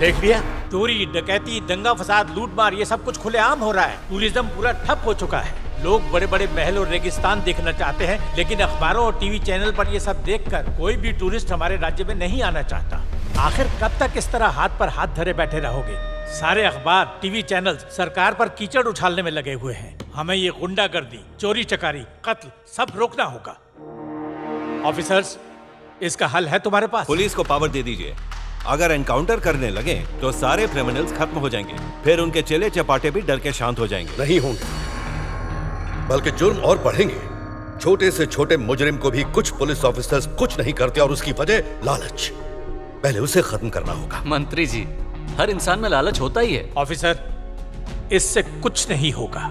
देख लिया, चोरी, डकैती, दंगा फसाद, लूटमार, ये सब कुछ खुलेआम हो रहा है। टूरिज्म पूरा ठप हो चुका है। लोग बड़े बड़े महल और रेगिस्तान देखना चाहते हैं, लेकिन अखबारों और टीवी चैनल पर ये सब देखकर कोई भी टूरिस्ट हमारे राज्य में नहीं आना चाहता। आखिर कब तक इस तरह हाथ पर हाथ धरे बैठे रहोगे? सारे अखबार, टीवी चैनल सरकार पर कीचड़ उछालने में लगे हुए हैं। हमें ये गुंडागर्दी, चोरी चकारी, कत्ल सब रोकना होगा। ऑफिसर्स, इसका हल है तुम्हारे पास? पुलिस को पावर दे दीजिए। अगर एनकाउंटर करने लगे तो सारे क्रिमिनल्स खत्म हो जाएंगे, फिर उनके चेले चपाटे भी डर के शांत हो जाएंगे। नहीं होंगे, बल्कि जुर्म और बढ़ेंगे। छोटे से छोटे मुजरिम को भी कुछ पुलिस ऑफिसर्स कुछ नहीं करते, और उसकी वजह लालच। पहले उसे खत्म करना होगा। मंत्री जी, हर इंसान में लालच होता ही है। ऑफिसर, इससे कुछ नहीं होगा।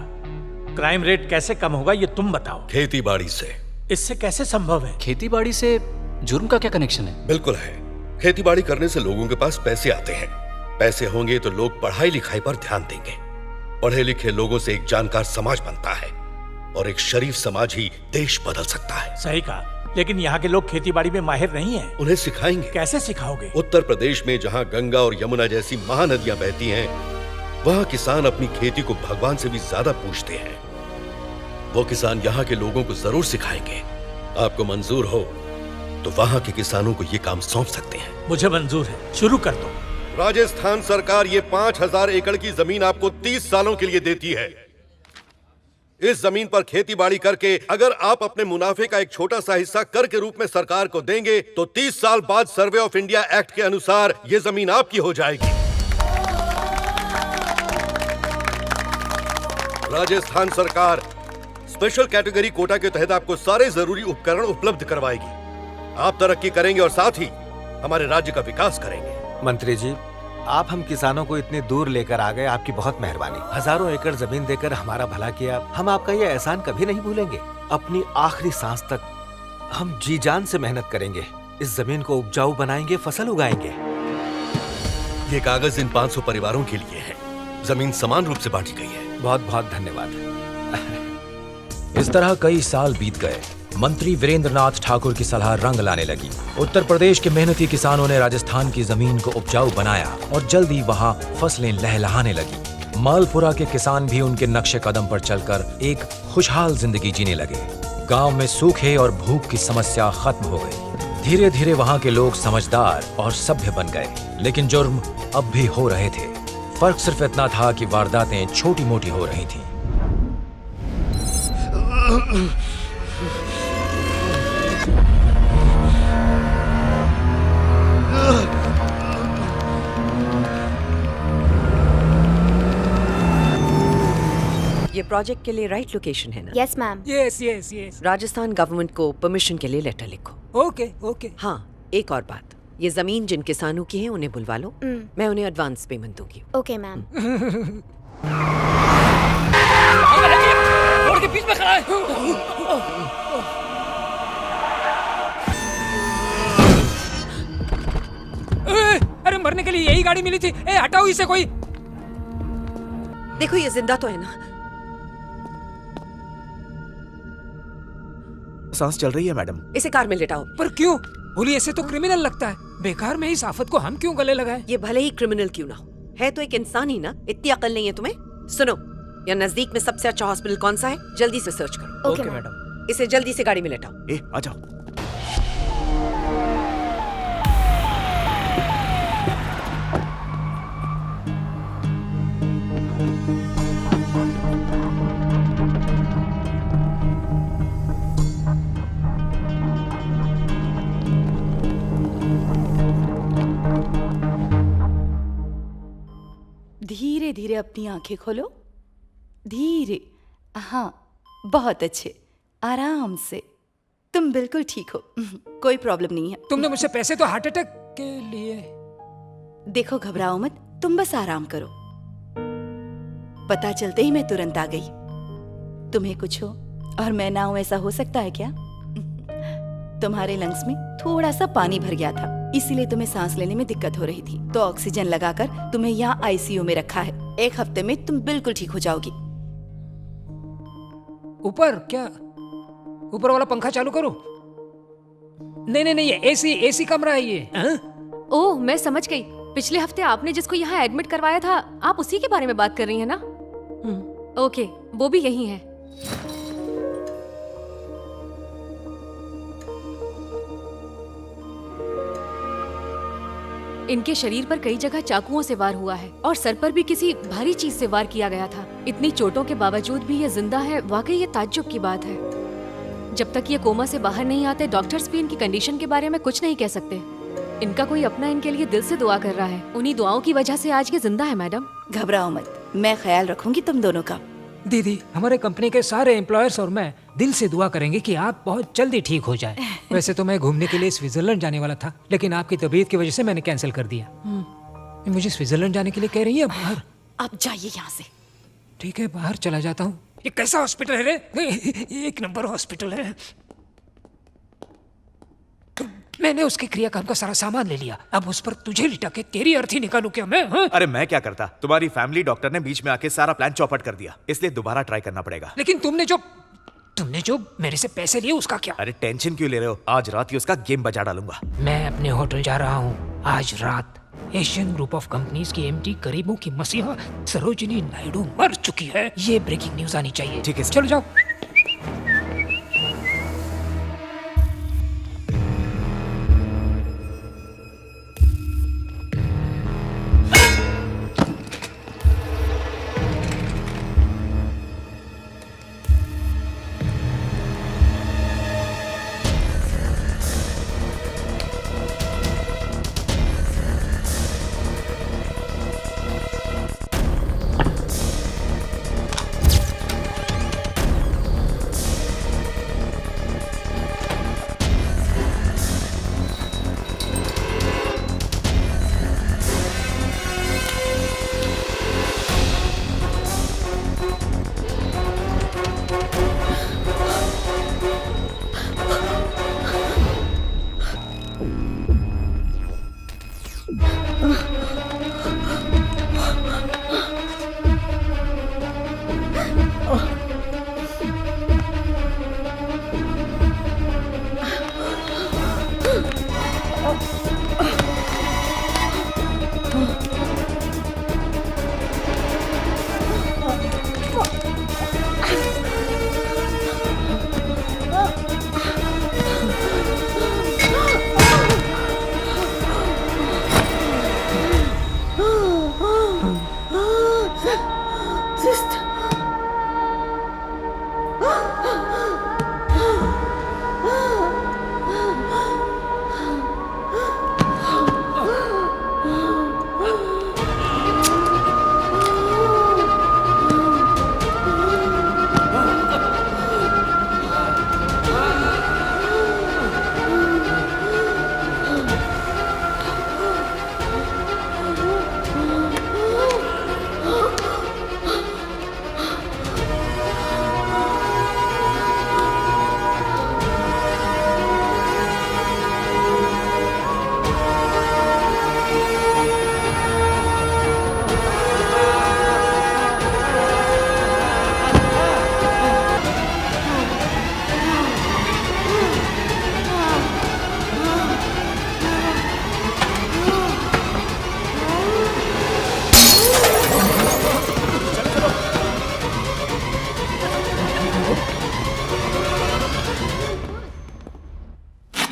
क्राइम रेट कैसे कम होगा ये तुम बताओ। खेती बाड़ी से। इससे कैसे संभव है? खेती बाड़ी से जुर्म का क्या कनेक्शन है? बिल्कुल है। खेती बाड़ी करने से लोगों के पास पैसे आते हैं। पैसे होंगे तो लोग पढ़ाई लिखाई पर ध्यान देंगे। पढ़े लिखे लोगों से एक जानकार समाज बनता है, और एक शरीफ समाज ही देश बदल सकता है। सही कहा, लेकिन यहाँ के लोग खेती बाड़ी में माहिर नहीं हैं। उन्हें सिखाएंगे। कैसे सिखाओगे? उत्तर प्रदेश में जहाँ गंगा और यमुना जैसी महानदियां बहती हैं, वहाँ किसान अपनी खेती को भगवान से भी ज्यादा पूजते हैं। वो किसान यहाँ के लोगों को जरूर सिखाएंगे। आपको मंजूर हो तो वहाँ के किसानों को ये काम सौंप सकते हैं। मुझे मंजूर है, शुरू कर दो। राजस्थान सरकार ये 5000 एकड़ की जमीन आपको 30 सालों के लिए देती है। इस जमीन पर खेती बाड़ी करके अगर आप अपने मुनाफे का एक छोटा सा हिस्सा कर के रूप में सरकार को देंगे तो 30 साल बाद सर्वे ऑफ इंडिया एक्ट के अनुसार ये जमीन आपकी हो जाएगी। राजस्थान सरकार स्पेशल कैटेगरी कोटा के तहत आपको सारे जरूरी उपकरण उपलब्ध करवाएगी। आप तरक्की करेंगे और साथ ही हमारे राज्य का विकास करेंगे। मंत्री जी, आप हम किसानों को इतनी दूर लेकर आ गए, आपकी बहुत मेहरबानी। हजारों एकड़ जमीन देकर हमारा भला किया। हम आपका ये एहसान कभी नहीं भूलेंगे। अपनी आखिरी सांस तक हम जी जान से मेहनत करेंगे। इस जमीन को उपजाऊ बनाएंगे, फसल उगाएंगे। ये कागज इन 500 परिवारों के लिए है। जमीन समान रूप से बांटी गई है। बहुत बहुत धन्यवाद। इस तरह कई साल बीत गए। मंत्री वीरेंद्र नाथ ठाकुर की सलाह रंग लाने लगी। उत्तर प्रदेश के मेहनती किसानों ने राजस्थान की जमीन को उपजाऊ बनाया और जल्दी वहां फसलें लहलहाने लगी। मालपुरा के किसान भी उनके नक्शे कदम पर चलकर एक खुशहाल जिंदगी जीने लगे। गांव में सूखे और भूख की समस्या खत्म हो गई। धीरे धीरे वहां के लोग समझदार और सभ्य बन गए, लेकिन जुर्म अब भी हो रहे थे। फर्क सिर्फ इतना था कि वारदातें छोटी मोटी हो रही थी। ये प्रोजेक्ट के लिए राइट लोकेशन है ना? Yes ma'am. Yes yes yes. Rajasthan government को परमिशन के लिए लेटर लिखो। Okay okay. हाँ, एक और बात, ये जमीन जिन किसानों की है उन्हें बुलवा लो। मैं उन्हें एडवांस पेमेंट दूंगी। Okay ma'am. रोड के बीच में खड़ा है। अरे मरने के लिए यही गाड़ी मिली थी। ए हटाओ इसे कोई। देखो ये जिंदा तो है ना? सांस चल रही है मैडम। इसे कार में लेटाओ। पर क्यों? बोली ऐसे तो क्रिमिनल लगता है। बेकार में इस आफत को हम क्यों गले लगाए? ये भले ही क्रिमिनल क्यों ना हो, है तो एक इंसान ही ना। इतनी अकल नहीं है तुम्हें? सुनो, यहाँ नजदीक में सबसे अच्छा हॉस्पिटल कौन सा है? जल्दी से सर्च करो। Okay madam. इसे जल्दी से गाड़ी में लेटाओ। आ जाओ। धीरे धीरे अपनी आंखें खोलो। धीरे। हाँ, बहुत अच्छे। आराम से। तुम बिल्कुल ठीक हो। कोई प्रॉब्लम नहीं है। तुमने मुझसे पैसे तो हार्ट अटैक के लिए। देखो, घबराओ मत, तुम बस आराम करो। पता चलते ही मैं तुरंत आ गई। तुम्हें कुछ हो और मैं ना हूं, ऐसा हो सकता है क्या? तुम्हारे लंग्स में थोड़ा सा पानी भर गया था, इसीलिए तुम्हें सांस लेने में दिक्कत हो रही थी। तो ऑक्सीजन लगाकर तुम्हें यहाँ आईसीयू में रखा है। 1 हफ्ते में तुम बिल्कुल ठीक हो जाओगी। ऊपर क्या? ऊपर वाला पंखा चालू करो। नहीं नहीं नहीं, एसी कमरा है ये। ओह, मैं समझ गई। पिछले हफ्ते आपने जिसको यहाँ एडमिट करवाया था, आप उसी के बारे में बात कर रही हैं ना? ओके, वो भी यही है। इनके शरीर पर कई जगह चाकुओं से वार हुआ है और सर पर भी किसी भारी चीज से वार किया गया था। इतनी चोटों के बावजूद भी ये जिंदा है, वाकई ये ताज्जुब की बात है। जब तक ये कोमा से बाहर नहीं आते, डॉक्टर्स भी इनकी कंडीशन के बारे में कुछ नहीं कह सकते। इनका कोई अपना इनके लिए दिल से दुआ कर रहा है। उन्हीं दुआओं की वजह से आज ये जिंदा है। मैडम घबराओ मत, मैं ख्याल रखूंगी तुम दोनों का। दीदी, हमारे कंपनी के सारे एम्प्लॉयर्स और मैं दिल से दुआ करेंगे कि आप बहुत जल्दी ठीक हो जाए। वैसे तो मैं घूमने के लिए स्विट्जरलैंड जाने वाला था, लेकिन आपकी तबीयत की वजह से मैंने कैंसिल कर दिया। मुझे स्विट्जरलैंड जाने के लिए कह रही है बाहर। आप जाइए यहाँ से। ठीक है, बाहर चला जाता हूँ। ये कैसा हॉस्पिटल है रे? एक नंबर हॉस्पिटल है। मैंने उसके क्रियाक्रम का सारा सामान ले लिया, अब उस पर तुझे लिटा के तेरी अर्थी निकालू क्या मैं? हाँ? अरे मैं क्या करता, तुम्हारी फैमिली डॉक्टर ने बीच में आके सारा प्लान चौपट कर दिया, इसलिए दोबारा ट्राई करना पड़ेगा। लेकिन तुमने जो मेरे से पैसे लिए उसका क्या? अरे टेंशन क्यों ले रहे हो, आज रात ही उसका गेम बजा डालूंगा। मैं अपने होटल जा रहा हूँ आज रात। एशियन ग्रुप ऑफ कंपनीज की एमडी गरीबों की मसीहा सरोजिनी नायडू मर चुकी है। ये ब्रेकिंग न्यूज आनी चाहिए। ठीक है, चलो जाओ।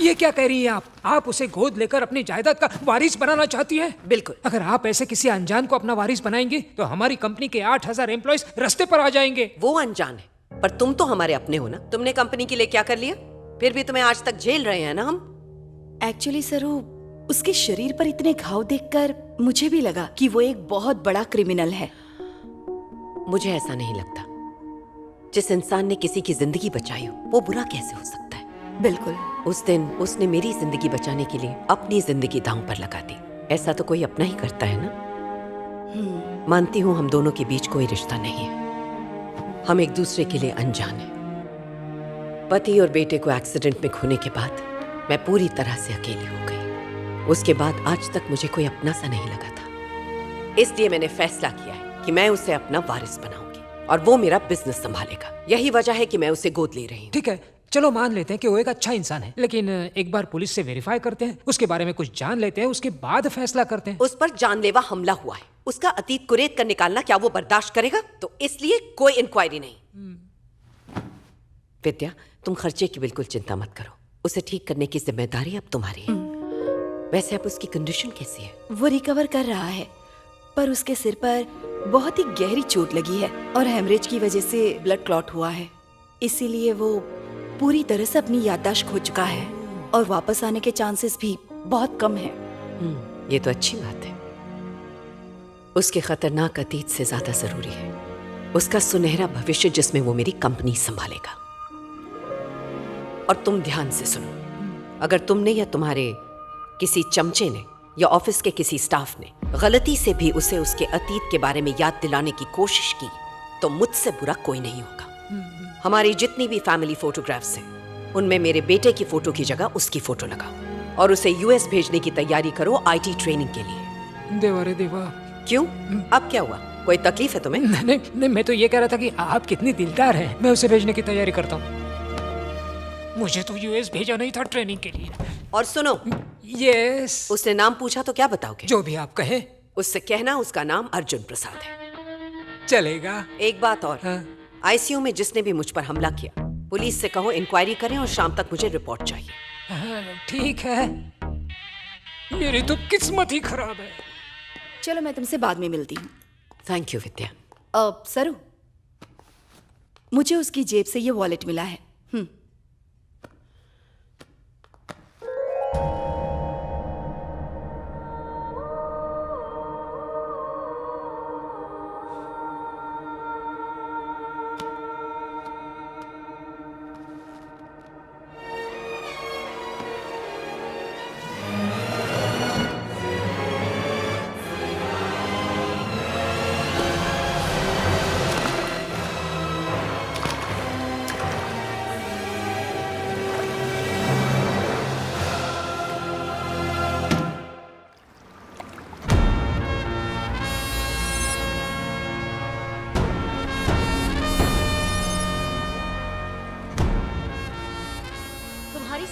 ये क्या कह रही हैं आप उसे गोद लेकर अपनी जायदाद का वारिस बनाना चाहती हैं? बिल्कुल। अगर आप ऐसे किसी अनजान को अपना वारिस बनाएंगे तो हमारी कंपनी के 8,000 एम्प्लॉयज रास्ते पर आ जाएंगे। वो अनजान है, पर तुम तो हमारे अपने हो ना। तुमने कंपनी के लिए क्या कर लिया? फिर भी तुम्हें आज तक झेल रहे हैं ना हम। एक्चुअली सरू, उसके शरीर पर इतने घाव देखकर मुझे भी लगा कि वो एक बहुत बड़ा क्रिमिनल है। मुझे ऐसा नहीं लगता। जिस इंसान ने किसी की जिंदगी बचाई हो वो बुरा कैसे हो सकता है? बिल्कुल। उस दिन उसने मेरी जिंदगी बचाने के लिए अपनी जिंदगी दांव पर लगा दी। ऐसा तो कोई अपना ही करता है ना। मानती हूँ हम दोनों के बीच कोई रिश्ता नहीं है, हम एक दूसरे के लिए अनजान हैं। पति और बेटे को एक्सीडेंट में खोने के बाद मैं पूरी तरह से अकेली हो गई। उसके बाद आज तक मुझे कोई अपना सा नहीं लगा था। इसलिए मैंने फैसला किया है कि मैं उसे अपना वारिस बनाऊंगी और वो मेरा बिजनेस संभालेगा। यही वजह है कि मैं उसे गोद ले रही हूँ। ठीक है, चलो मान लेते हैं कि वो एक अच्छा इंसान है, लेकिन एक बार पुलिस से वेरीफाई करते हैं, उसके बारे में कुछ जान लेते हैं, उसके बाद फैसला करते हैं। उस पर जानलेवा हमला हुआ है, उसका अतीत कुरेद कर निकालना क्या वो बर्दाश्त करेगा? तो इसलिए कोई इंक्वायरी नहीं। विद्या, तुम खर्चे की बिल्कुल चिंता मत करो, उसे ठीक करने की जिम्मेदारी अब तुम्हारी है। वैसे अब उसकी कंडीशन कैसी है? वो रिकवर कर रहा है, पर उसके सिर पर बहुत ही गहरी चोट लगी है और हेमरेज की वजह से ब्लड क्लॉट हुआ है। इसीलिए वो पूरी तरह से अपनी याददाश्त खो चुका है और वापस आने के चांसेस भी बहुत कम है। ये तो अच्छी बात है। उसके खतरनाक अतीत से ज्यादा जरूरी है उसका सुनहरा भविष्य, जिसमें वो मेरी कंपनी संभालेगा। और तुम ध्यान से सुनो, अगर तुमने या तुम्हारे किसी चमचे ने या ऑफिस के किसी स्टाफ ने गलती से भी उसे उसके अतीत के बारे में याद दिलाने की कोशिश की तो मुझसे बुरा कोई नहीं होगा। हमारी जितनी भी फैमिली फोटोग्राफ्स हैं उनमें मेरे बेटे की फोटो की जगह उसकी फोटो लगाओ और उसे यूएस भेजने की तैयारी करो आईटी ट्रेनिंग के लिए। देवा रे देवा। क्यों, अब क्या हुआ? कोई तकलीफ है तुम्हें? नहीं, मैं तो ये कह रहा था कि आप कितनी दिलदार हैं। मैं उसे भेजने की तैयारी करता हूँ। मुझे तो यूएस भेजा नहीं था ट्रेनिंग के लिए। और सुनो, यस, उसने नाम पूछा तो क्या बताओगे? जो भी आप कहे। उससे कहना उसका नाम अर्जुन प्रसाद है। चलेगा। एक बात और, आईसीयू में जिसने भी मुझ पर हमला किया, पुलिस से कहो इंक्वायरी करें और शाम तक मुझे रिपोर्ट चाहिए। ठीक है, मेरी तो किस्मत ही खराब है। चलो मैं तुमसे बाद में मिलती हूँ। थैंक यू विद्या। सरू, मुझे उसकी जेब से ये वॉलेट मिला है।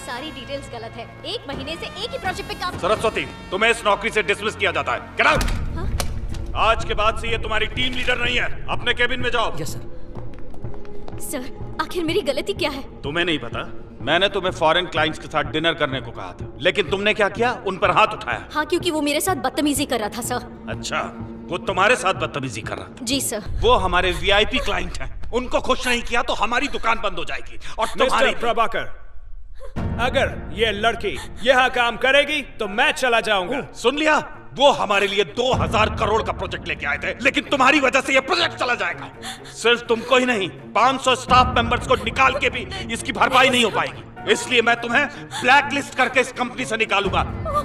सारी डिटेल्स गलत है। 1 महीने से एक ही प्रोजेक्ट पे काम। सरस्वती, तुम्हें इस नौकरी से डिसमिस किया जाता है। Get out. आज के बाद से ये तुम्हारी टीम लीडर नहीं है। अपने केबिन में जाओ। Yes sir. सर, आखिर मेरी गलती क्या है? तुम्हें नहीं पता? मैंने तुम्हें फॉरेन क्लाइंट्स के साथ डिनर करने को कहा था, लेकिन तुमने क्या किया? उन पर हाथ उठाया। हाँ, क्योंकि वो मेरे साथ बदतमीजी कर रहा था सर। अच्छा, वो तुम्हारे साथ बदतमीजी कर रहा था? जी सर। वो हमारे वीआईपी क्लाइंट हैं। उनको खुश नहीं किया तो हमारी दुकान बंद हो जाएगी। और तुम्हारी मिस्टर प्रभाकर, अगर ये लड़की यहाँ काम करेगी तो मैं चला जाऊंगा। सुन लिया? वो हमारे लिए 2000 करोड़ का प्रोजेक्ट लेके आए थे, लेकिन तुम्हारी वजह से ये प्रोजेक्ट चला जाएगा। सिर्फ तुमको ही नहीं, 500 स्टाफ मेंबर्स को निकाल के भी इसकी भरपाई नहीं हो पाएगी। इसलिए मैं तुम्हें ब्लैक लिस्ट करके इस कंपनी से निकालूंगा।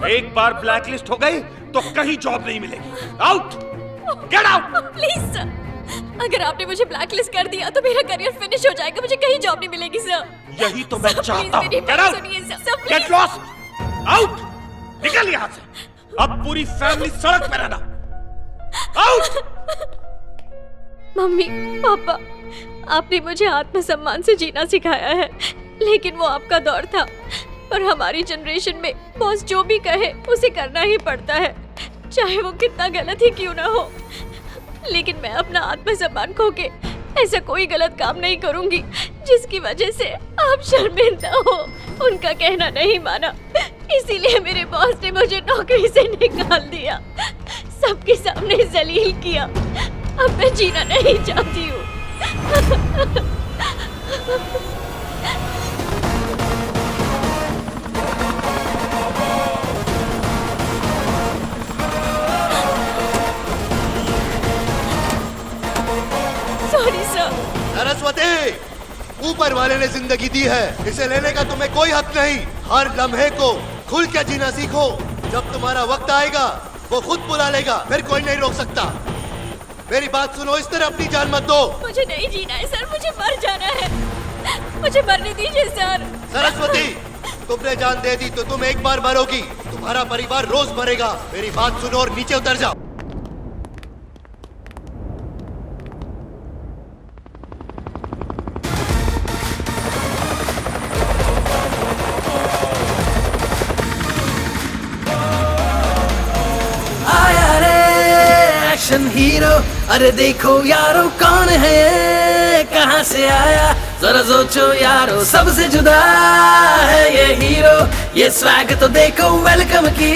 एक बार ब्लैक लिस्ट हो गई तो कहीं जॉब नहीं मिलेगी। Out, get out. Please sir, अगर आपने मुझे ब्लैक लिस्ट कर दिया तो मेरा करियर फिनिश हो जाएगा। मुझे कहीं जॉब नहीं मिलेगी सर। यही तो मैं चाहता हूँ। Get out, get lost, out, निकल यहाँ से। अब पूरी फैमिली सड़क पे रहना। आउट। मम्मी, पापा, आपने मुझे आत्मसम्मान से जीना सिखाया है, लेकिन वो आपका दौर था। पर हमारी जनरेशन में बॉस जो भी कहे उसे करना ही पड़ता है, चाहे वो कितना गलत ही क्यों ना हो। लेकिन मैं अपना आत्मसम्मान खो के ऐसा कोई गलत काम नहीं करूंगी जिसकी वजह से आप शर्मिंदा हो। उनका कहना नहीं माना, इसीलिए मेरे बॉस ने मुझे नौकरी से निकाल दिया, सबके सामने जलील किया। अब मैं जीना नहीं चाहती हूँ। Sorry sir. सरस्वती, ऊपर वाले ने जिंदगी दी है, इसे लेने का तुम्हें कोई हक नहीं। हर लम्हे को खुल के जीना सीखो। जब तुम्हारा वक्त आएगा वो खुद बुला लेगा, फिर कोई नहीं रोक सकता। मेरी बात सुनो, इस तरह अपनी जान मत दो। मुझे नहीं जीना है सर, मुझे मर जाना है। मुझे मरने दीजिए सर। सरस्वती, तुमने जान दे दी तो तुम एक बार मरोगी, तुम्हारा परिवार रोज मरेगा। मेरी बात सुनो और नीचे उतर जाओ। Action hero. अरे देखो यारो कौन है ये, कहाँ से आया, जरा सोचो यारो, सबसे जुदा है ये हीरो। ये स्वैग तो देखो, वेलकम की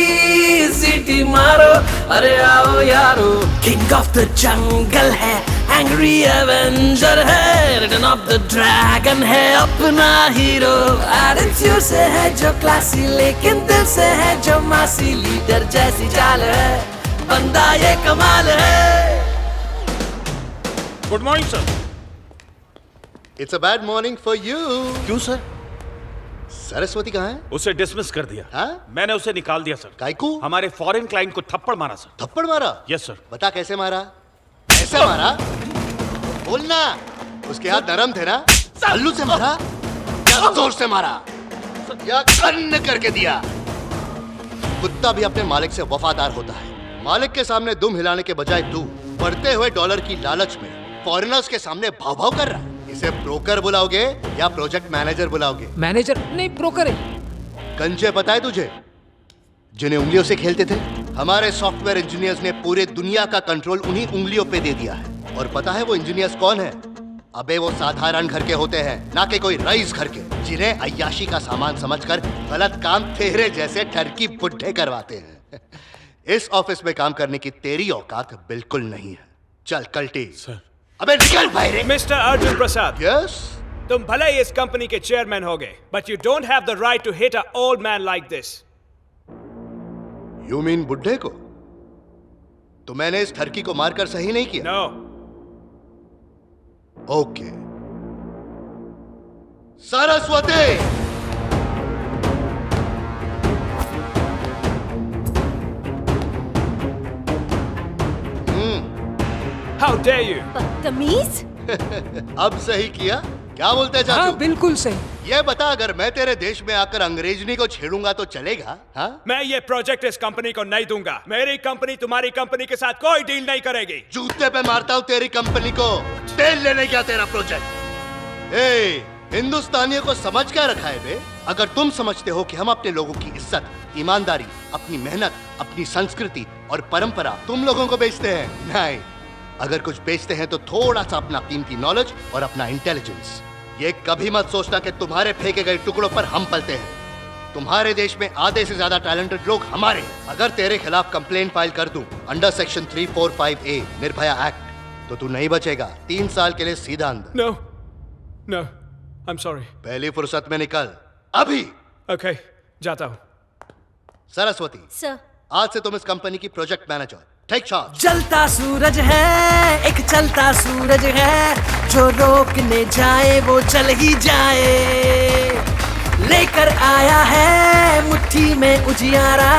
सीटी मारो। अरे आओ यारो, किंग ऑफ द जंगल है, एंग्री एवेंजर है, रिटर्न ऑफ द ड्रैगन है अपना हीरो। एटीट्यूड से है जो क्लासी, लेकिन दिल से है जो मासी, लीडर जैसी चाल है, बंदा ये कमाल है। Good morning sir. It's a bad morning for you. क्यों सर? सरस्वती कहाँ है? उसे डिसमिस कर दिया। मैंने उसे निकाल दिया सर। काइकू? हमारे फॉरेन क्लाइंट को थप्पड़ मारा सर। थप्पड़ मारा? Yes sir. बता कैसे मारा? कैसे मारा? बोलना। उसके हाथ नरम थे ना? हल्लू से मारा या जोर से मारा या कन्न करके दिया? कुत्ता भी अपने मालिक से वफादार होता है। मालिक के सामने दुम हिलाने के बजाय तू बढ़ते हुए डॉलर की लालच में फॉरेनर्स के सामने भाव भाव कर रहा है। इसे ब्रोकर बुलाओगे या प्रोजेक्ट मैनेजर बुलाओगे? मैनेजर नहीं, ब्रोकर है। कंचे पता है तुझे, जिन्हें उंगलियों से खेलते थे? हमारे सॉफ्टवेयर इंजीनियर्स ने पूरे दुनिया का कंट्रोल उन्हीं उंगलियों पे दे दिया है। और पता है वो इंजीनियर्स कौन है? अबे वो साधारण घर के होते हैं, ना कि कोई रईस घर के, जिन्हें अय्याशी का सामान समझकर गलत काम तेरे जैसे ठरकी बुड्ढे करवाते हैं। इस ऑफिस में काम करने की तेरी औकात बिल्कुल नहीं है। चल कल्टी। सर। अबे निकल बाहर। मिस्टर अर्जुन प्रसाद। यस। तुम भले ही इस कंपनी के चेयरमैन हो गए, but you don't have the right to hit a old man like this. You mean बुड्ढे को? तो मैंने इस ठरकी को मारकर सही नहीं किया? No. Okay. Saraswati. How dare you? बदतमीज। अब सही किया? क्या बोलते हैं चाचू? हाँ, बिल्कुल सही। ये बता, अगर मैं तेरे देश में आकर अंग्रेजनी को छेड़ूंगा तो चलेगा? हाँ? मैं ये प्रोजेक्ट इस कंपनी को नहीं दूंगा। मेरी कंपनी तुम्हारी कंपनी के साथ कोई डील नहीं करेगी। जूते पे मारता हूँ तेरी कंपनी को। तेल लेने क्या तेरा प्रोजेक्ट? हिंदुस्तानियों को समझ क्या रखा है बे? अगर तुम समझते हो कि हम अपने लोगों की इज्जत, ईमानदारी, अपनी मेहनत, अपनी संस्कृति और परंपरा तुम लोगों को बेचते हैं, नहीं। अगर कुछ बेचते हैं तो थोड़ा सा अपना कीमती नॉलेज और अपना इंटेलिजेंस। ये कभी मत सोचना कि तुम्हारे फेंके गए टुकड़ों पर हम पलते हैं। तुम्हारे देश में आधे से ज्यादा टैलेंटेड लोग हमारे हैं। अगर तेरे खिलाफ कंप्लेंट फाइल कर दूं under section 345A Nirbhaya act, तो तू नहीं बचेगा। 3 साल के लिए सीधा अंदर। No, no, I am sorry. पहली फुर्सत में निकल अभी। ओके, जाता हूँ। सरस्वती सर, आज से तुम इस कंपनी की प्रोजेक्ट मैनेजर। Take charge. चलता सूरज है, एक चलता सूरज है, जो रोकने जाए वो चल ही जाए। लेकर आया है मुट्ठी में उजियारा,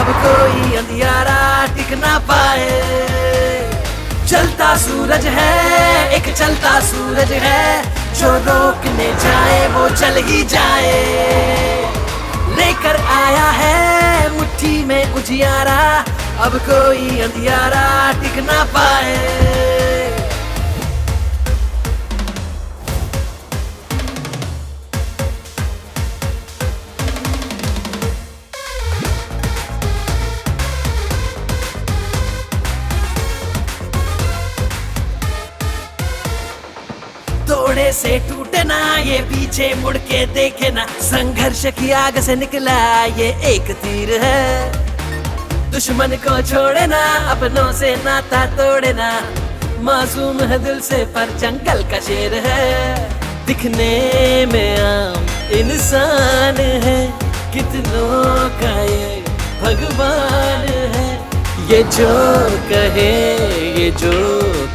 अब कोई अंधियारा टिक ना पाए। चलता सूरज है, एक चलता सूरज है, जो रोकने जाए वो चल ही जाए। लेकर आया है मुट्ठी में उजियारा, अब कोई अंधियारा टिक ना पाए। तोड़े से टूटे ना ये, पीछे मुड़ के देखे ना, संघर्ष की आग से निकला ये एक तीर है। दुश्मन को छोड़े ना, अपनों से नाता तोड़े ना, मासूम है दिल से पर जंगल का शेर है। दिखने में आम इंसान है, कितनों का ये भगवान है। ये जो कहे, ये जो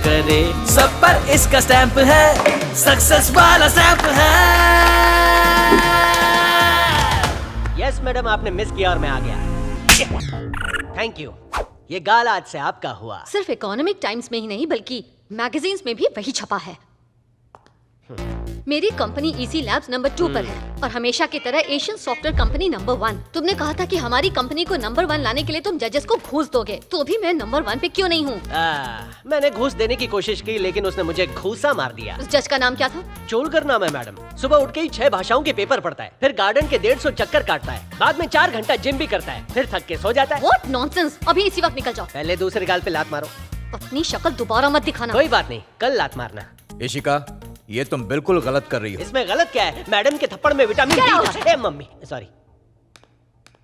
करे, सब पर इसका स्टैंप है, सक्सेस वाला स्टैंप है। यस मैडम, आपने मिस किया और मैं आ गया। Thank you. ये गाल आज से आपका हुआ। सिर्फ इकोनॉमिक टाइम्स में ही नहीं बल्कि मैगजीन्स में भी वही छपा है। मेरी कंपनी इसी लैब्स नंबर 2 पर है और हमेशा की तरह एशियन सॉफ्टवेयर कंपनी नंबर 1। तुमने कहा था कि हमारी कंपनी को नंबर 1 लाने के लिए तुम जजेस को घूस दोगे, तो भी मैं नंबर 1 पे क्यों नहीं हूँ? मैंने घूस देने की कोशिश की लेकिन उसने मुझे घूसा मार दिया। उस जज का नाम क्या था? चोलकर नाम है मैडम। सुबह उठ के ही 6 भाषाओं के पेपर पढ़ता है, फिर गार्डन के 150 चक्कर काटता है, बाद में 4 घंटा जिम भी करता है, फिर थक के सो जाता है। What nonsense! अभी इसी वक्त निकल जाओ। पहले दूसरे गाल पे लात मारो। अपनी शक्ल दोबारा मत दिखाना। कोई बात नहीं, कल लात मारना। इशिका, ये तुम बिल्कुल गलत कर रही हो। इसमें गलत क्या है? मैडम के थप्पड़ में विटामिन डी था। ए मम्मी, सॉरी।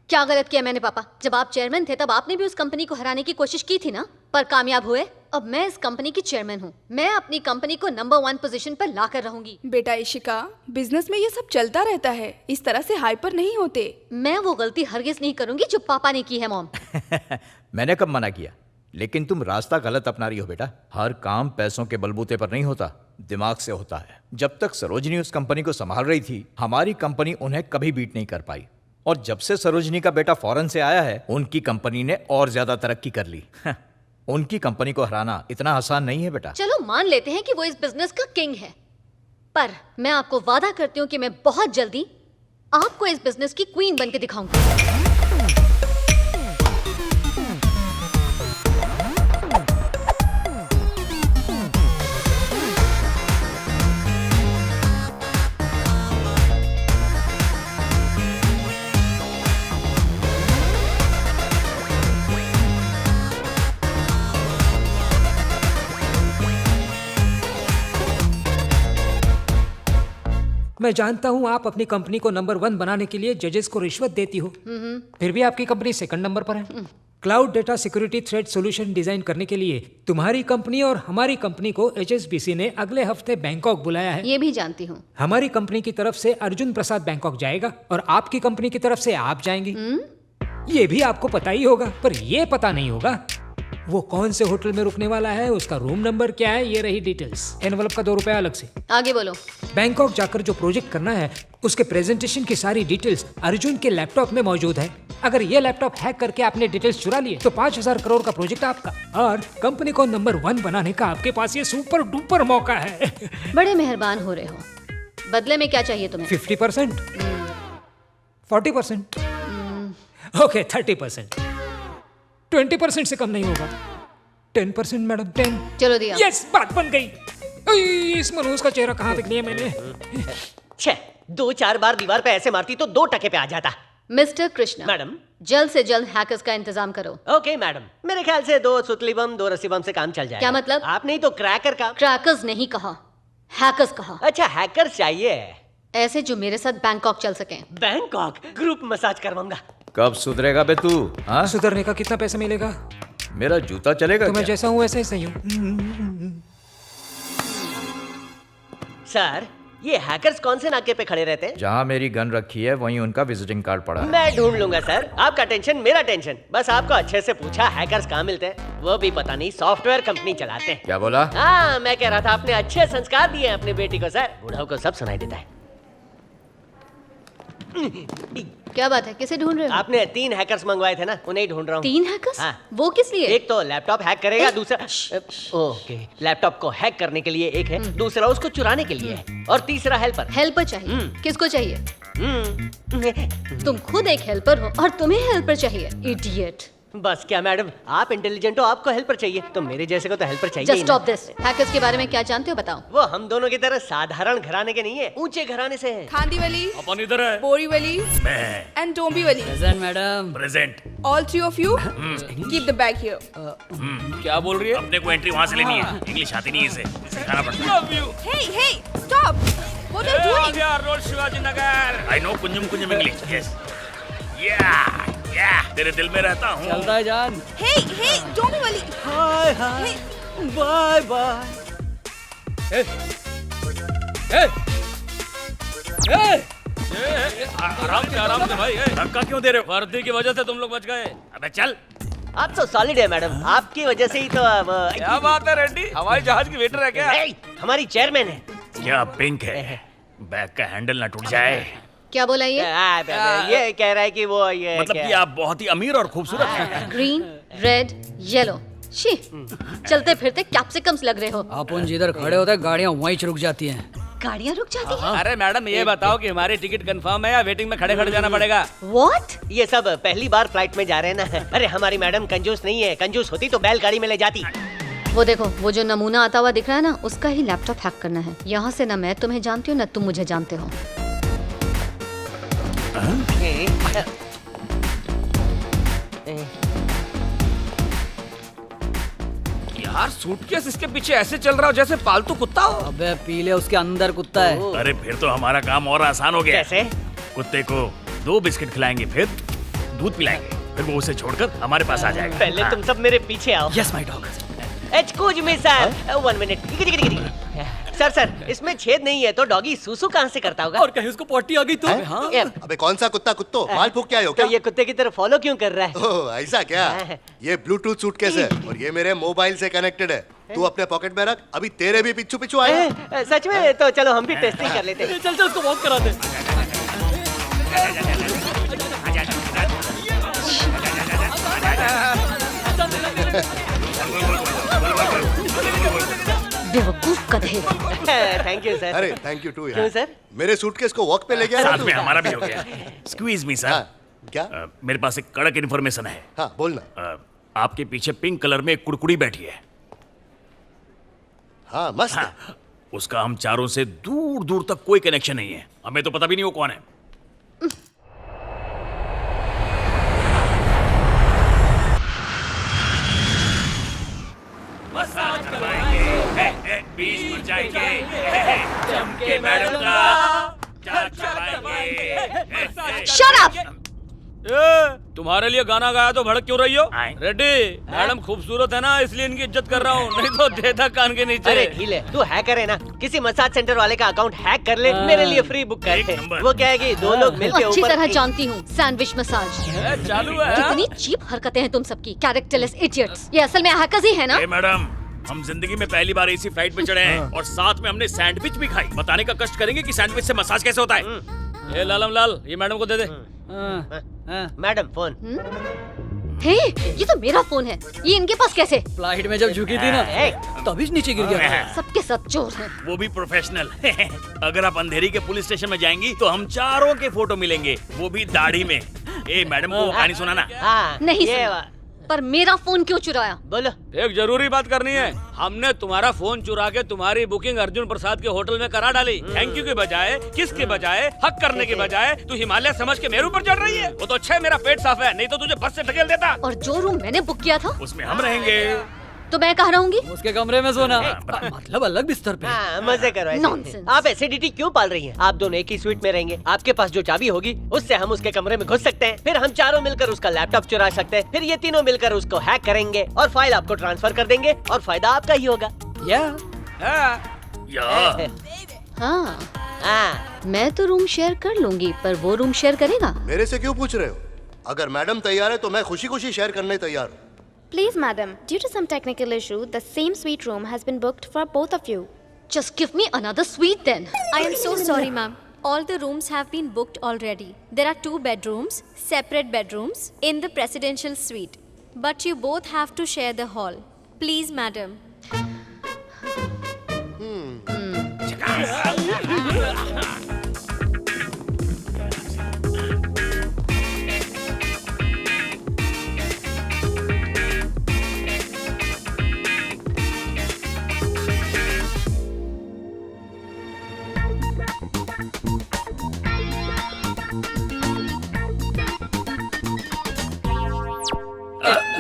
क्या गलत किया मैंने पापा? जब आप चेयरमैन थे तब आपने भी उस कंपनी को हराने की कोशिश की थी ना, पर कामयाब हुए। अब मैं इस कंपनी की चेयरमैन हूँ। मैं अपनी कंपनी को नंबर 1 पोजीशन पर ला कर रहूंगी। बेटा इशिका, बिजनेस में ये सब चलता रहता है, इस तरह से हाइपर नहीं होते। मैं वो गलती हरगिज नहीं करूंगी जो पापा ने की है मॉम। मैंने कब मना किया? लेकिन तुम रास्ता गलत अपना रही हो बेटा। हर काम पैसों के बलबूते पर नहीं होता, दिमाग से होता है। जब तक सरोजनी उस कंपनी को संभाल रही थी, हमारी कंपनी उन्हें कभी बीट नहीं कर पाई। और जब से सरोजनी का बेटा फॉरेन से आया है, उनकी कंपनी ने और ज्यादा तरक्की कर ली। उनकी कंपनी को हराना इतना आसान नहीं है बेटा। चलो मान लेते हैं कि वो इस बिजनेस का किंग है, पर मैं आपको वादा करती हूँ कि मैं बहुत जल्दी आपको इस बिजनेस की क्वीन बन के दिखाऊंगी। मैं जानता हूँ आप अपनी कंपनी को नंबर 1 बनाने के लिए जजेस को रिश्वत देती हो, फिर भी आपकी कंपनी सेकंड नंबर पर है। Cloud data security threat solution design करने के लिए तुम्हारी कंपनी और हमारी कंपनी को HSBC ने अगले हफ्ते बैंकॉक बुलाया है। ये भी जानती हूँ। हमारी कंपनी की तरफ से अर्जुन प्रसाद बैंकॉक जाएगा और आपकी कंपनी की तरफ से आप जाएंगे। ये भी आपको पता ही होगा, पर ये पता नहीं होगा वो कौन से होटल में रुकने वाला है, उसका रूम नंबर क्या है। ये रही डिटेल्स। एनवलप का 2 रुपया अलग से। आगे बोलो। बैंकॉक जाकर जो प्रोजेक्ट करना है उसके प्रेजेंटेशन की सारी डिटेल्स अर्जुन के लैपटॉप में मौजूद है। अगर ये लैपटॉप हैक करके आपने डिटेल्स चुरा लिए तो 5000 करोड़ का प्रोजेक्ट आपका, और कंपनी को नंबर 1 बनाने का आपके पास ये सुपर डुपर मौका है। बड़े मेहरबान हो रहे हो। बदले में क्या चाहिए तुम्हें? 50%, 40%, ओके 30%, 20% से कम नहीं होगा। 10% मैडम, 10। चलो दिया। यस, बात बन गई। इस मनोज का चेहरा कहाँ देख लिया मैंने? 2-4 बार दीवार पे ऐसे मारती तो 2 टके पे आ जाता। मिस्टर कृष्णा, मैडम, जल्द से जल्द हैकर्स का इंतजाम करो। ओके मैडम, मेरे ख्याल से 2 सुतली बम 2 रस्सी बम से काम चल जाएगा। क्या मतलब? आप नहीं तो क्रैकर का। क्रैकर्स नहीं कहा, हैकर्स कहा। अच्छा, हैकर्स चाहिए, ऐसे जो मेरे साथ बैंकॉक चल सकें। बैंकॉक ग्रुप मसाज करवाऊंगा। कब सुधरेगा बे तू? हाँ, सुधरने का कितना पैसा मिलेगा? मेरा जूता चलेगा? तो मैं जैसा हूँ वैसे ही सही हूँ। सर, ये हैकर्स कौन से नाके पे खड़े रहते हैं? जहाँ मेरी गन रखी है वहीं उनका विजिटिंग कार्ड पड़ा है। मैं ढूंढ लूंगा सर, आपका टेंशन मेरा टेंशन। बस आपको अच्छे से पूछा हैकर्स कहाँ मिलते हैं, वो भी पता नहीं सॉफ्टवेयर कंपनी चलाते हैं। क्या बोला? हाँ, मैं कह रहा था आपने अच्छे संस्कार दिए हैं अपनी बेटी को सर। बूढ़ों को सब सुनाई देता है। क्या बात है, किसे ढूंढ रहे हो? आपने 3 हैकर्स मंगवाए थे ना, उन्हें ही ढूंढ रहा हूँ। 3 हैकर्स? हाँ। वो किस लिए? एक तो लैपटॉप हैक करेगा, दूसरा ओके लैपटॉप को हैक करने के लिए एक है, दूसरा उसको चुराने के लिए है, और तीसरा हेल्पर। हेल्पर चाहिए? किसको चाहिए? तुम खुद एक हेल्पर हो और तुम्हें हेल्पर चाहिए, इडियट। बस क्या मैडम, आप इंटेलिजेंट हो, आपको हेल्पर चाहिए, तो मेरे जैसे को तो हेल्पर चाहिए। Just stop this. हैकर्स के बारे में क्या जानते हो बताओ? वो हम दोनों की तरह साधारण घराने के नहीं है, ऊंचे घराने से हैं। खांदीवली, अपन इधर है। बोरीवली मैं and Dombivli. Present madam. Present. All 3 of you keep the bag here. क्या बोल रही है? अपने को एंट्री वहाँ से लेनी है, इंग्लिश आती नहीं इसे, सिखाना पड़ता है। Love you. Hey, stop! What are you doing? Road Shivaji Nagar. I know कुंजम इंग्लिश। Yes. Yeah, तेरे दिल में रहता हूँ। चलता है जान। Hey, Dombivli. Hi bye bye. आराम से भाई, धक्का क्यों दे रहे हो? वर्दी की वजह से तुम लोग बच गए। अबे चल। आप तो सॉलिड है मैडम, आपकी वजह से ही तो क्या बात है रेड्डी, हवाई जहाज की वेटर है क्या? हमारी चेयरमैन है। क्या पिंक है? बैग का हैंडल ना टूट जाए। क्या बोला ये? ये कह रहा है कि वो ये मतलब कि आप बहुत ही अमीर और खूबसूरत हैं। Green, red, yellow. शी, चलते फिरते कैप्सिकम्स लग रहे हो। अपन जिधर खड़े होते हैं गाड़ियाँ वहीं रुक जाती हैं। गाड़ियाँ रुक जाती हैं? अरे मैडम ये बताओ कि हमारी टिकट कंफर्म है या वेटिंग में खड़े खड़े जाना पड़ेगा? What? ये सब पहली बार फ्लाइट में जा रहे हैं ना। अरे हमारी मैडम कंजूस नहीं है, कंजूस होती तो बैलगाड़ी में ले जाती। वो देखो, वो जो नमूना आता हुआ दिख रहा है ना, उसका ही लैपटॉप हैक करना है। यहाँ से ना मैं तुम्हें जानती हूँ ना तुम मुझे जानते हो। यार सूटकेस इसके पीछे ऐसे चल रहा हो जैसे पालतू कुत्ता हो। अबे पीले उसके अंदर कुत्ता है। अरे फिर तो हमारा काम और आसान हो गया। कैसे? कुत्ते को 2 बिस्किट खिलाएंगे, फिर दूध पिलाएंगे, फिर वो उसे छोड़कर हमारे पास आ जाएगा। पहले तुम सब मेरे पीछे आओ। Yes my dog. Excuse me sir, 1 minute. Sir sir, इसमें छेद नहीं है तो डॉगी सूसू कहाँ से करता होगा? और कहीं उसको पॉटी आ गई तो? हाँ? अबे कौन सा कुत्ता कुत्तो माल फूक के आए हो क्या? तो ये कुत्ते की तरह फॉलो क्यों कर रहा है? ओह ऐसा क्या? ये ब्लूटूथ सूटकेस है और ये मेरे मोबाइल से कनेक्टेड है। तू अपने पॉकेट में रख, अभी तेरे भी पिच्छू पिच्छू आएगा। सच में? तो चलो हम भी टेस्टिंग कर लेते हैं। चल चल उसको वॉक करा दे। बेवकूफ गधे। Thank you sir. अरे थैंक यू टू यार। क्यों सर? मेरे सूटकेस को वॉक पे ले गया साथ में हमारा भी हो गया। स्क्वीज मी सर। क्या? मेरे पास एक कड़क इन्फॉर्मेशन है। हाँ बोलना। आपके पीछे पिंक कलर में एक कुड़कुड़ी बैठी है। हाँ मस्त। हाँ, उसका हम चारों से दूर दूर तक कोई कनेक्शन नहीं है। हमें तो पता भी नहीं वो कौन है। मसाज करवाएंगे, बीच में जाएंगे, चमके मैडम का जाग करवाएंगे। Shut up! तुम्हारे लिए गाना गाया तो भड़क क्यों रही हो? रेड्डी, मैडम खूबसूरत है ना इसलिए इनकी इज्जत कर रहा हूँ, नहीं तो देता कान के नीचे। अरे ढीले, तू हैकर है ना? किसी मसाज सेंटर वाले का अकाउंट हैक कर ले, मेरे लिए फ्री बुक कर दे। वो क्या है कि 2 लोग मिलके अच्छी ऊपर तरह जानती हूँ सैंडविच मसाज चालू है। कितनी चीप हरकतें हैं तुम सबकी, कैरेक्टरलेस इडियट्स। ये असल में हैकर्स ही है ना? मैडम, हम जिंदगी में पहली बार इसी फ्लाइट पे चढ़े हैं और साथ में हमने सैंडविच भी खाई। बताने का कष्ट करेंगे कि सैंडविच से मसाज कैसे होता है। ये लालम लाल, ये मैडम को दे दे। Madam phone. हे, ये तो मेरा फोन है, ये इनके पास कैसे? फ्लाइट में जब झुकी थी ना तभी नीचे गिर गया। सबके सब चोर हैं। वो भी प्रोफेशनल। अगर आप अंधेरी के पुलिस स्टेशन में जाएंगी तो हम चारों के फोटो मिलेंगे, वो भी दाढ़ी में। ए मैडम को कहानी सुनाना। नहीं सुना। पर मेरा फोन क्यों चुराया? बोलो। एक जरूरी बात करनी है। हमने तुम्हारा फोन चुरा के तुम्हारी बुकिंग अर्जुन प्रसाद के होटल में करा डाली। थैंक यू के बजाय, किस के बजाय, हक करने के बजाय तू हिमालय समझ के मेरे ऊपर चढ़ रही है। वो तो अच्छा है मेरा पेट साफ है, नहीं तो तुझे बस से ढकेल देता। और जो रूम मैंने बुक किया था उसमें हम रहेंगे। तो मैं कहाँ रहूंगी? उसके कमरे में सोना। मतलब अलग बिस्तर पे। मजे करो ऐसे। Nonsense। आप एसिडिटी क्यों पाल रही हैं? आप दोनों एक ही स्वीट में रहेंगे। आपके पास जो चाबी होगी उससे हम उसके कमरे में घुस सकते हैं, फिर हम चारों मिलकर उसका लैपटॉप चुरा सकते हैं, फिर ये तीनों मिलकर उसको हैक करेंगे और फाइल आपको ट्रांसफर कर देंगे और फायदा आपका ही होगा। हाँ, मैं तो रूम शेयर कर लूंगी, पर वो रूम शेयर करेगा? मेरे से क्यों पूछ रहे हो? अगर मैडम तैयार है तो मैं खुशी खुशी शेयर करने तैयार हूँ। Please, madam, due to some technical issue, the same suite room has been booked for both of you. Just give me another suite then. I am so sorry, ma'am. All the rooms have been booked already. There are 2 bedrooms, separate bedrooms, in the presidential suite. But you both have to share the hall. Please, madam.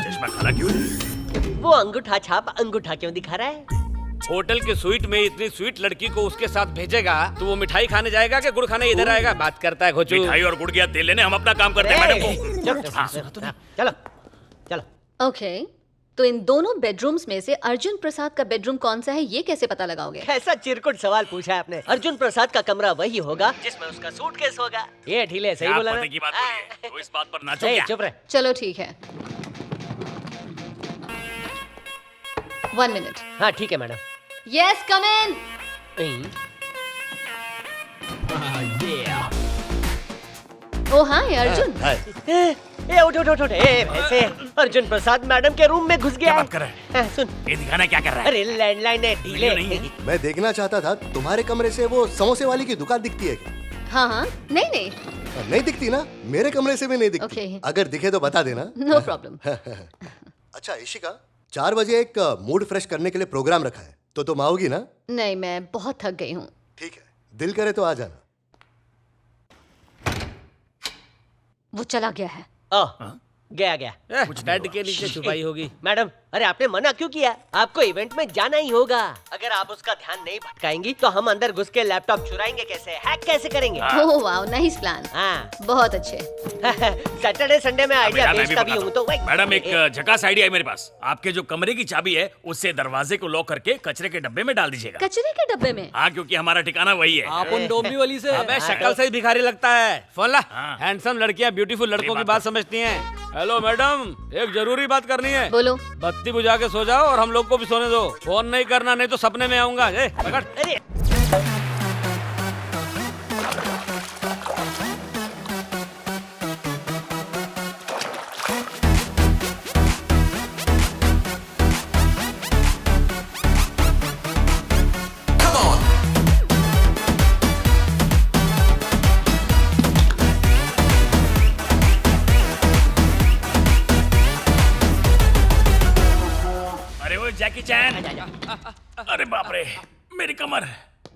चश्मा काला क्यों है? वो अंगूठा छाप अंगूठा क्यों दिखा रहा है? होटल के स्वीट में इतनी स्वीट लड़की को उसके साथ भेजेगा तो वो मिठाई खाने जाएगा कि गुड़ खाने इधर आएगा? बात करता है घोचू। मिठाई और गुड़ या तेल लेने हम अपना काम करते हैं मैडम को। चलो चलो। ओके, तो इन दोनों बेडरूम्स में से अर्जुन प्रसाद का बेडरूम कौन सा है ये कैसे पता लगाओगे? कैसा चिरकुट सवाल पूछा है आपने। अर्जुन प्रसाद का कमरा वही होगा जिसमें उसका सूटकेस होगा। ये ढीले सही बोला ना? पते की बात बोलिए, तो इस बात पर नाचो ए, क्या? चुप रहे। चलो ठीक है, 1 मिनट। हाँ ठीक है मैडम। यस, कम इन। ओ हाय अर्जुन। ए उठ उठ उठ उठ। ए भैंसे, अर्जुन प्रसाद मैडम के रूम में घुस गया। क्या बात कर रहा है? सुन, ये दिखाना क्या कर रहा है? अरे लैंडलाइन है ढीले। मैं देखना चाहता था तुम्हारे कमरे से वो समोसे वाली की दुकान दिखती है क्या? हाँ हाँ, नहीं नहीं, नहीं दिखती ना? मेरे कमरे से भी नहीं दिखती। Okay. अगर दिखे तो बता देना। No problem. अच्छा इशिका, 4 बजे एक मूड फ्रेश करने के लिए प्रोग्राम रखा है, तो तुम आओगी ना? नहीं, मैं बहुत थक गई हूँ। ठीक है, दिल करे तो आ जाना। वो चला गया है। गया गया। कुछ बेड के नीचे छुपाई होगी। मैडम, अरे आपने मना क्यों किया? आपको इवेंट में जाना ही होगा। अगर आप उसका ध्यान नहीं भटकाएंगी तो हम अंदर घुस के लैपटॉप चुराएंगे कैसे, हैक कैसे करेंगे? Oh wow, nice plan. हाँ बहुत अच्छे। सैटरडे संडे में आइडिया मैं भी बेचता भी बताता हूँ तो हूँ। मैडम एक झकास आइडिया है मेरे पास। आपके जो कमरे की चाबी है उससे दरवाजे को लॉक करके कचरे के डब्बे में डाल दीजिएगा। कचरे के डब्बे में? हाँ, क्योंकि हमारा ठिकाना वही है। आप उन डोंबिवली से। अबे शक्ल से ही भिखारी लगता है। फोन ला। हैंडसम लड़कियां ब्यूटीफुल लड़कों की बात समझती हैं। हेलो मैडम, एक जरूरी बात करनी है। बोलो। बत्ती बुझा के सो जाओ और हम लोग को भी सोने दो। फोन नहीं करना, नहीं तो सपने में आऊंगा। पकड़। अरे जैकी चैन। अरे बाप रे, मेरी कमर।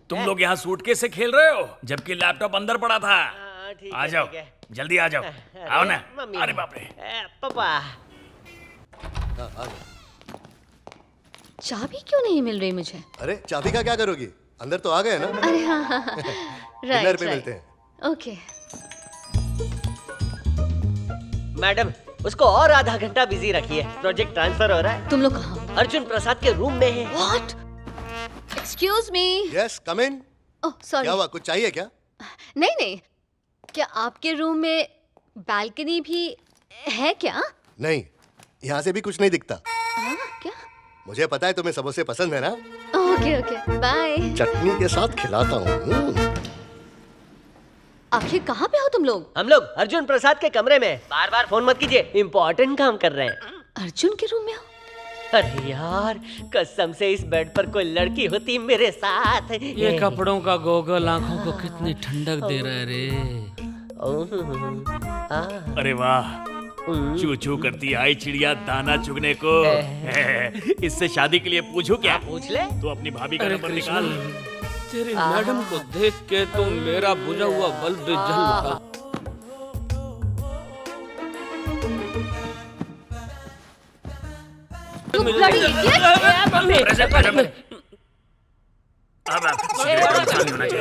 तुम लोग यहाँ सूटकेस से खेल रहे हो जबकि लैपटॉप अंदर पड़ा था। आ जाओ, जल्दी आ जाओ। आओ ना। अरे बाप रे। पापा, चाबी क्यों नहीं मिल रही मुझे? अरे चाबी का क्या करोगी? अंदर तो आ गए ना। अरे हाँ हाँ हाँ, डिनर पे मिलते हैं। ओके। मैडम उसको और आधा घंटा बिजी रखिए, प्रोजेक्ट ट्रांसफर हो रहा है। तुम लोग कहाँ? अर्जुन प्रसाद के रूम में है। What? Excuse me. Yes, come in. Oh sorry. क्या हुआ, कुछ चाहिए क्या? नहीं नहीं, क्या आपके रूम में बालकनी भी है क्या? नहीं, यहाँ से भी कुछ नहीं दिखता। क्या? मुझे पता है तुम्हें समोसे पसंद है ना। Okay okay, bye. चटनी के साथ खिलाता हूँ। आखिर कहाँ पे हो तुम लोग? हम लोग अर्जुन प्रसाद के कमरे में। बार बार फोन मत कीजिए, इम्पोर्टेंट काम कर रहे हैं। अर्जुन के रूम में हो? अरे यार, कसम से इस बेड पर कोई लड़की होती मेरे साथ। ये कपड़ों का गोगल आंखों को कितनी ठंडक दे रहा है रे। अरे वाह, चू चू करती आई चिड़िया दाना चुगने को। इससे शादी के लिए पूछू क्या? पूछ ले। तो अपनी भाभी का नंबर निकाल। तेरी मैडम को देख के तो मेरा बुझा हुआ बल्ब भी जल उठा। तुम bloody idiot! अब नहीं होना चाहिए।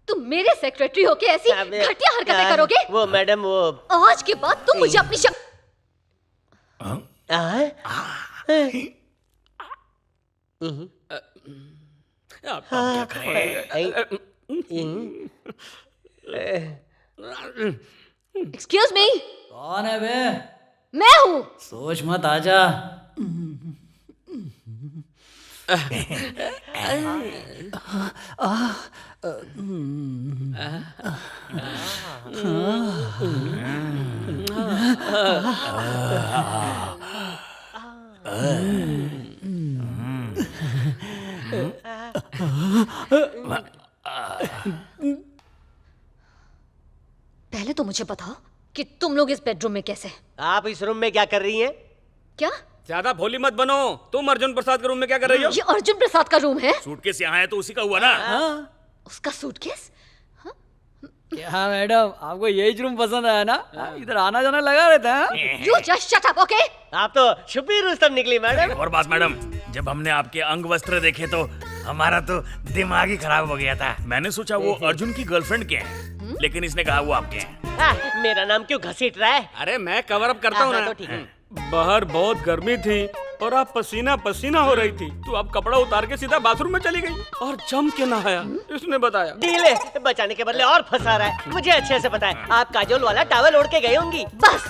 तुम मेरे सेक्रेटरी होके ऐसी घटिया हरकतें करोगे? वो मैडम वो आज के बाद तुम मुझे अपनी एक्सक्यूज मी। कौन है बे? मैं हूँ। सोच मत, आजा। पहले तो मुझे बताओ कि तुम लोग इस बेडरूम में कैसे? आप इस रूम में क्या कर रही हैं? क्या? ज्यादा भोली मत बनो। तुम अर्जुन प्रसाद के रूम में क्या कर रही हो? ये अर्जुन प्रसाद का रूम है। सूटकेस यहाँ है तो उसी का हुआ ना। उसका सूटकेस? क्या मैडम, आपको यही रूम पसंद आया ना? इधर आना जाना लगा रहता है। You just shut up, okay? आप तो छुपी रुस्तम निकली मैडम। और बात मैडम, जब हमने आपके अंग वस्त्र देखे तो हमारा तो दिमाग ही खराब हो गया था। मैंने सोचा वो अर्जुन की गर्लफ्रेंड के हैं, लेकिन इसने कहा वो आपके हैं। मेरा नाम क्यों घसीट रहा है? अरे मैं कवर अप करता हूँ ना। तो ठीक है। बाहर बहुत गर्मी थी और आप पसीना पसीना हो रही थी, तो आप कपड़ा उतार के सीधा बाथरूम में चली गई और जम के नहाया। इसने बताया। डीले बचाने के बदले और फंसा रहा है। मुझे अच्छे से पता है, आप काजोल वाला टॉवल ओढ़ के गई होंगी। बस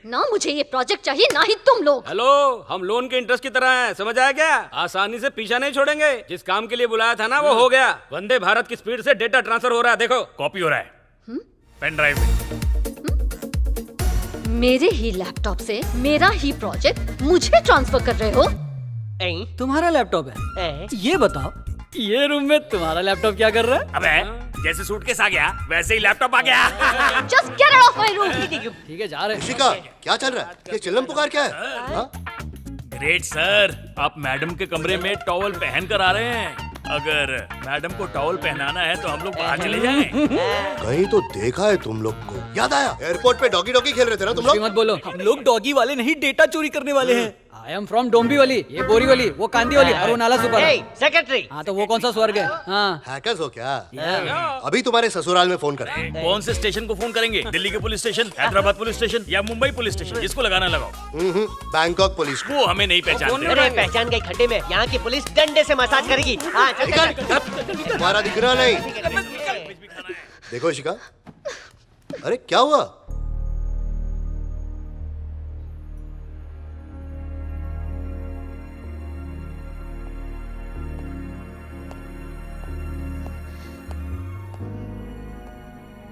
ना मुझे ये प्रोजेक्ट चाहिए ना ही तुम लोग। हेलो, हम लोन के इंटरेस्ट की तरह हैं, समझ आया क्या? आसानी से पीछा नहीं छोड़ेंगे। जिस काम के लिए बुलाया था ना वो हो गया। वंदे भारत की स्पीड से डेटा ट्रांसफर हो रहा है। देखो, कॉपी हो रहा है पेन ड्राइव में। मेरे ही लैपटॉप से मेरा ही प्रोजेक्ट मुझे ट्रांसफर कर रहे हो? तुम्हारा लैपटॉप है? ये बताओ, ये रूम में तुम्हारा लैपटॉप क्या कर रहा है? अबे जैसे सूटकेस आ गया वैसे ही लैपटॉप आ गया। Just get out of my room! ठीक है, जा रहे। ऋषिका, क्या चल रहा है? ये चिल्लम पुकार क्या है? ग्रेट सर, आप मैडम के कमरे में टॉवल पहन कर आ रहे हैं। अगर मैडम को टॉवल पहनाना है तो हम लोग बाहर चले जाएं। कहीं तो देखा है तुम लोग को। याद आया, एयरपोर्ट पे डॉगी डॉगी खेल रहे थे ना तुम कुछ भी लोग? मत बोलो, हम लोग डॉगी वाले नहीं, डेटा चोरी करने वाले हैं। आई एम फ्रॉम डोंबी वाली, ये बोरी वाली, वो कांदी वाली और वो नाला सुपर। सेक्रेटरी। हाँ तो वो कौन सा स्वर्ग है? हाँ हैकर्स हो क्या? अभी तुम्हारे ससुराल में फोन कर। कौन से स्टेशन को फोन करेंगे? दिल्ली के police station, Hyderabad police station या मुंबई पुलिस स्टेशन? जिसको लगाना लगाओ। Bangkok police. वो हमें नहीं पहचानते। अरे पहचान गई, खड्डे में यहाँ की पुलिस डंडे से मसाज करेगी। हाँ चल चल। तुम्हारा दिख रहा नहीं। देखो इशिका, अरे क्या हुआ?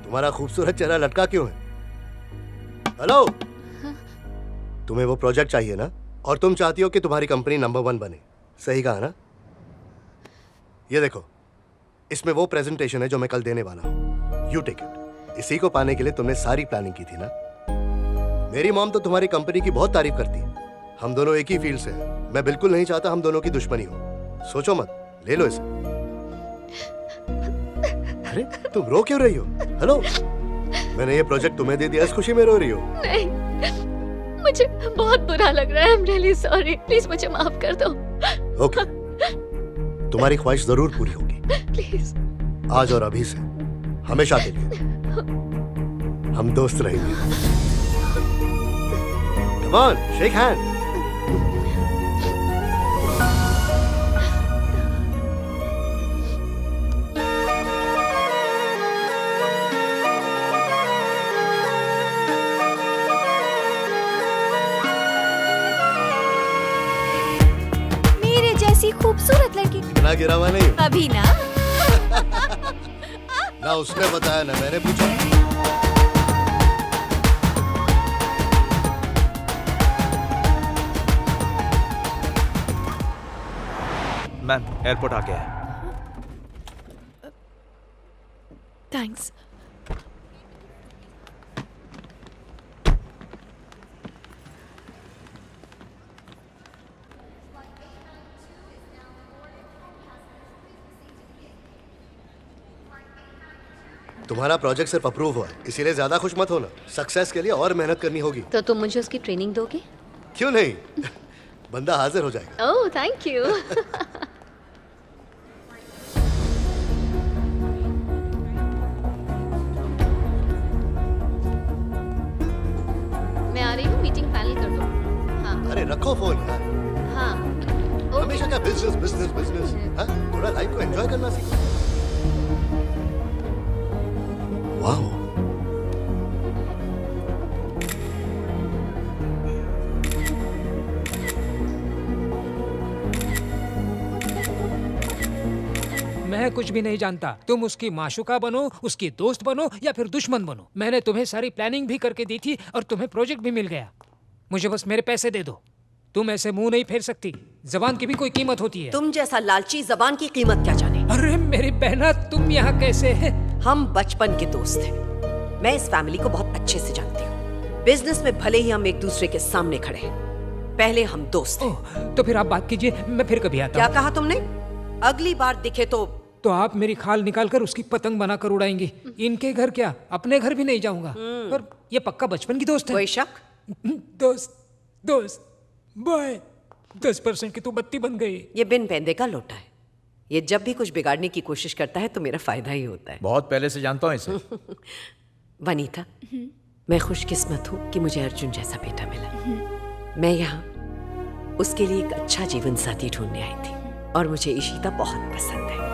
तुम्हारा खूबसूरत चेहरा लटका क्यों है? हेलो, तुम्हें वो प्रोजेक्ट चाहिए ना, और तुम चाहती हो कि तुम्हारी कंपनी नंबर 1 बने। सही कहा ना? ये देखो, इसमें वो प्रेजेंटेशन है जो मैं कल देने वाला हूं। You take it. इसी को पाने के लिए तुमने सारी प्लानिंग की थी ना? मेरी मॉम तो तुम्हारी कंपनी की बहुत तारीफ करती है। हम दोनों एक ही फील्ड से हैं। मैं बिल्कुल नहीं चाहता हम दोनों की दुश्मनी हो। सोचो मत, ले लो इसे। अरे तुम रो क्यों रही हो? हेलो, मैंने ये प्रोजेक्ट तुम्हें दे दिया, इस खुशी में रो रही हो? नहीं, मुझे बहुत बुरा लग रहा है। I'm really sorry. प्लीज मुझे माफ कर दो। ओके, तुम्हारी ख्वाहिश जरूर पूरी होगी। प्लीज। आज और अभी से हमेशा के लिए हम दोस्त रहेंगे। Come on, shake hand. खूबसूरत लड़की ना गिरा हुआ नहीं अभी ना। ना उसने बताया ना मैंने पूछा। मैम, एयरपोर्ट आ गया है। थैंक्स। तुम्हारा प्रोजेक्ट सिर्फ अप्रूव हुआ है, इसीलिए ज्यादा खुश मत होना। सक्सेस के लिए और मेहनत करनी होगी। तो तुम मुझे उसकी ट्रेनिंग दोगे? क्यों नहीं? बंदा हाजिर हो जाएगा। Oh thank you. मैं आ रही हूँ, मीटिंग फाइनल कर दो। हाँ। अरे रखो फोन यार। हाँ। हमेशा क्या बिजनेस बिजनेस बिजनेस? हाँ, थोड़ा लाइफ को एंजॉय करना सीखो। वाओ, मैं कुछ भी नहीं जानता। तुम उसकी माशुका बनो, उसकी दोस्त बनो या फिर दुश्मन बनो। मैंने तुम्हें सारी प्लानिंग भी करके दी थी और तुम्हें प्रोजेक्ट भी मिल गया। मुझे बस मेरे पैसे दे दो। तुम ऐसे मुंह नहीं फेर सकती। जबान की भी कोई कीमत होती है। तुम जैसा लालची जबान की कीमत क्या जाने। अरे मेरी बहना, तुम यहाँ कैसे है? हम बचपन के दोस्त हैं। मैं इस फैमिली को बहुत अच्छे से जानती हूँ। बिजनेस में भले ही हम एक दूसरे के सामने खड़े हैं, पहले हम दोस्त हैं। तो फिर आप बात कीजिए, मैं फिर कभी आता हूँ। क्या कहा तुमने? अगली बार दिखे तो आप मेरी खाल निकाल कर उसकी पतंग बनाकर उड़ाएंगी। इनके घर क्या, अपने घर भी नहीं जाऊंगा। पर ये पक्का बचपन की दोस्त है। कोई शक? दोस्त बाय। 10% की तू बत्ती बन गई। ये बिन पैंदे का लोटा है। ये जब भी कुछ बिगाड़ने की कोशिश करता है तो मेरा फायदा ही होता है। बहुत पहले से जानता हूँ इसे। वनीता, मैं खुशकिस्मत हूँ कि मुझे अर्जुन जैसा बेटा मिला। मैं यहाँ उसके लिए एक अच्छा जीवन साथी ढूंढने आई थी और मुझे इशिता बहुत पसंद है।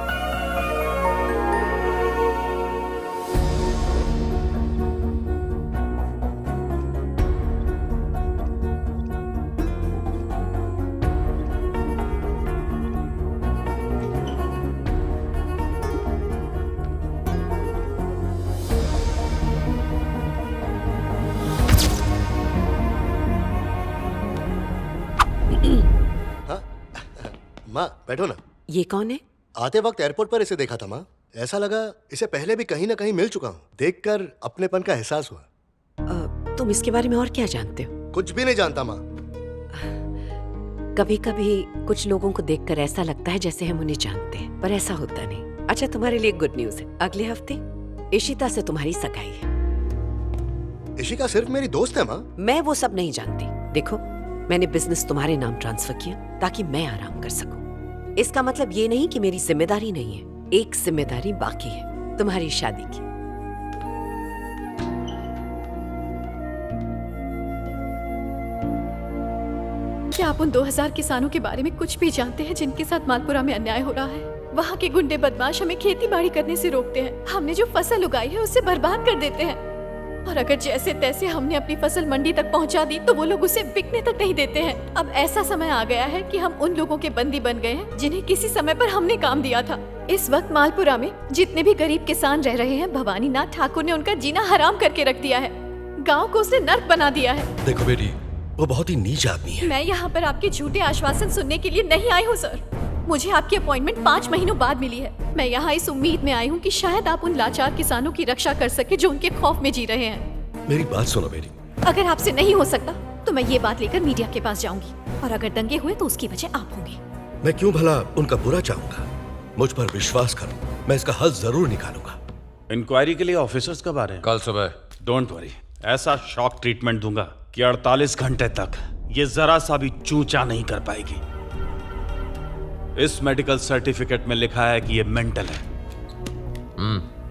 माँ बैठो ना। ये कौन है? आते वक्त एयरपोर्ट पर इसे देखा था माँ। ऐसा लगा इसे पहले भी कहीं ना कहीं मिल चुका हूँ। देखकर अपनेपन का एहसास हुआ। तुम इसके बारे में और क्या जानते हो? कुछ भी नहीं जानता माँ। कभी कभी कुछ लोगों को देखकर ऐसा लगता है जैसे हम उन्हें जानते हैं, पर ऐसा होता नहीं। अच्छा, तुम्हारे लिए गुड न्यूज है, अगले हफ्ते इशिता से तुम्हारी सगाई है। इशिका सिर्फ मेरी दोस्त है माँ। मैं वो सब नहीं जानती। देखो, मैंने बिजनेस तुम्हारे नाम ट्रांसफर किया ताकि मैं आराम कर सकूं। इसका मतलब ये नहीं कि मेरी जिम्मेदारी नहीं है। एक जिम्मेदारी बाकी है, तुम्हारी शादी की। क्या आप उन 2000 किसानों के बारे में कुछ भी जानते हैं जिनके साथ मालपुरा में अन्याय हो रहा है? वहाँ के गुंडे बदमाश हमें खेती बाड़ी करने से रोकते हैं। हमने जो फसल उगाई है उससे बर्बाद कर देते हैं, और अगर जैसे तैसे हमने अपनी फसल मंडी तक पहुँचा दी तो वो लोग उसे बिकने तक नहीं देते हैं। अब ऐसा समय आ गया है कि हम उन लोगों के बंदी बन गए हैं जिन्हें किसी समय पर हमने काम दिया था। इस वक्त मालपुरा में जितने भी गरीब किसान रह रहे हैं, भवानी नाथ ठाकुर ने उनका जीना हराम करके रख दिया है। गाँव को उसने नर्क बना दिया है। देखो बेटी, वो बहुत ही नीच आदमी है। मैं यहाँ पर आपके झूठे आश्वासन सुनने के लिए नहीं आई हूँ सर। मुझे आपकी अपॉइंटमेंट 5 महीनों बाद मिली है। मैं यहाँ इस उम्मीद में आई हूँ कि शायद आप उन लाचार किसानों की रक्षा कर सके जो उनके खौफ में जी रहे हैं। मेरी बात सुनो बेटी। अगर आपसे नहीं हो सकता तो मैं ये बात लेकर मीडिया के पास जाऊंगी, और अगर दंगे हुए तो उसकी वजह आप होंगे। मैं क्यों भला उनका बुरा चाहूंगा? मुझ पर विश्वास करो, मैं इसका हल जरूर निकालूंगा। इंक्वायरी के लिए ऑफिसर्स कब आ रहे हैं? कल सुबह। डोंट वरी, ऐसा शॉक ट्रीटमेंट दूंगा कि 48 घंटे तक ये जरा सा भी चूचा नहीं कर पाएगी। इस मेडिकल सर्टिफिकेट में लिखा है कि ये मेंटल है।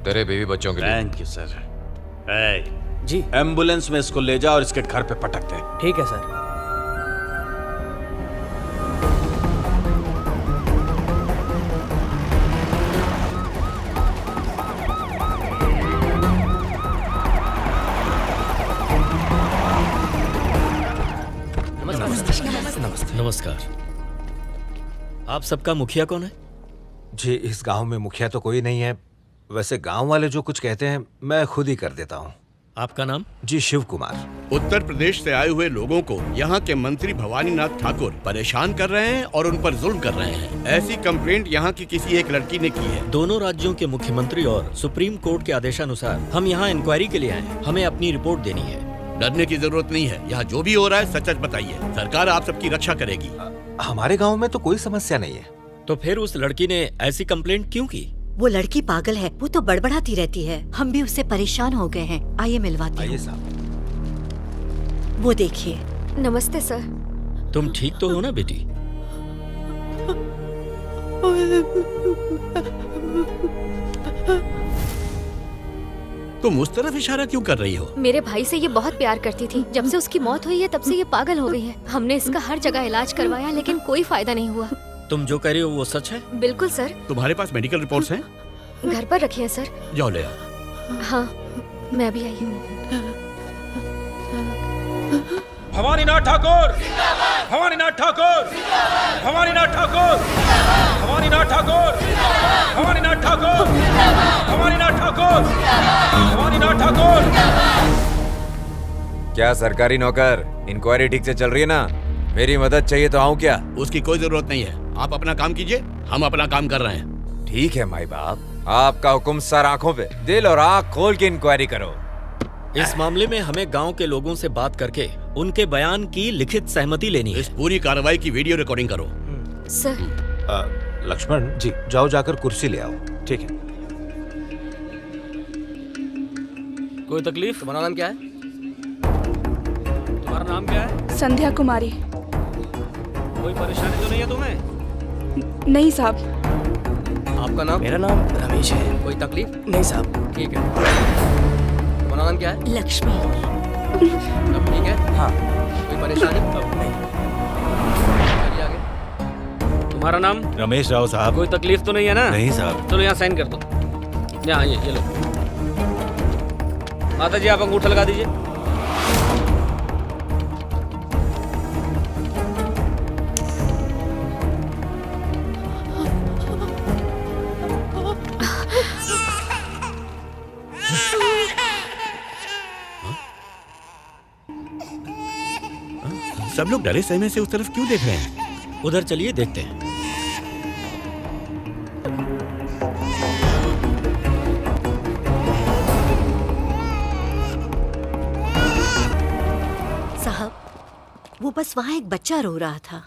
तेरे बीवी बच्चों के लिए। Thank you sir. जी, एम्बुलेंस में इसको ले जा और इसके घर पे पटक दे। ठीक है सर। नमस्कार। आप सबका मुखिया कौन है? जी, इस गांव में मुखिया तो कोई नहीं है। वैसे गांव वाले जो कुछ कहते हैं मैं खुद ही कर देता हूँ। आपका नाम? जी, शिव कुमार। उत्तर प्रदेश से आए हुए लोगों को यहाँ के मंत्री भवानी नाथ ठाकुर परेशान कर रहे हैं और उन पर जुल्म कर रहे हैं। ऐसी कंप्लेंट यहाँ की किसी एक लड़की ने की है। दोनों राज्यों के मुख्यमंत्री और सुप्रीम कोर्ट के आदेशानुसार हम यहाँ इंक्वायरी के लिए आए हैं। हमें अपनी रिपोर्ट देनी है। डरने की जरूरत नहीं है। यहाँ जो भी हो रहा है सच सच बताइए, सरकार आप सबकी रक्षा करेगी। हमारे गांव में तो कोई समस्या नहीं है। तो फिर उस लड़की ने ऐसी कंप्लेंट क्यों की? वो लड़की पागल है, वो तो बड़बड़ाती रहती है। हम भी उससे परेशान हो गए हैं। आइए मिलवाते हैं। आइए साहब। वो देखिए। नमस्ते सर। तुम ठीक तो हो ना बेटी? तुम उस तरफ इशारा क्यों कर रही हो? मेरे भाई से ये बहुत प्यार करती थी। जब से उसकी मौत हुई है तब से ये पागल हो गई है। हमने इसका हर जगह इलाज करवाया लेकिन कोई फायदा नहीं हुआ। तुम जो कह रही हो वो सच है? बिल्कुल सर। तुम्हारे पास मेडिकल रिपोर्ट्स हैं? घर पर रखी है सर। जाओ ले आओ। हाँ, मैं भी आई हूँ। भवानी नाथ ठाकुर, भवानी नाथ ठाकुर, भवानी नाथ ठाकुर, भवानी नाथ ठाकुर, भवानी नाथ ठाकुर, भवानी नाथ ठाकुर, भवानी नाथ ठाकुर। क्या सरकारी नौकर, इंक्वायरी ठीक से चल रही है ना? मेरी मदद चाहिए तो आऊं क्या? उसकी कोई जरूरत नहीं है। आप अपना काम कीजिए, हम अपना काम कर रहे हैं। ठीक है माई बाप, आपका हुक्म सर आंखों पे। दिल और आंख खोल के इंक्वायरी करो। इस मामले में हमें गांव के लोगों से बात करके उनके बयान की लिखित सहमति लेनी है। इस पूरी कार्रवाई की वीडियो रिकॉर्डिंग करो। सर। लक्ष्मण जी, जाओ जाकर कुर्सी ले आओ। ठीक है। कोई तकलीफ? तुम्हारा नाम क्या है? तुम्हारा नाम क्या है? संध्या कुमारी। कोई परेशानी तो नहीं है तुम्हें? नहीं साहब। आपका नाम? मेरा नाम रमेश है। कोई तकलीफ? नहीं साहब। ठीक है। तुम्हारा नाम क्या है? लक्ष्मी। अब ठीक है? हाँ। कोई परेशानी? अब नहीं। चलिए आगे। तुम्हारा नाम? रमेश राव साहब। कोई तकलीफ तो नहीं है ना? नहीं साहब। चलो यहाँ साइन कर दो। यहाँ ये लो। माता जी, आप अंगूठा लगा दीजिए। सब लोग डरे सहमे से उस तरफ क्यों देख रहे हैं? उधर चलिए देखते हैं। साहब, वो बस वहाँ एक बच्चा रो रहा था।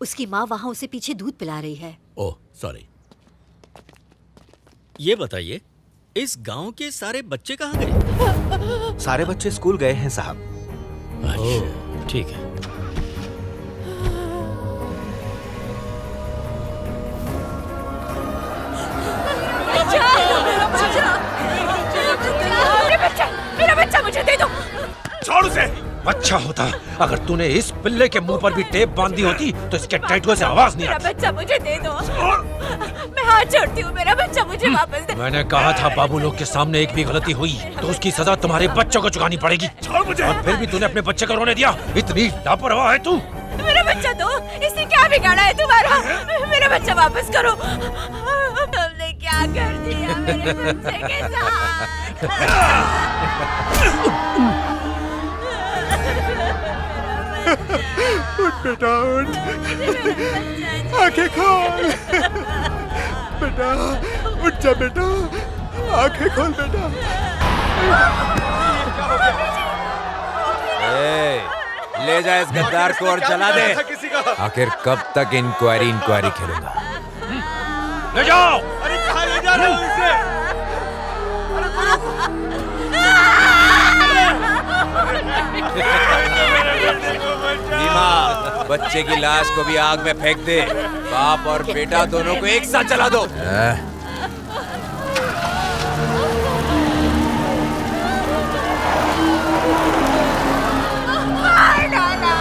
उसकी माँ वहाँ उसे पीछे दूध पिला रही है। Oh sorry. ये बताइए, इस गांव के सारे बच्चे कहाँ गए? सारे बच्चे स्कूल गए हैं साहब। अच्छा, ठीक है। मेरा बच्चा मुझे दे दो। छोड़ उसे। अच्छा होता अगर तूने इस पिल्ले के मुंह पर भी टेप बांधी होती तो इसके टैटू से आवाज नहीं मेरा आती। बच्चा मुझे दे दो। मैं हाथ जोड़ती हूँ, मेरा बच्चा मुझे वापस दे। मैंने कहा था बाबू लोग के सामने एक भी गलती हुई तो उसकी सजा तुम्हारे बच्चों को चुकानी पड़ेगी। छोड़ मुझे। और फिर भी तूने अपने बच्चे को रोने दिया। इतनी लापरवाह है तू। मेरा बच्चा दो। इसने क्या बिगाड़ा है तुम्हारा? मेरा बच्चा वापस करो। तुमने क्या कर दिया मेरे बच्चे के साथ? उठ बेटा उठ, आंखें खोल बेटा, उठ जा बेटा, आंखें खोल बेटा। ले जा इस गद्दार को और चला दे। आखिर कब तक इंक्वायरी खेलूंगा? ले जाओ। अरे कहाँ ले जा रहे हो इसे? नीमा, बच्चे की लाश को भी आग में फेंक दे। बाप और बेटा दोनों को एक साथ जला दो। मार डाला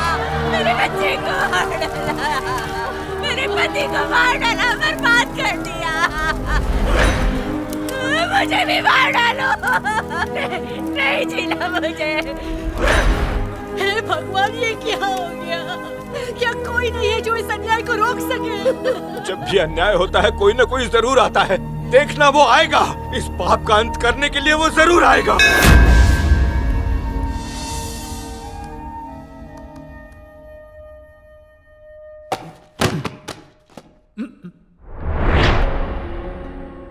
मेरे बच्चे को, मार डाला मेरे पति को, मार डाला, बर्बाद कर दिया। मुझे भी मार डालो। नहीं जीना मुझे। हे भगवान, ये क्या हो गया? क्या कोई नहीं है जो इस अन्याय को रोक सके? जब भी अन्याय होता है कोई ना कोई जरूर आता है। देखना वो आएगा। इस पाप का अंत करने के लिए वो जरूर आएगा।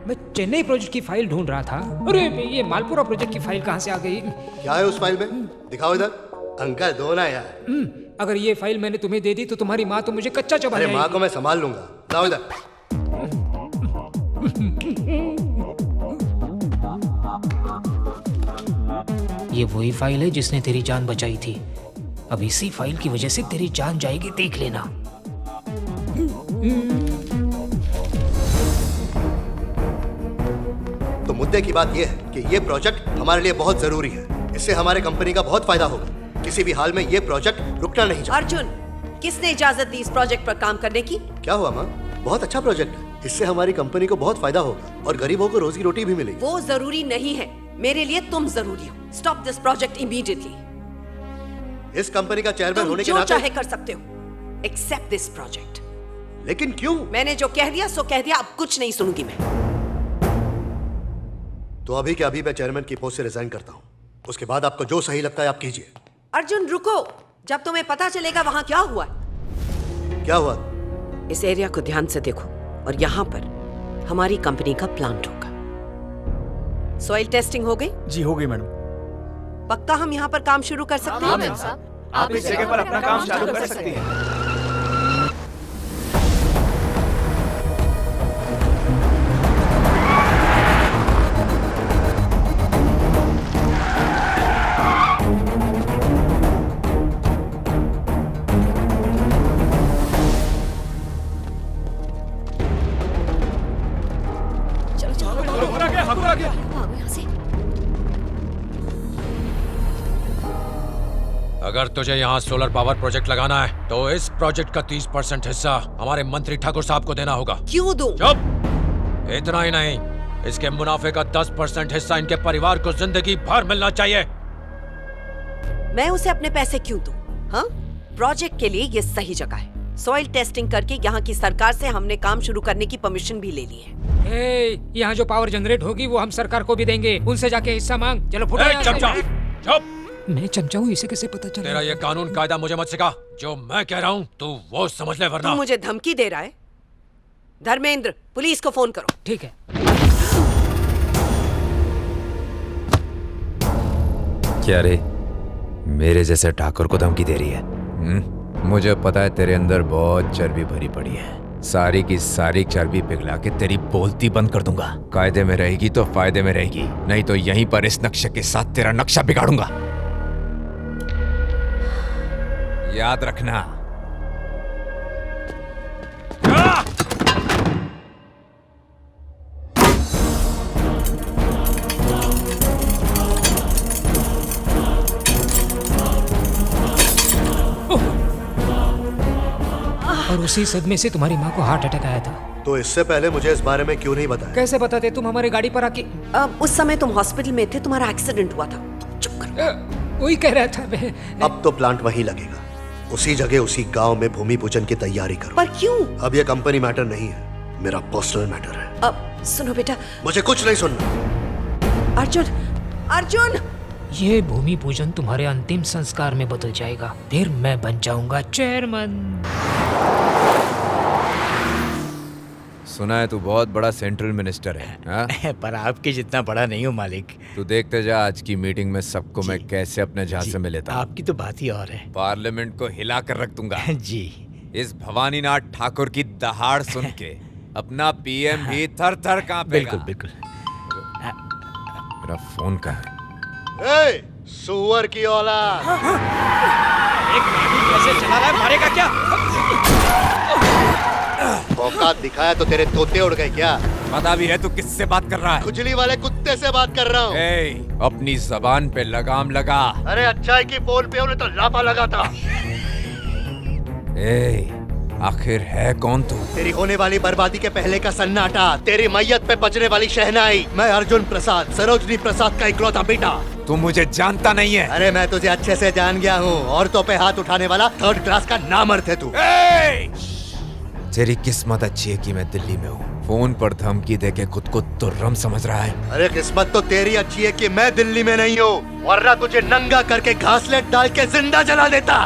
मैं चेन्नई प्रोजेक्ट की फाइल ढूंढ रहा था। अरे ये मालपुरा प्रोजेक्ट की फाइल कहाँ से आ गई? क्या है उस फाइल में? दिखाओ इधर। अंकल दो ना यार। अगर ये फाइल मैंने तुम्हें दे दी तो तुम्हारी माँ तो मुझे कच्चा चबा अरे जाएगी। माँ को मैं संभाल लूंगा। लाओ इधर। ये वही फाइल है जिसने तेरी जान बचाई थी। अब इसी फाइल की वजह से तेरी जान जाएगी, देख लेना। तो मुद्दे की बात यह है कि ये प्रोजेक्ट हमारे लिए बहुत जरूरी है। इससे हमारे कंपनी का बहुत फायदा होगा। किसी भी हाल में ये प्रोजेक्ट रुकना नहीं चाहिए। अर्जुन, किसने इजाजत दी इस प्रोजेक्ट पर काम करने की? क्या हुआ माँ? बहुत अच्छा प्रोजेक्ट है। इससे हमारी कंपनी को बहुत फायदा होगा और गरीबों को रोजी रोटी भी मिलेगी। वो जरूरी नहीं है, मेरे लिए तुम जरूरी हो। Stop this project immediately. इस कंपनी का चेयरमैन होने के जो नाते चाहे कर सकते हो, एक्सेप्ट दिस प्रोजेक्ट। लेकिन क्यों? मैंने जो कह दिया सो कह दिया, अब कुछ नहीं सुनूंगी मैं। तो अभी के अभी मैं चेयरमैन की पोस्ट से रिजाइन करता हूँ। उसके बाद आपको जो सही लगता है आप कीजिए। अर्जुन रुको, जब तुम्हें पता चलेगा वहां क्या हुआ है। क्या हुआ? इस एरिया को ध्यान से देखो और यहाँ पर हमारी कंपनी का प्लांट होगा। सॉइल टेस्टिंग हो गई? जी हो गई मैडम। पक्का हम यहाँ पर काम शुरू कर सकते हैं? हाँ मैम साहब, आप इस जगह पर अपना काम चालू कर सकती हैं। अगर तुझे यहाँ सोलर पावर प्रोजेक्ट लगाना है तो इस प्रोजेक्ट का 30% हिस्सा हमारे मंत्री ठाकुर साहब को देना होगा। क्यों दूं? चुप! इतना ही नहीं, इसके मुनाफे का 10% हिस्सा इनके परिवार को जिंदगी भर मिलना चाहिए। मैं उसे अपने पैसे क्यों दूं? हाँ? प्रोजेक्ट के लिए ये सही जगह है। सॉइल टेस्टिंग करके यहाँ की सरकार से हमने काम शुरू करने की परमिशन भी ले ली है। यहाँ जो पावर जनरेट होगी वो हम सरकार को भी देंगे। उनसे जाके हिस्सा मांग। चलो फुटो यहाँ से। चुप! चुप! मैं चमचा हूँ, इसे कैसे पता चला? तेरा ये कानून कायदा मुझे मत सिखा। जो मैं कह रहा हूँ तू वो समझ ले, वरना तू मुझे धमकी दे रहा है? धर्मेंद्र, पुलिस को फोन करो। ठीक है। क्या रे, मेरे जैसे ठाकुर को धमकी दे रही है? मुझे पता है तेरे अंदर बहुत चर्बी भरी पड़ी है। सारी की सारी चर्बी पिघला के तेरी बोलती बंद कर दूंगा। कायदे में रहेगी तो फायदे में रहेगी, नहीं तो यहीं पर इस नक्शे के साथ तेरा नक्शा बिगाड़ूंगा। याद रखना। और उसी सदमे से तुम्हारी माँ को हार्ट अटैक आया था। तो इससे पहले मुझे इस बारे में क्यों नहीं बताया? कैसे बताते? तुम हमारी गाड़ी पर आके उस समय तुम हॉस्पिटल में थे, तुम्हारा एक्सीडेंट हुआ था। चुप कर। वही कह रहा था मैं। अब तो प्लांट वहीं लगेगा, उसी जगह उसी गांव में भूमि पूजन की तैयारी करो। पर क्यों? अब ये कंपनी मैटर नहीं है, मेरा पर्सनल मैटर है। अब सुनो बेटा, मुझे कुछ नहीं सुनना। अर्जुन, अर्जुन! ये भूमि पूजन तुम्हारे अंतिम संस्कार में बदल जाएगा, फिर मैं बन जाऊंगा चेयरमैन। सुना है तू बहुत बड़ा सेंट्रल मिनिस्टर है। पर आपके जितना बड़ा नहीं हूँ मालिक। तू देखते जा आज की मीटिंग में सबको मैं कैसे अपने झांसे में लेता हूँ। आपकी तो बात ही और है। पार्लियामेंट को हिला कर रख दूंगा। जी। इस भवानीनाथ ठाकुर की दहाड़ सुन के अपना पीएम भी थर थर कांपेगा। बिल्कुल बिल्कुल। मेरा फोन कहाँ है? सुअर की औलाद! एक कैसे चला रहा है, मारेगा क्या? औकात दिखाया तो तेरे तोते उड़ गए क्या? पता भी है तू किससे बात कर रहा है? खुजली वाले कुत्ते से बात कर रहा हूँ। अपनी जबान पे लगाम लगा। अरे अच्छाई की बोल पे उन्हें तो लापा लगा था। आखिर है कौन तू? तेरी होने वाली बर्बादी के पहले का सन्नाटा, तेरी मैयत पे बजने वाली शहनाई। मैं अर्जुन प्रसाद, सरोजनी प्रसाद का इकलौता बेटा। तू मुझे जानता नहीं है। अरे मैं तुझे अच्छे से जान गया हूँ। औरतों पे हाथ उठाने वाला थर्ड क्लास का नामर्द है तू। तेरी किस्मत अच्छी है कि मैं दिल्ली में हूँ। फोन पर धमकी देके खुद को तुर्रम समझ रहा है। अरे किस्मत तो तेरी अच्छी है कि मैं दिल्ली में नहीं हूँ, वरना तुझे नंगा करके घासलेट डाल के जिंदा जला देता।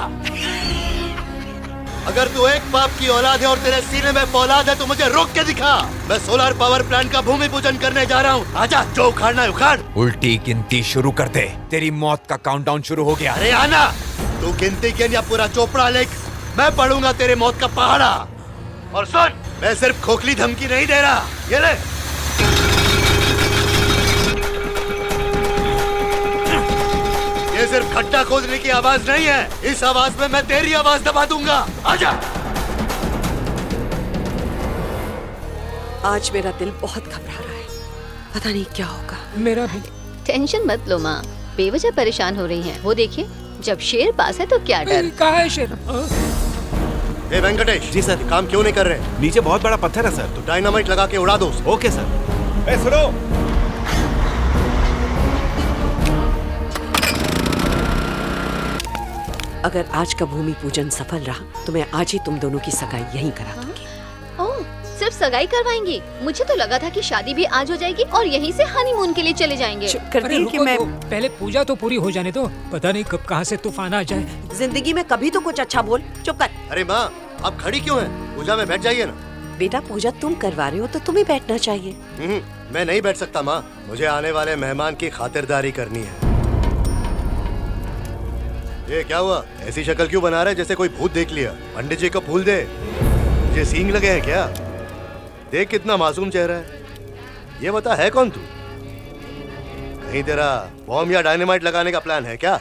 अगर तू एक बाप की औलाद है और तेरे सीने में फौलाद है तो मुझे रोक के दिखा। मैं सोलर पावर प्लांट का भूमि पूजन करने जा रहा हूँ। आजा, जो उखाड़ना है उखाड़। उल्टी गिनती शुरू कर दे, तेरी मौत का काउंटडाउन शुरू हो गया। अरे आना, तू गिनती गिन या पूरा चोपड़ा लिख, मैं पढ़ूंगा तेरे मौत का पहाड़ा। और सुन, मैं सिर्फ खोखली धमकी नहीं दे रहा, ये ले। ये सिर्फ खट्टा खोदने की आवाज नहीं है, इस आवाज में मैं तेरी आवाज दबा दूंगा। आजा। आज मेरा दिल बहुत घबरा रहा है, पता नहीं क्या होगा। मेरा भी। टेंशन मत लो माँ, बेवजह परेशान हो रही हैं। वो देखिए, जब शेर पास है तो क्या डर। कहाँ है शेर? ए वेंकटेश। जी सर। काम क्यों नहीं कर रहे? नीचे बहुत बड़ा पत्थर है सर। तो डायनामाइट लगा के उड़ा दो। Okay sir. ए सुनो, अगर आज का भूमि पूजन सफल रहा तो मैं आज ही तुम दोनों की सगाई यहीं करा दूंगी। ओह, सिर्फ सगाई करवाएंगी? मुझे तो लगा था कि शादी भी आज हो जाएगी और यहीं से हनीमून के लिए चले जाएंगे। कि मैं पहले पूजा तो पूरी हो जाने दो, पता नहीं कब कहाँ से तूफान आ जाए। जिंदगी में कभी तो कुछ अच्छा बोल। चुप कर। अरे माँ, आप खड़ी क्यों हैं? पूजा में बैठ जाइए ना। बेटा, पूजा तुम करवा रहे हो तो तुम्हें बैठना चाहिए। मैं नहीं बैठ सकता माँ, मुझे आने वाले मेहमान की खातिरदारी करनी है। ये क्या हुआ? ऐसी शक्ल क्यों बना रहे जैसे कोई भूत देख लिया? पंडित जी को फूल दे। मुझे सींग लगे हैं क्या? देख कितना मासूम चेहरा है। ये बता, है कौन तू? कहीं तेरा बॉम्ब या डायनामाइट लगाने का प्लान है क्या?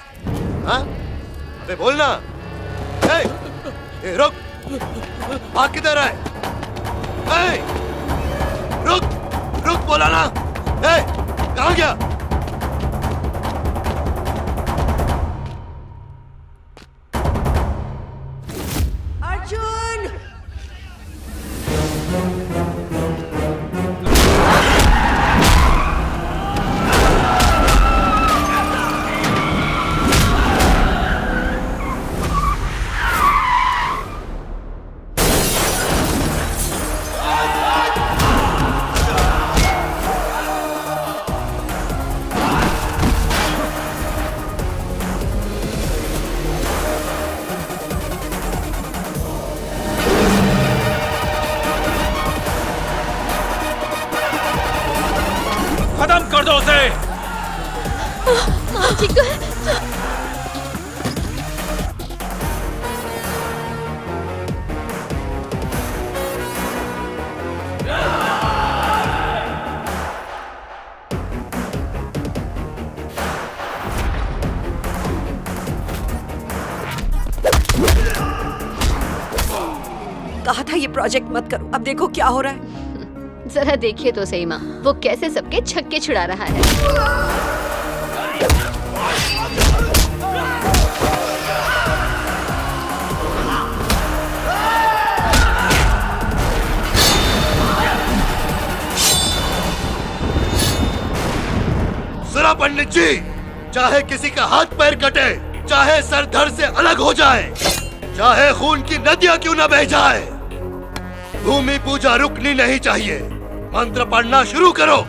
हाँ? अबे बोलना। ए, रुक। भाग किधर है? रुक, रुक, बोला ना। कहाँ गया? अर्जुन! खत्म कर दो उसे। माँ ठीक तो है? कहा था ये प्रोजेक्ट मत करो, अब देखो क्या हो रहा है। जरा देखिए तो सही माँ, वो कैसे सबके छक्के छुड़ा रहा है। सुना पंडित जी, चाहे किसी का हाथ पैर कटे, चाहे सर धड़ से अलग हो जाए, चाहे खून की नदियां क्यों न बह जाए, भूमि पूजा रुकनी नहीं चाहिए। मंत्र पढ़ना शुरू करो।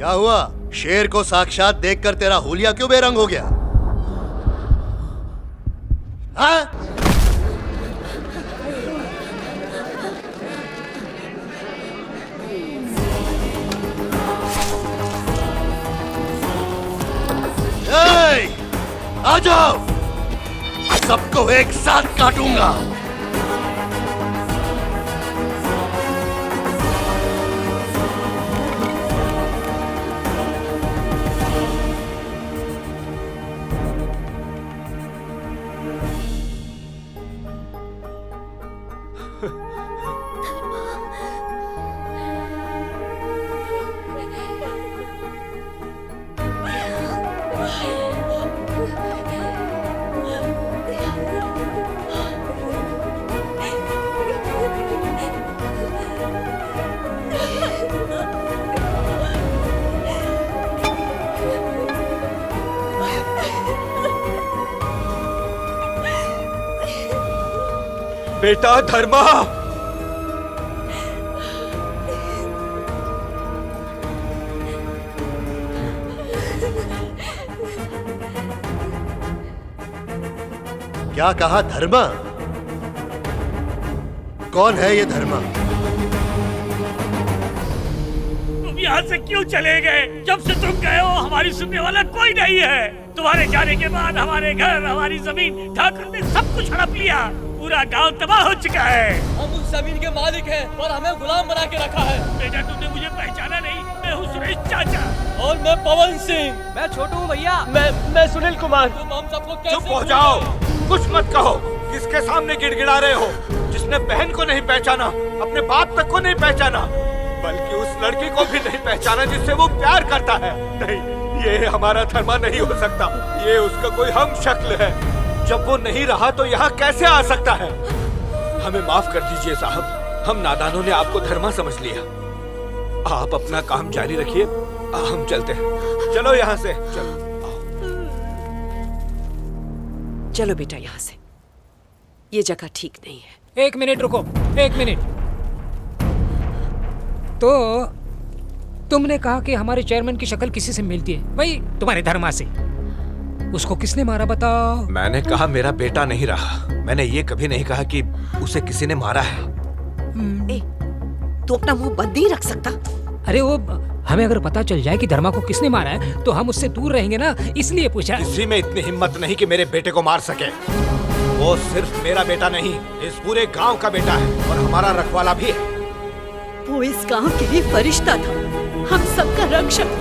क्या हुआ? शेर को साक्षात देखकर तेरा हुलिया क्यों बेरंग हो गया? हाँ? आ जाओ, सबको एक साथ काटूंगा। बेटा धर्मा, क्या कहा? धर्मा? कौन है ये धर्मा? तुम यहाँ से क्यों चले गए? जब से तुम गए हो हमारी सुनने वाला कोई नहीं है। तुम्हारे जाने के बाद हमारे घर, हमारी जमीन ठाकुर ने सब कुछ हड़प लिया। पूरा गांव तबाह हो चुका है। हम उस जमीन के मालिक हैं और हमें गुलाम बना के रखा है। बेटा तुमने मुझे पहचाना नहीं, मैं हूँ सुरेश चाचा। और मैं पवन सिंह। मैं छोटू हूँ भैया। मैं सुनील कुमार। तुम हम सबको कैसे चुप हो जाओ, कुछ मत कहो। किसके सामने गिड़गिड़ा रहे हो? जिसने बहन को नहीं पहचाना, अपने बाप तक को नहीं पहचाना, बल्कि उस लड़की को भी नहीं पहचाना जिससे वो प्यार करता है। नहीं, ये हमारा धर्मा नहीं हो सकता। ये उसका कोई हम शक्ल है। जब वो नहीं रहा तो यहाँ कैसे आ सकता है? हमें माफ कर दीजिए साहब, हम नादानों ने आपको धर्मा समझ लिया। आप अपना काम जारी रखिए, हम चलते हैं। चलो यहाँ से, चलो। चलो बेटा यहाँ से, ये जगह ठीक नहीं है। 1 मिनट रुको, 1 मिनट। तो तुमने कहा कि हमारे चेयरमैन की शक्ल किसी से मिलती है, वही तुम्हारे धर्मा से। उसको किसने मारा बताओ? मैंने कहा मेरा बेटा नहीं रहा। मैंने ये कभी नहीं कहा कि उसे किसी ने मारा है। तू अपना मुंह बंद नहीं रख सकता? अरे वो हमें अगर पता चल जाए कि धर्मा को किसने मारा है तो हम उससे दूर रहेंगे ना, इसलिए पूछा। किसी में इतनी हिम्मत नहीं कि मेरे बेटे को मार सके। वो सिर्फ मेरा बेटा नहीं, इस पूरे गांव का बेटा है और हमारा रखवाला भी है। वो इस गांव के लिए फरिश्ता था, हम सबका रक्षक।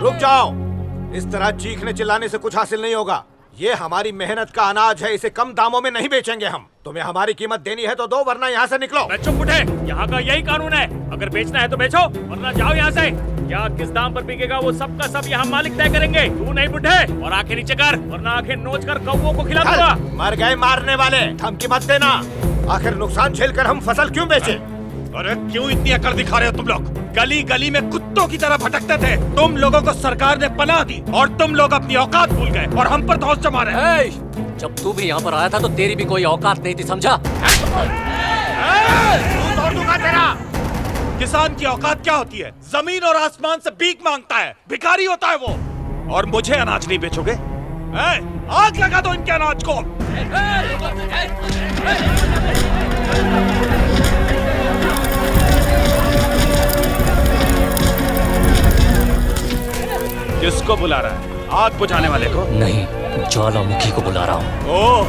रुक जाओ, इस तरह चीखने चिल्लाने से कुछ हासिल नहीं होगा। ये हमारी मेहनत का अनाज है, इसे कम दामों में नहीं बेचेंगे हम। तुम्हें हमारी कीमत देनी है तो दो, वरना यहाँ से निकलो। मैं चुप उठे, यहाँ का यही कानून है। अगर बेचना है तो बेचो, वरना जाओ यहाँ से। क्या किस दाम पर बिकेगा वो सब का सब यहाँ मालिक तय करेंगे। तू नहीं बुढ़े, और आंखें नीचे कर, वरना आंखें नोच कर कौवों को खिला दूंगा। मर गए मारने वाले, धमकी मत देना। आखिर नुकसान झेलकर हम फसल क्यों बेचे? अरे क्यों इतनी अकड़ दिखा रहे हो तुम लोग? गली गली में कुत्तों की तरह भटकते थे। तुम लोगों को सरकार ने पनाह दी और तुम लोग अपनी औकात भूल गए और हम पर धौंस जमा रहे हैं। जब तू भी यहाँ पर आया था तो तेरी भी कोई औकात नहीं थी, समझा? तोड़ दूंगा तेरा। किसान की औकात क्या होती है? जमीन और आसमान से भीख मांगता है, भिखारी होता है वो। और मुझे अनाज नहीं बेचोगे? आग लगा दो इनके अनाज को। किसको बुला रहा है? आग बुझाने वाले को? नहीं, ज्वालामुखी को बुला रहा हूँ। ओह,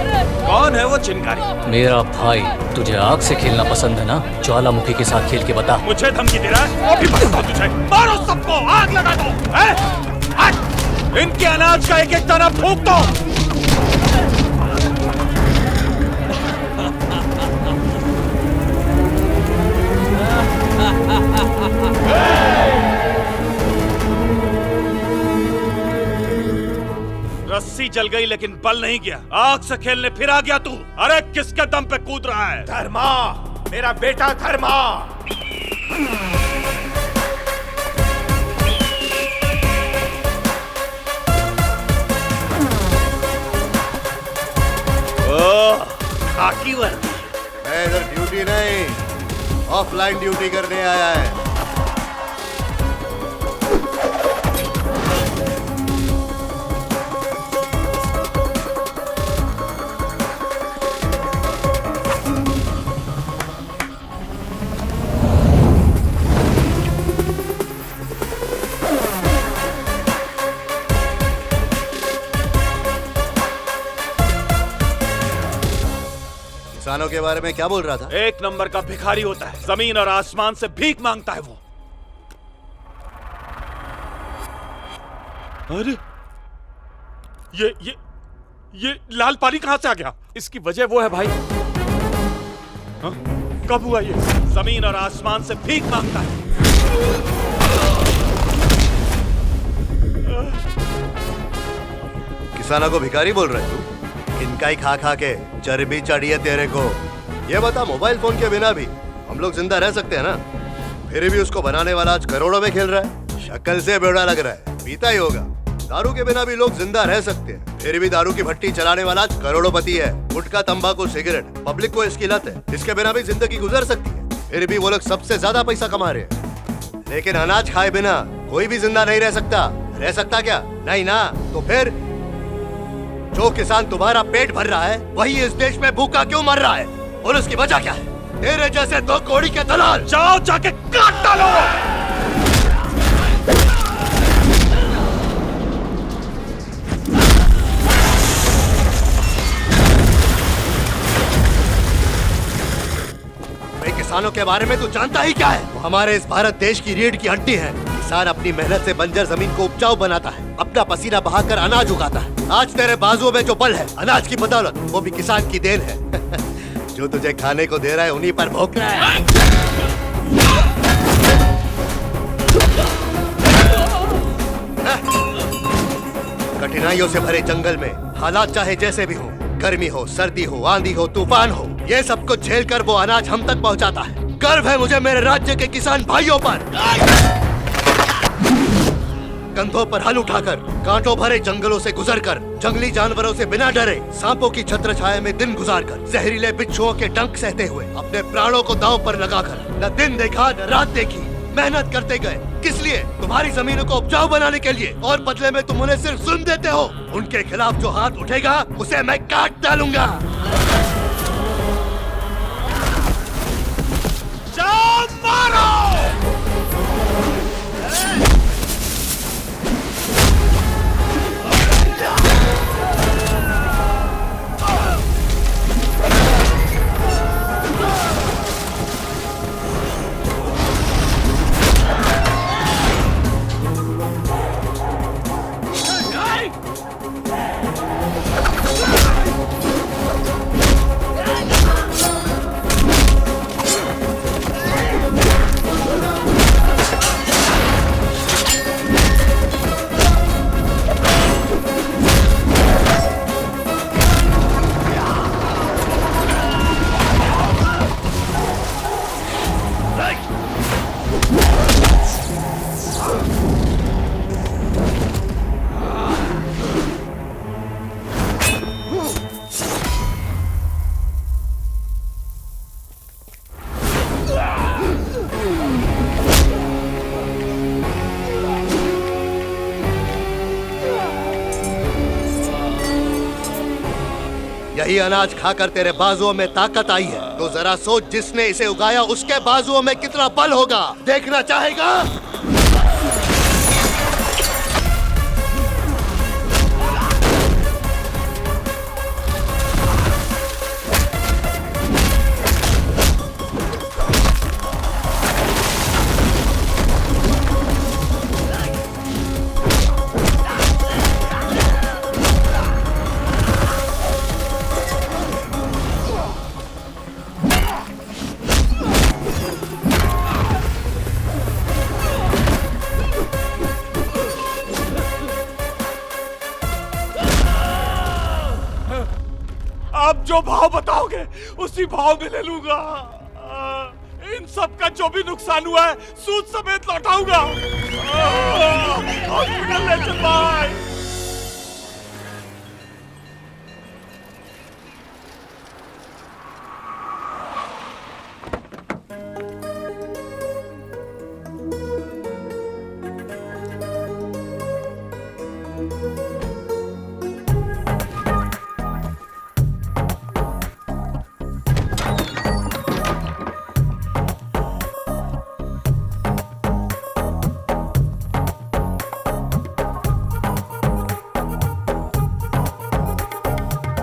कौन है वो चिंगारी? मेरा भाई। तुझे आग से खेलना पसंद है ना? ज्वालामुखी के साथ खेल के बता। मुझे धमकी दे रहा है? अभी बताता हूँ तुझे। मारो सबको, आग लगा दो। इनके अनाज का एक एक दाना फूंक दो। रस्सी जल गई लेकिन बल नहीं गया। आग से खेलने फिर आ गया तू। अरे किसके दम पे कूद रहा है? धर्मा, मेरा बेटा धर्मा। खाकी वर्दी। मैं इधर ड्यूटी नहीं, ऑफलाइन ड्यूटी करने आया है। किसानों के बारे में क्या बोल रहा था? एक नंबर का भिखारी होता है, जमीन और आसमान से भीख मांगता है वो। अरे ये लाल पानी कहां से आ गया? इसकी वजह वो है भाई। हा? कब हुआ ये? जमीन और आसमान से भीख मांगता है। किसानों को भिखारी बोल रहे तू? इनका ही खा खा के चर्बी चढ़ी है तेरे को। ये बता, मोबाइल फोन के बिना भी हम लोग जिंदा रह सकते हैं ना? फिर भी उसको बनाने वाला आज करोड़ों में खेल रहा है। शक्ल से बेवड़ा लग रहा है, पीता ही होगा। दारू के बिना भी लोग जिंदा रह सकते हैं, फिर भी दारू की भट्टी चलाने वाला आज करोड़पति है। गुटखा, तंबाकू, सिगरेट, पब्लिक को इसकी लत है। इसके बिना भी जिंदगी गुजर सकती है, फिर भी वो लोग सबसे ज्यादा पैसा कमा रहे हैं। लेकिन अनाज खाए बिना कोई भी जिंदा नहीं रह सकता। रह सकता क्या? नहीं ना। तो फिर जो किसान तुम्हारा पेट भर रहा है, वही इस देश में भूखा क्यों मर रहा है? और उसकी वजह क्या है? तेरे जैसे दो कौड़ी के दलाल। जाओ जाके काट डालो। किसानों के बारे में तू जानता ही क्या है? वो हमारे इस भारत देश की रीढ़ की हड्डी है। किसान अपनी मेहनत से बंजर जमीन को उपजाऊ बनाता है, अपना पसीना बहाकर अनाज उगाता है। आज तेरे बाजुओं में जो बल है, अनाज की बदौलत, वो भी किसान की देन है। जो तुझे खाने को दे रहा है, उन्हीं पर भौंक रहा है। कठिनाइयों से भरे जंगल में हालात चाहे जैसे भी हो, गर्मी हो, सर्दी हो, आंधी हो, तूफान हो, ये सब कुछ झेल कर वो अनाज हम तक पहुंचाता है। गर्व है मुझे मेरे राज्य के किसान भाइयों पर। कंधों पर हल उठाकर, कांटों भरे जंगलों से गुजरकर, जंगली जानवरों से बिना डरे, सांपों की छत्र छाया में दिन गुजारकर, जहरीले बिच्छुओं के डंक सहते हुए, अपने प्राणों को दांव पर लगाकर, न दिन देखा न रात देखी, मेहनत करते गए। किस लिए? तुम्हारी जमीनों को उपजाऊ बनाने के लिए। और बदले में तुम उन्हें सिर्फ सुन देते हो। उनके खिलाफ जो हाथ उठेगा, उसे मैं काट डालूंगा। जाओ मारो। यही अनाज खाकर तेरे बाजुओं में ताकत आई है, तो जरा सोच जिसने इसे उगाया उसके बाजुओं में कितना बल होगा। देखना चाहेगा? आप जो भाव बताओगे उसी भाव में ले लूंगा। इन सब का जो भी नुकसान हुआ है सूद समेत लौटाऊंगा। हॉस्पिटल ले चल भाई।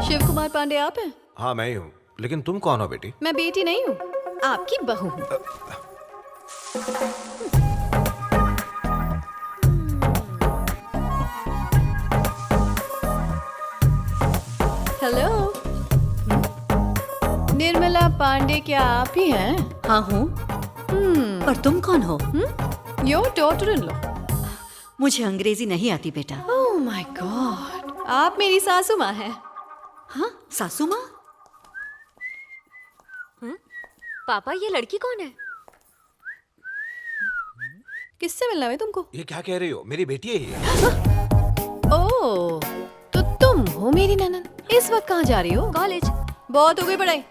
शिव कुमार पांडे आप हैं? हाँ मैं ही हूँ, लेकिन तुम कौन हो बेटी? मैं बेटी नहीं हूँ, आपकी बहू हूँ। हेलो, निर्मला पांडे क्या आप ही हैं? हाँ हूँ। पर तुम कौन हो? Your daughter in law. मुझे अंग्रेजी नहीं आती बेटा। ओह माय गॉड, आप मेरी सासू माँ हैं। हाँ, सासू माँ? पापा ये लड़की कौन है? किससे मिलना है तुमको? ये क्या कह रही हो? मेरी बेटी है ये। ओह, तो तुम हो मेरी ननद। इस वक्त कहाँ जा रही हो? कॉलेज। बहुत हो गई पढ़ाई।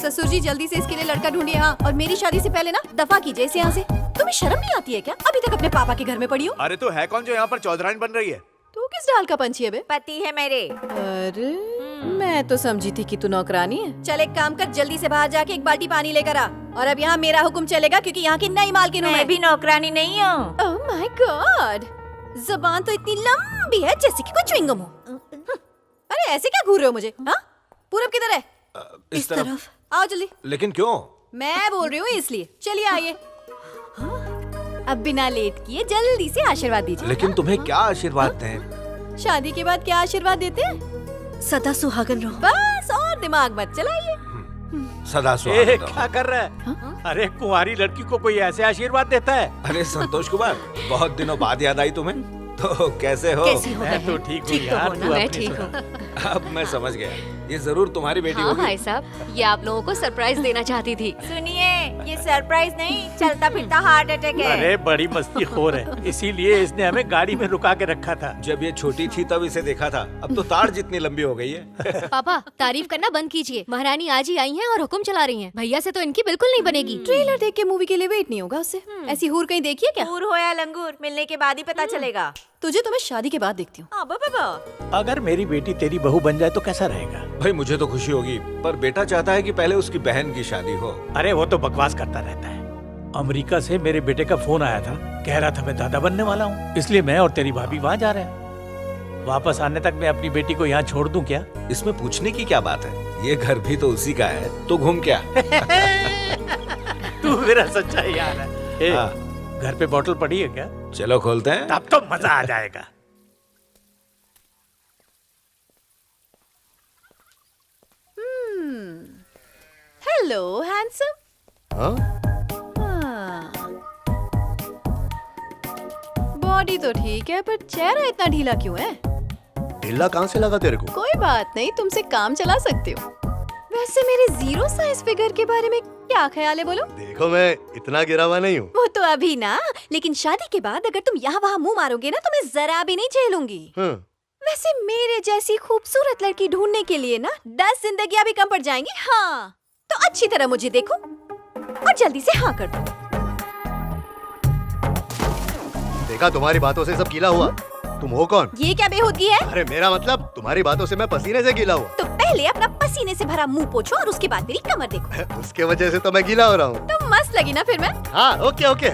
ससुर जी जल्दी से इसके लिए लड़का ढूंढिए। हाँ, और मेरी शादी से पहले ना दफा कीजिए इसे यहाँ से। तुम्हें शर्म नहीं आती है क्या? अभी तक अपने पापा के घर में पड़ी हो। अरे तो है कौन जो यहाँ पर चौधराइन बन रही है? तू किस डाल का पंछी है बे? पति है मेरे। अरे मैं तो समझी थी कि तू नौकरानी है। चल एक काम कर, जल्दी से बाहर जाके एक बाल्टी पानी लेकर आ। और अब यहाँ मेरा हुक्म चलेगा क्योंकि यहाँ की नई मालकिन हूँ मैं भी नौकरानी नहीं हूँ। ओह माय गॉड, जबान तो इतनी लंबी है जैसे कि कोई च्युइंगम हो। अरे ऐसे क्या घूर रहे हो मुझे? हाँ, पूरब किधर है? इस तरफ। आओ जल्दी। लेकिन क्यों? मैं बोल रही हूँ इसलिए। चलिए आइए। अब बिना लेट किए जल्दी से आशीर्वाद दीजिए। लेकिन तुम्हें क्या आशीर्वाद दें? शादी के बाद क्या आशीर्वाद देते हैं? सदा सुहागन रहो। बस, और दिमाग मत चलाइए। सदा सुहागन रहो। क्या कर रहा है? अरे कुंवारी लड़की को कोई ऐसे आशीर्वाद देता है? अरे संतोष कुमार, बहुत दिनों बाद याद आई तुम्हें। तो कैसे हो? मैं तो ठीक हूँ यार, तू मैं अपनी ठीक सुना। हूँ। अब मैं समझ गया, ये जरूर तुम्हारी बेटी हाँ होगी। भाई साहब, ये आप लोगों को सरप्राइज देना चाहती थी। सुनिए, ये सरप्राइज नहीं, चलता फिरता हार्ट अटैक है। अरे बड़ी मस्ती खोर है, इसीलिए इसने हमें गाड़ी में रुका के रखा था। जब ये छोटी थी तब इसे देखा था, अब तो ताड़ जितनी लंबी हो गई है। पापा तारीफ करना बंद कीजिए। महारानी आज ही आई हैं और हुक्म चला रही हैं। भैया से तो इनकी बिल्कुल नहीं बनेगी। ट्रेलर देख के मूवी के लिए वेट नहीं होगा उससे। ऐसी हूर कहीं देखी है क्या? हूर हो या लंगूर, मिलने के बाद ही पता चलेगा। तुझे तो मैं शादी के बाद देखती हूँ। अगर मेरी बेटी तेरी बहू बन जाए तो कैसा रहेगा? भाई मुझे तो खुशी होगी, पर बेटा चाहता है कि पहले उसकी बहन की शादी हो। अरे वो तो बकवास करता रहता है। अमेरिका से मेरे बेटे का फोन आया था, कह रहा था मैं दादा बनने वाला हूँ, इसलिए मैं और तेरी भाभी वहाँ जा रहे हैं। वापस आने तक मैं अपनी बेटी को यहाँ छोड़ दूँ क्या? इसमें पूछने की क्या बात है? ये घर भी तो उसी का है, तो घूम क्या? तू मेरा सच्चा यार है। घर पे बोतल पड़ी है क्या? चलो खोलते हैं। तब तो मजा आ जाएगा। Hello handsome. बॉडी तो ठीक है, पर चेहरा इतना ढीला क्यों है? ढीला कहाँ से लगा तेरे को? कोई बात नहीं, तुमसे काम चला सकते हो। वैसे मेरे जीरो साइज फिगर के बारे में क्या ख्याल है बोलो? देखो मैं इतना गिरा हुआ नहीं हूँ। वो तो अभी ना, लेकिन शादी के बाद अगर तुम यहाँ वहाँ मुंह मारोगे ना तो मैं जरा भी नहीं झेलूंगी। वैसे मेरे जैसी खूबसूरत लड़की ढूंढने के लिए ना 10 जिंदगियां भी कम पड़ जाएंगी। हाँ, तो अच्छी तरह मुझे देखो और जल्दी से हाँ कर दो। देखा, तुम्हारी बातों से सब गीला हुआ। तुम हो कौन? ये क्या बेहूदगी है? अरे मेरा मतलब तुम्हारी बातों से मैं पसीने से गीला हुआ। तो पहले अपना पसीने से भरा मुंह पोछो और उसके बाद मेरी कमर देखो। उसके वजह से तो मैं गीला हो रहा हूँ। तो मस्त लगी ना फिर मैं? हाँ ओके ओके।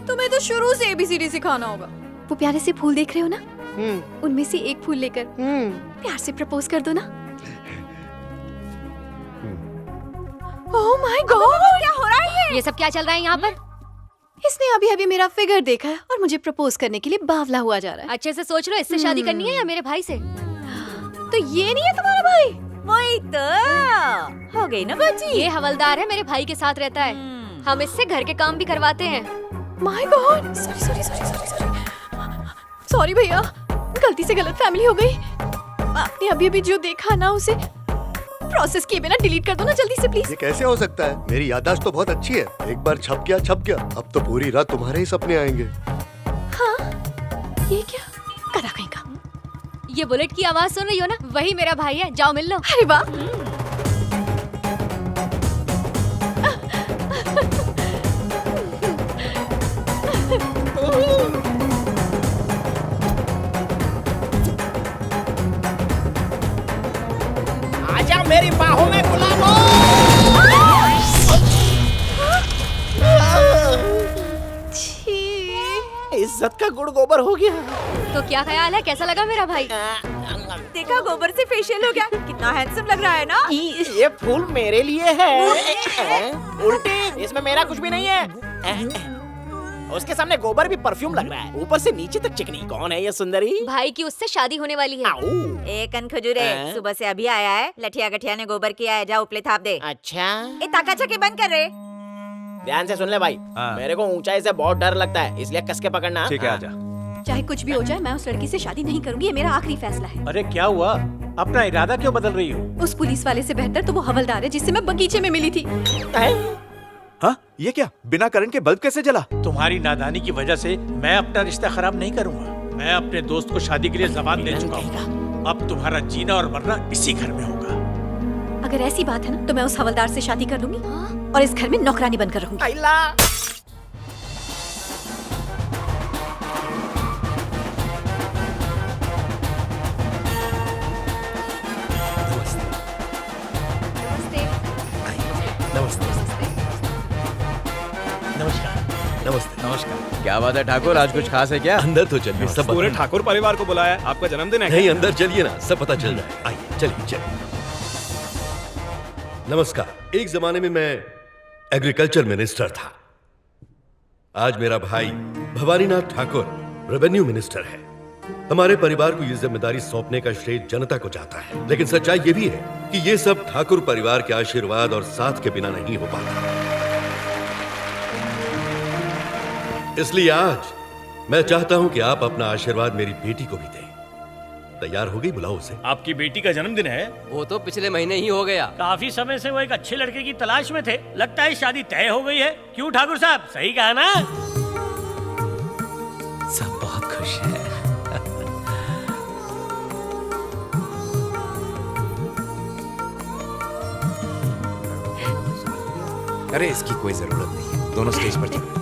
तुम्हें तो शुरू से ABCD सिखाना होगा। वो प्यारे से फूल देख रहे हो ना, उनमें से एक फूल लेकर प्यार से प्रपोज कर दो ना। ओह माय गॉड, क्या हो रहा है ये सब क्या चल रहा है यहाँ पर? इसने अभी अभी मेरा फिगर देखा है और मुझे प्रपोज करने के लिए बावला हुआ जा रहा है। अच्छे से सोच लो, इससे शादी करनी है या मेरे भाई से? तो ये नहीं है तुम्हारा भाई? वही तो हो गई ना बच्ची। ये हवलदार है, मेरे भाई के साथ रहता है। हम इससे घर के काम भी करवाते हैं। माय गॉड, सॉरी भैया, गलती से गलत फैमिली हो गई। आपने अभी अभी जो देखा ना उसे प्रोसेस किए बिना डिलीट कर दो ना जल्दी से प्लीज। ये कैसे हो सकता है? मेरी याददाश्त तो बहुत अच्छी है। एक बार छप गया छप गया। अब तो पूरी रात तुम्हारे ही सपने आएंगे। हाँ, ये क्या करा कहीं का? ये बुलेट की आवाज सुन रही हो ना, वही मेरा भाई है। जाओ मिल लो। अरे वाह। आजा मेरी बाहों में गुलाबो। इज्जत का गुड़ गोबर हो गया। तो क्या ख्याल है, कैसा लगा मेरा भाई? देखा, गोबर से फेशियल हो गया। कितना हैंडसम लग रहा है ना? ये फूल मेरे लिए है। उल्टी, इसमें मेरा कुछ भी नहीं है। उसके सामने गोबर भी परफ्यूम लग रहा है, ऊपर से नीचे तक चिकनी। कौन है ये सुंदरी? भाई की उससे शादी होने वाली है। एक कन खजूरे, सुबह से अभी आया है। लठिया गठिया ने गोबर किया है, जा उपले थाप दे। अच्छा, ए ताका छके बंद कर रे। ध्यान से सुन ले भाई, मेरे को ऊंचाई से बहुत डर लगता है, इसलिए कस के पकड़ना। ठीक है, आजा। चाहे कुछ भी हो जाए, मैं उस लड़की से शादी नहीं करूंगी। ये मेरा आखिरी फैसला है। अरे क्या हुआ? अपना इरादा क्यों बदल रही हो? उस पुलिस वाले से बेहतर तो वो हवलदार है जिससे मैं बगीचे में मिली थी। हाँ, ये क्या? बिना करंट के बल्ब कैसे जला? तुम्हारी नादानी की वजह से मैं अपना रिश्ता खराब नहीं करूंगा। मैं अपने दोस्त को शादी के लिए जबान दे चुका हूँ। अब तुम्हारा जीना और मरना इसी घर में होगा। अगर ऐसी बात है ना, तो मैं उस हवलदार से शादी कर लूंगी और इस घर में नौकरानी बनकर रहूंगी। नमस्ते। नमस्कार। क्या बात है ठाकुर, आज कुछ खास है क्या? अंदर तो चलिए, सब पूरे ठाकुर परिवार को बुलाया है, आपका जन्मदिन है। नहीं, अंदर चलिए ना, सब पता चल जाए। आइए, चलिए चलिए। नमस्कार। एक जमाने में मैं एग्रीकल्चर मिनिस्टर था। आज मेरा भाई भवानीनाथ ठाकुर रेवेन्यू मिनिस्टर है। हमारे परिवार को ये जिम्मेदारी सौंपने का श्रेय जनता को जाता है, लेकिन सच्चाई ये भी है कि ये सब ठाकुर परिवार के आशीर्वाद और साथ के बिना नहीं हो पाता। इसलिए आज मैं चाहता हूं कि आप अपना आशीर्वाद मेरी बेटी को भी दें। तैयार हो गई? बुलाओ उसे। आपकी बेटी का जन्मदिन है? वो तो पिछले महीने ही हो गया। काफी समय से वो एक अच्छे लड़के की तलाश में थे। लगता है शादी तय हो गई है। क्यों ठाकुर साहब, सही कहा ना? सब बहुत खुश हैं। अरे इसकी कोई जरूरत नहीं है, दोनों स्टेज पर चलो।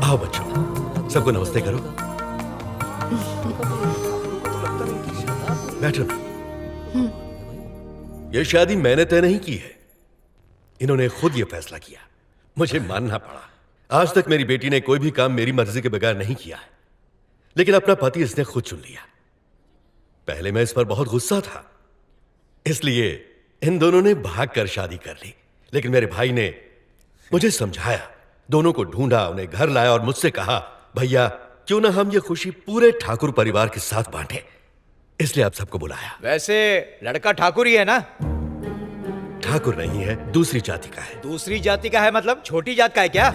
आओ बच्चों, सबको नमस्ते करो। बैठो। ये शादी मैंने तय नहीं की है, इन्होंने खुद ये फैसला किया। मुझे मानना पड़ा। आज तक मेरी बेटी ने कोई भी काम मेरी मर्जी के बगैर नहीं किया है, लेकिन अपना पति इसने खुद चुन लिया। पहले मैं इस पर बहुत गुस्सा था, इसलिए इन दोनों ने भागकर शादी कर ली। लेकिन मेरे भाई ने मुझे समझाया, दोनों को ढूंढा, उन्हें घर लाया और मुझसे कहा, भैया क्यों ना हम ये खुशी पूरे ठाकुर परिवार के साथ बांटें। इसलिए आप सबको बुलाया। वैसे लड़का ठाकुर ही है ना? ठाकुर नहीं है, दूसरी जाति का है। दूसरी जाति का है मतलब छोटी जात का है क्या?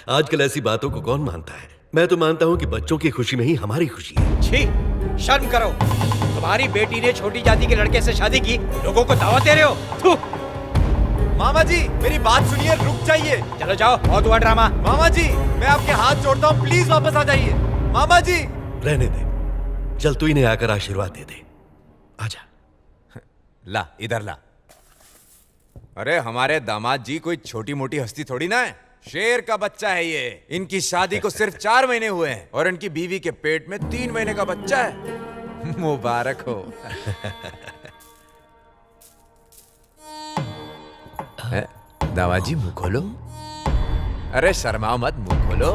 आजकल ऐसी बातों को कौन मानता है? मैं तो मानता हूं कि बच्चों की खुशी में ही हमारी खुशी है। छी, शर्म करो। तुम्हारी बेटी ने छोटी जाति के लड़के से शादी की, लोगों को दावत दे रहे हो? मामा जी मेरी बात सुनिए, रुक जाइए। चलो जाओ, बहुत हुआ ड्रामा। मामा जी मैं आपके हाथ जोड़ता हूँ, प्लीज वापस आ जाइए। मामा जी रहने दे, चल तू इन्हें आकर आशीर्वाद दे दे। आजा। ला, इधर ला। अरे हमारे दामाद जी कोई छोटी मोटी हस्ती थोड़ी ना है, शेर का बच्चा है ये। इनकी शादी को सिर्फ 4 महीने हुए हैं और इनकी बीवी के पेट में 3 महीने का बच्चा है। मुबारक हो। दामाद जी मुंह खोलो। अरे शर्माओ मत, मुंह खोलो।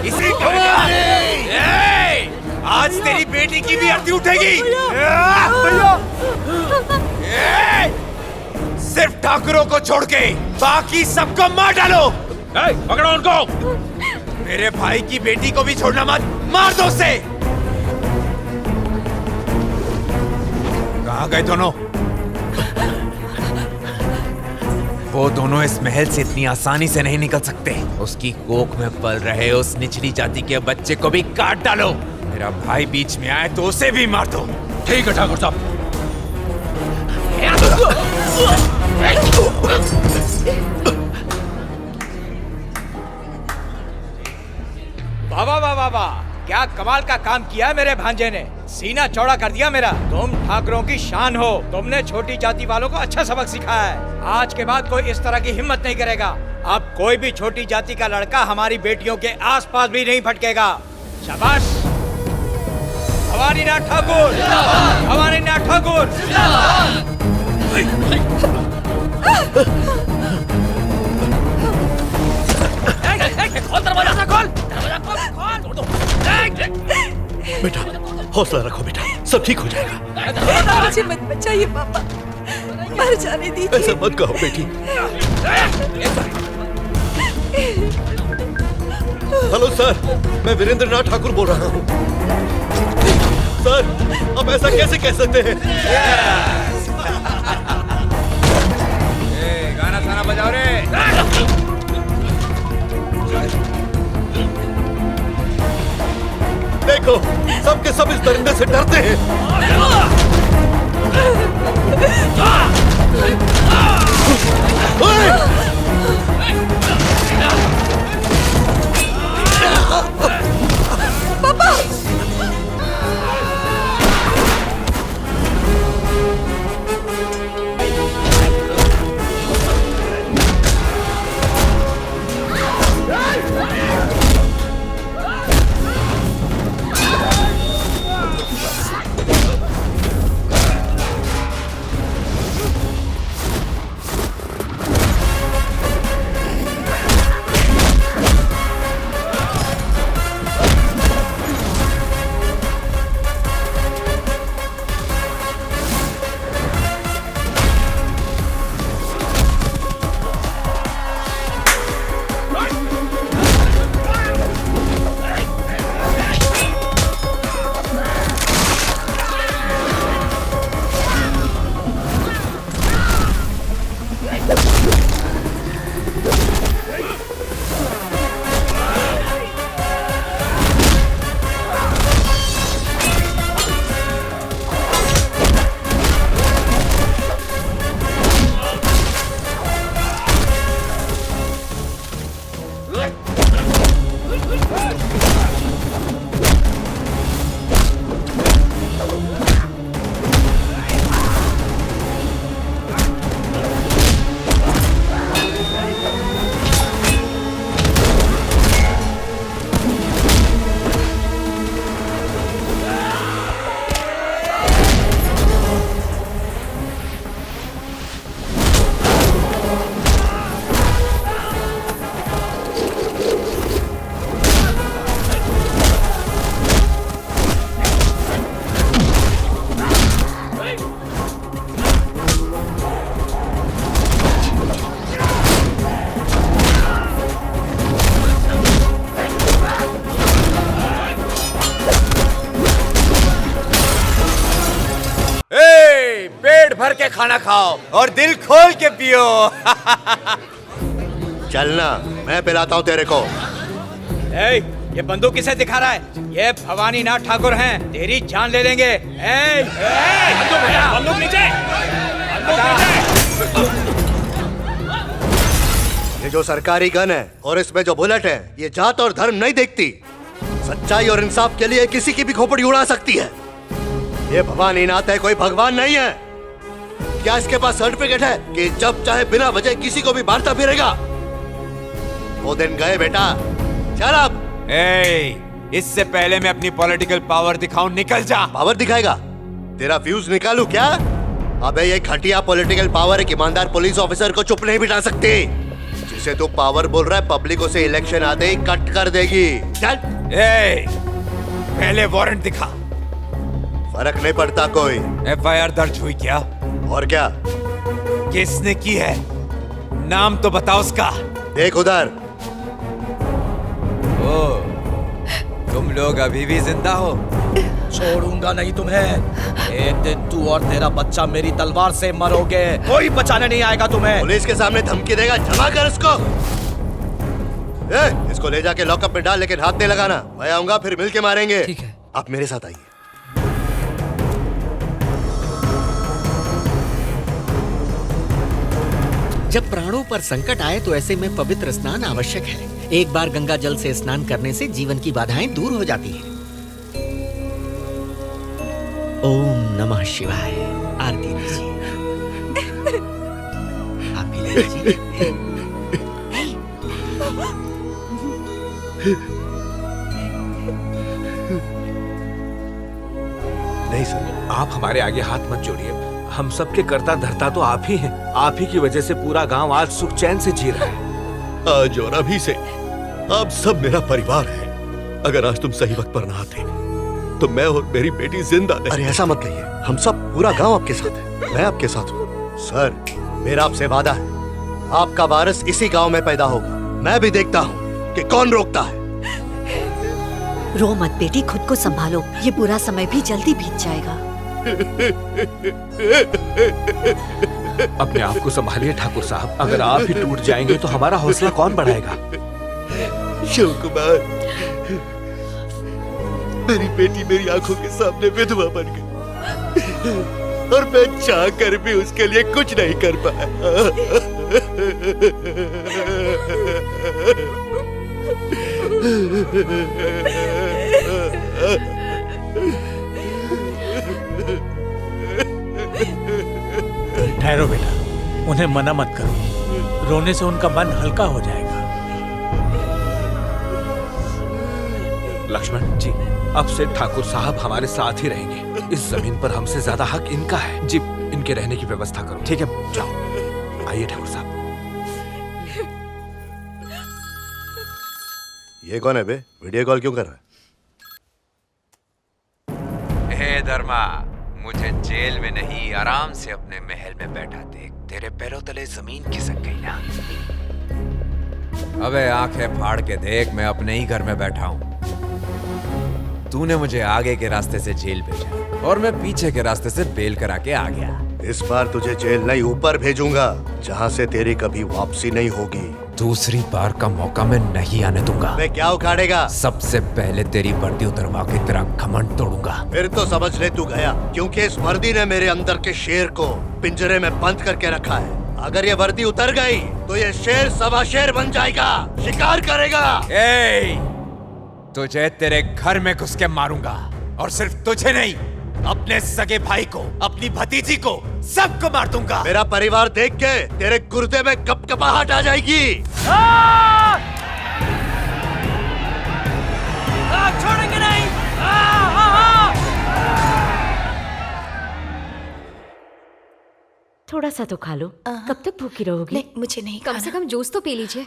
इसी आज तेरी बेटी की भी अर्थी उठेगी। सिर्फ ठाकुरों को छोड़ के बाकी सबको मार डालो। पकड़ो उनको। मेरे भाई की बेटी को भी छोड़ना मत, मार दो उसे। कहाँ गए दोनों? वो दोनों इस महल से इतनी आसानी से नहीं निकल सकते। उसकी कोख में पल रहे उस निचली जाति के बच्चे को भी काट डालो। मेरा भाई बीच में आए तो उसे भी मार दो। ठीक है ठाकुर साहब। वाह वाह वाह वाह वाह, क्या कमाल का काम किया है मेरे भांजे ने। सीना चौड़ा कर दिया मेरा। तुम ठाकरों की शान हो। तुमने छोटी जाति वालों को अच्छा सबक सिखाया है। आज के बाद कोई इस तरह की हिम्मत नहीं करेगा। अब कोई भी छोटी जाति का लड़का हमारी बेटियों के आसपास भी नहीं भटकेगा। शाबाश। भवानी नाथ ठाकुर, भवानी नाथ ठाकुर। खोल दरवाजा, खोल दरवाजा, खोल। बेटा हौसला रखो बेटा, सब ठीक हो जाएगा। मुझे मत बचाइए पापा, मर जाने दीजिए। ऐसा मत कहो बेटी। हेलो सर, मैं वीरेंद्र नाथ ठाकुर बोल रहा हूँ। सर आप ऐसा कैसे कह सकते हैं? गाना साना बजाओ रे। देखो सबके सब इस दरिंदे से डरते हैं। पापा भर के खाना खाओ और दिल खोल के पियो। चलना, मैं पिलाता हूँ तेरे को। ये बंदूक किसे दिखा रहा है? ये भवानी नाथ ठाकुर हैं, तेरी जान ले लेंगे। बंदूक नीचे। ये जो सरकारी गन है और इसमें जो बुलेट है, ये जात और धर्म नहीं देखती। सच्चाई और इंसाफ के लिए किसी की भी खोपड़ी उड़ा सकती है। ये भवानी नाथ है, कोई भगवान नहीं है। क्या इसके पास सर्टिफिकेट है कि जब चाहे बिना वजह किसी को भी मारता फिरेगा? वो दिन गए बेटा, चल अब। इससे पहले मैं अपनी पॉलिटिकल पावर दिखाऊं, निकल जा। पावर दिखाएगा? तेरा फ्यूज निकालू क्या? अबे ये घटिया पॉलिटिकल पावर एक ईमानदार पुलिस ऑफिसर को चुप नहीं बिठा सकती। जिसे तू पावर बोल रहा है, पब्लिक उसे इलेक्शन आते ही कट कर देगी। चल। पहले वारंट दिखा। फर्क नहीं पड़ता कोई। FIR दर्ज हुई क्या? और क्या? किसने की है? नाम तो बताओ उसका। देख उधर। तुम लोग अभी भी जिंदा हो? छोड़ूंगा नहीं तुम्हें। एक दिन तू और तेरा बच्चा मेरी तलवार से मरोगे, कोई बचाने नहीं आएगा तुम्हें। पुलिस के सामने धमकी देगा? जमा कर इसको। इसको ले जाके लॉकअप में डाल, लेकिन हाथ नहीं लगाना। मैं आऊंगा, फिर मिलके मारेंगे। ठीक है। आप मेरे साथ आइए। जब प्राणों पर संकट आए तो ऐसे में पवित्र स्नान आवश्यक है। एक बार गंगा जल से स्नान करने से जीवन की बाधाएं दूर हो जाती हैं। ओम नमः शिवाय। आरती लीजिए। आप भी लीजिए। नहीं सर, आप हमारे आगे हाथ मत जोड़िए। हम सबके कर्ता धर्ता तो आप ही हैं। आप ही की वजह से पूरा गांव आज सुख चैन से जी रहा है। आज और अभी से आप सब मेरा परिवार है। अगर आज तुम सही वक्त पर ना आते तो मैं और मेरी बेटी जिंदा नहीं। अरे ऐसा मत कहिए, हम सब पूरा गांव आपके साथ है। मैं आपके साथ हूँ। सर, मेरा आपसे वादा है, आपका वारिस इसी गांव में पैदा होगा। मैं भी देखता हूँ कि कौन रोकता है। रो मत बेटी, खुद को संभालो। ये बुरा समय भी जल्दी बीत जाएगा। अपने आप को संभालिए ठाकुर साहब। अगर आप ही टूट जाएंगे तो हमारा हौसला कौन बढ़ाएगा? शिव कुमार, मेरी बेटी मेरी आंखों के सामने विधवा बन गई और मैं चाह कर भी उसके लिए कुछ नहीं कर पाया। ठहरो बेटा, उन्हें मना मत करो। रोने से उनका मन हल्का हो जाएगा। लक्ष्मण जी, अब से ठाकुर साहब हमारे साथ ही रहेंगे। इस जमीन पर हमसे ज्यादा हक इनका है। जी, इनके रहने की व्यवस्था करो। ठीक है, जाओ। आइए ठाकुर साहब। ये कौन है बे? वीडियो कॉल क्यों कर रहा है? हे धर्मा, मुझे जेल में नहीं, आराम से अपने महल में बैठा देख। तेरे पैरों तले जमीन खिसक गई ना। अबे आंखें फाड़ के देख, मैं अपने ही घर में बैठा हूं। तूने मुझे आगे के रास्ते से जेल भेजा और मैं पीछे के रास्ते से बेल करा के आ गया। इस बार तुझे जेल नहीं, ऊपर भेजूंगा, जहाँ से तेरी कभी वापसी नहीं होगी। दूसरी बार का मौका मैं नहीं आने दूंगा। मैं क्या उखाड़ेगा? सबसे पहले तेरी वर्दी उतरवा के तेरा घमंड तोड़ूंगा। फिर तो समझ ले तू गया, क्योंकि इस वर्दी ने मेरे अंदर के शेर को पिंजरे में बंद करके रखा है। अगर ये वर्दी उतर गई तो ये शेर सवा शेर बन जाएगा, शिकार करेगा। तुझे तेरे घर में घुस के मारूंगा, और सिर्फ तुझे नहीं, अपने सगे भाई को, अपनी भतीजी को, सबको मार दूंगा। मेरा परिवार देख के तेरे गुर्दे में कपकपाहट आ जाएगी। छोड़ेंगे नहीं। थोड़ा सा तो खा लो। कब तक भूखी रहोगी? नहीं, मुझे नहीं कम से कम जूस तो पी लीजिए।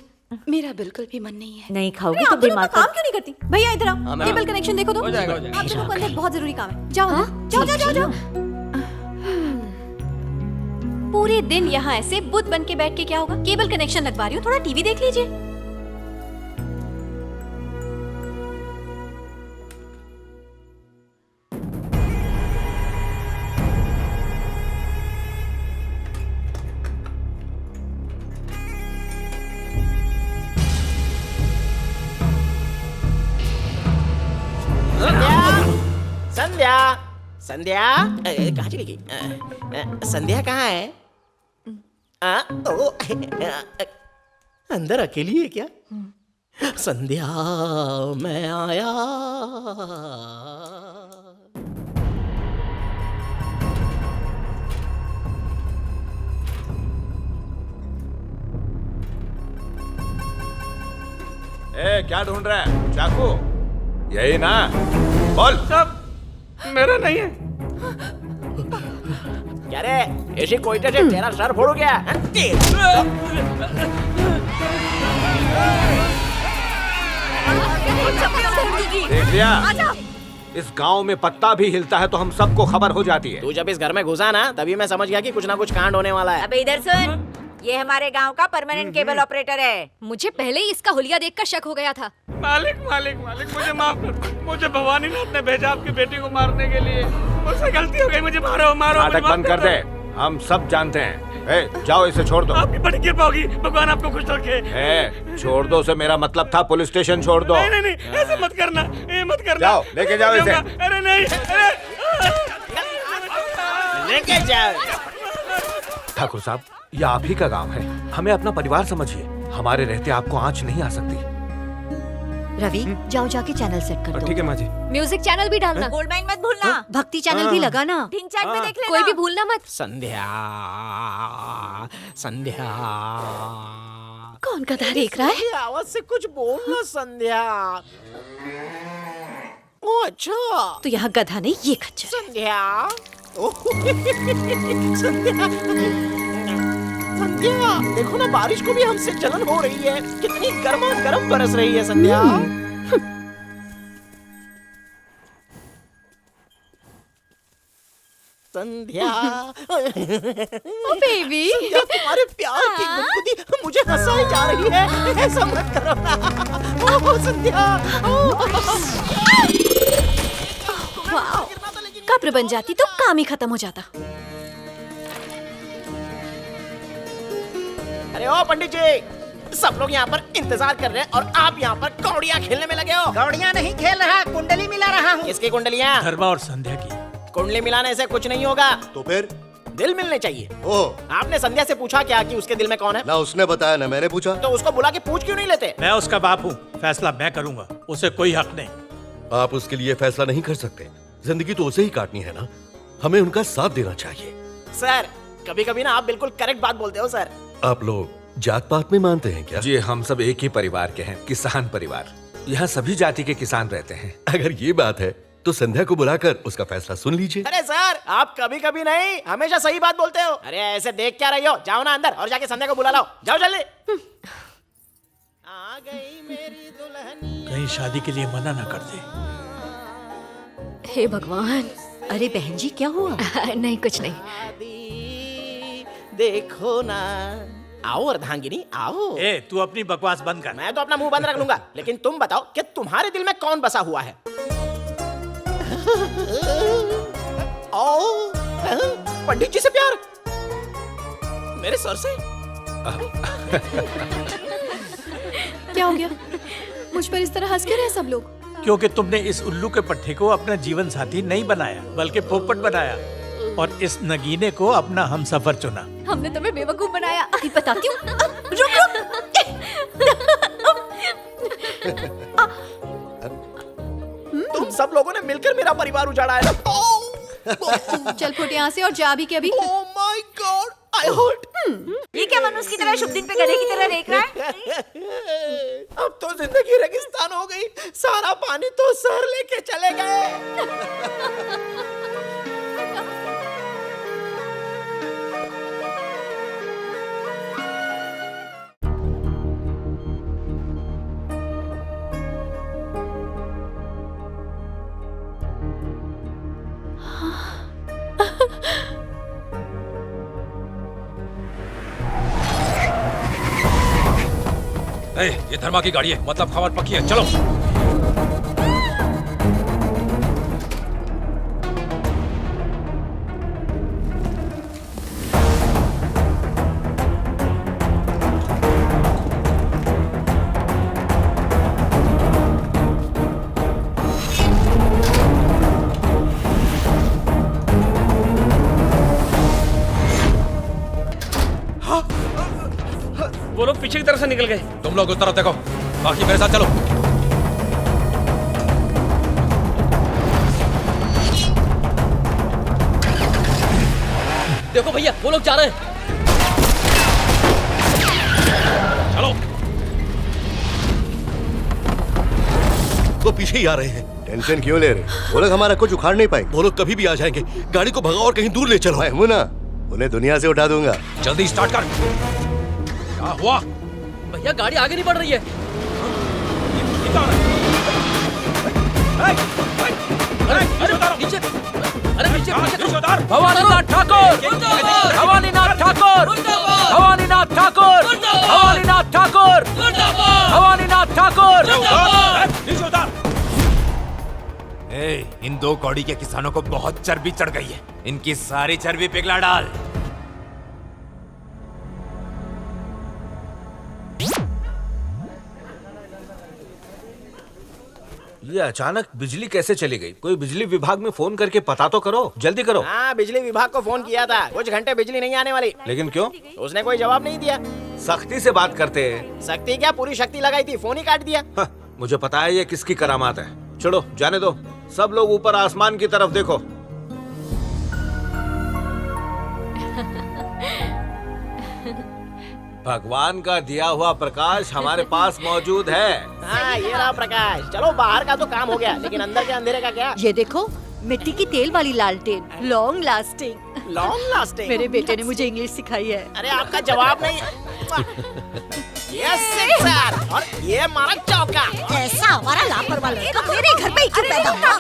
मेरा बिल्कुल भी मन नहीं है। नहीं खाओगी तो बीमार काम क्यों नहीं करती? भैया इधर आओ, मैम। केबल कनेक्शन देखो तो। हो जाएगा, हो जाएगा। आप लोगों को अंदर बहुत जरूरी काम है। जाओ जाओ जाओ जाओ जाओ। पूरे दिन यहाँ ऐसे बुत बन के बैठ के क्या होगा? केबल कनेक्शन लगवा रही हूँ, थोड़ा टीवी देख लीजिए। संध्या, संध्या, कहाँ चली गई? संध्या कहाँ है? अंदर अकेली है क्या? संध्या मैं आया। ए, क्या ढूंढ रहा है? चाकू? यही ना? बोल। सब मेरा नहीं है। क्या रे, ऐसी कोयते से तेरा सर फोड़ू क्या? देख लिया? इस गांव में पत्ता भी हिलता है तो हम सबको खबर हो जाती है। तू जब इस घर में घुसा ना, तभी मैं समझ गया कि कुछ ना कुछ कांड होने वाला है। अबे इधर सुन, ये हमारे गांव का परमानेंट केबल ऑपरेटर है। मुझे पहले ही इसका हुलिया देखकर शक हो गया था। मालिक मालिक मालिक, मुझे माफ कर दो। मुझे भवानी नाथ ने भेजा आपकी बेटी को मारने के लिए। मुझसे गलती हो गई, मुझे मारो मारो। नाटक बंद कर दे, हम सब जानते हैं। ए, जाओ इसे छोड़ दो। आपकी बड़ी कृपा होगी, भगवान आपको खुश रखे। ए, छोड़ दो से मेरा मतलब था पुलिस स्टेशन छोड़ दो। नहीं नहीं नहीं, ऐसे मत करना, ये मत करना। जाओ, लेके जाओ इसे। अरे नहीं, अरे लेके जाओ। ठाकुर साहब, ये आप ही का गांव है, हमें अपना परिवार समझिए। हमारे रहते आपको आंच नहीं आ सकती। रवि, जाओ जाके चैनल सेट कर दो। ठीक है माँ जी। म्यूजिक चैनल भी डालना। गोल्ड माइन मत भूलना। भक्ति चैनल भी लगाना। ढिंग चैट में देख लेना। कोई भी भूलना मत। संध्या, संध्या। कौन गधा देख रहा है? आवाज से कुछ बोलना संध्या। ओ अच्छा, तो यहाँ गधा नहीं, ये खच्चर। संध्या। संध्या, संध्या, देखो ना, बारिश को भी हमसे जलन हो रही है। कितनी गर्मा गर्म बरस रही है संध्या। संध्या। बेबी, संध्या, तुम्हारे प्यार की गुदगुदी मुझे हंसाई जा रही है। ऐसा मत करो ना। ओह संध्या। वाह, कब्र बन जाती तो काम ही खत्म हो जाता। अरे ओ पंडित जी, सब लोग यहाँ पर इंतजार कर रहे हैं और आप यहाँ पर कौड़ियाँ खेलने में लगे हो। कौड़ियाँ नहीं खेल रहा, कुंडली मिला रहा हूँ। किसकी कुंडलियाँ? धर्मा और संध्या की। कुंडली मिलाने से कुछ नहीं होगा। तो फिर दिल मिलने चाहिए। ओह, आपने संध्या से पूछा क्या कि उसके दिल में कौन है? ना उसने बताया ना मैंने पूछा। तो उसको बुला के पूछ क्यों नहीं लेते? मैं उसका बाप हूँ, फैसला मैं करूंगा, उसे कोई हक नहीं। आप उसके लिए फैसला नहीं कर सकते, जिंदगी तो उसे ही काटनी है ना, हमें उनका साथ देना चाहिए। सर, कभी कभी ना आप बिल्कुल करेक्ट बात बोलते हो सर। आप लोग जात पात में मानते हैं क्या? जी, हम सब एक ही परिवार के हैं, किसान परिवार। यहाँ सभी जाति के किसान रहते हैं। अगर ये बात है तो संध्या को बुलाकर उसका फैसला सुन लीजिए। अरे सर, आप कभी कभी नहीं, हमेशा सही बात बोलते हो। अरे ऐसे देख क्या रही हो? जाओ ना अंदर और जाके संध्या को बुला लाओ। जाओ जल्दी। आ गई मेरी दुल्हन। कहीं शादी के लिए मना ना कर दे। हे भगवान। अरे बहन जी, क्या हुआ? नहीं, कुछ नहीं। देखो ना। आओ अर्धांगिनी, आओ। ए, तू अपनी बकवास बंद कर। मैं तो अपना मुंह बंद रख लूंगा, लेकिन तुम बताओ कि तुम्हारे दिल में कौन बसा हुआ है? ओ, पंडित जी से प्यार? मेरे सर से? क्या हो गया? मुझ पर इस तरह हंस क्यों रहे सब लोग? क्योंकि तुमने इस उल्लू के पट्टे को अपना जीवन साथी नहीं बनाया, बल्कि पोपट बनाया, और इस नगीने को अपना हमसफर चुना। हमने तुम्हें बेवकूफ बनाया। अभी बताती हूँ। तुम सब लोगों ने मिलकर मेरा परिवार उजाड़ा है ना। चल फुट यहाँ से और जा भी के अभी। Oh my God, I hurt. ये क्या मनुष्य की तरह शुभ दिन पे गधे की तरह देख रहा है? अब तो जिंदगी रेगिस्तान हो गई। सारा पानी तो सर लेके चले गए। ये धर्मा की गाड़ी है, मतलब खबर पक्की है। चलो। वो लोग पीछे की तरफ से निकल गए। तुम लोग उस तरफ देखो। बाकी मेरे साथ चलो। देखो भैया, वो लोग जा रहे हैं। चलो। वो पीछे ही आ रहे हैं। टेंशन क्यों ले रहे? वो लोग हमारा कुछ उखाड़ नहीं पाएंगे। वो लोग कभी भी आ जाएंगे। गाड़ी को भगाओ और कहीं दूर ले चलो। मैं हूं ना, उन्हें दुनिया से उठा दूंगा। जल्दी स्टार्ट कर। क्या हुआ? भैया गाड़ी आगे नहीं बढ़ रही है। नीचे, अरे नीचे भवानीनाथ ठाकुर, भवानीनाथ ठाकुर, भवानीनाथ ठाकुर, भवानीनाथ ठाकुर, भवानीनाथ ठाकुर। इन दो कौड़ी के किसानों को बहुत चर्बी चढ़ गई है। इनकी सारी चर्बी पिघला डाल। ये अचानक बिजली कैसे चली गई? कोई बिजली विभाग में फोन करके पता तो करो, जल्दी करो। हाँ, बिजली विभाग को फोन किया था, कुछ घंटे बिजली नहीं आने वाली। लेकिन क्यों? उसने कोई जवाब नहीं दिया। सख्ती से बात करते हैं। सख्ती क्या, पूरी शक्ति लगाई थी, फोन ही काट दिया। मुझे पता है ये किसकी करामात है। छोड़ो, जाने दो। सब लोग ऊपर आसमान की तरफ देखो। भगवान का दिया हुआ प्रकाश हमारे पास मौजूद है। हाँ, ये रहा प्रकाश। चलो, बाहर का तो काम हो गया, लेकिन अंदर के अंधेरे का क्या? ये देखो, मिट्टी की तेल वाली लालटेन, लॉन्ग लास्टिंग। Long lasting? मेरे बेटे ने मुझे इंग्लिश सिखाई है। अरे आपका जवाब नहीं। यस सिक्सर, और ये मारा चौका। ऐसा हमारा लापरवाह लड़का मेरे घर में ही क्यों पैदा हुआ?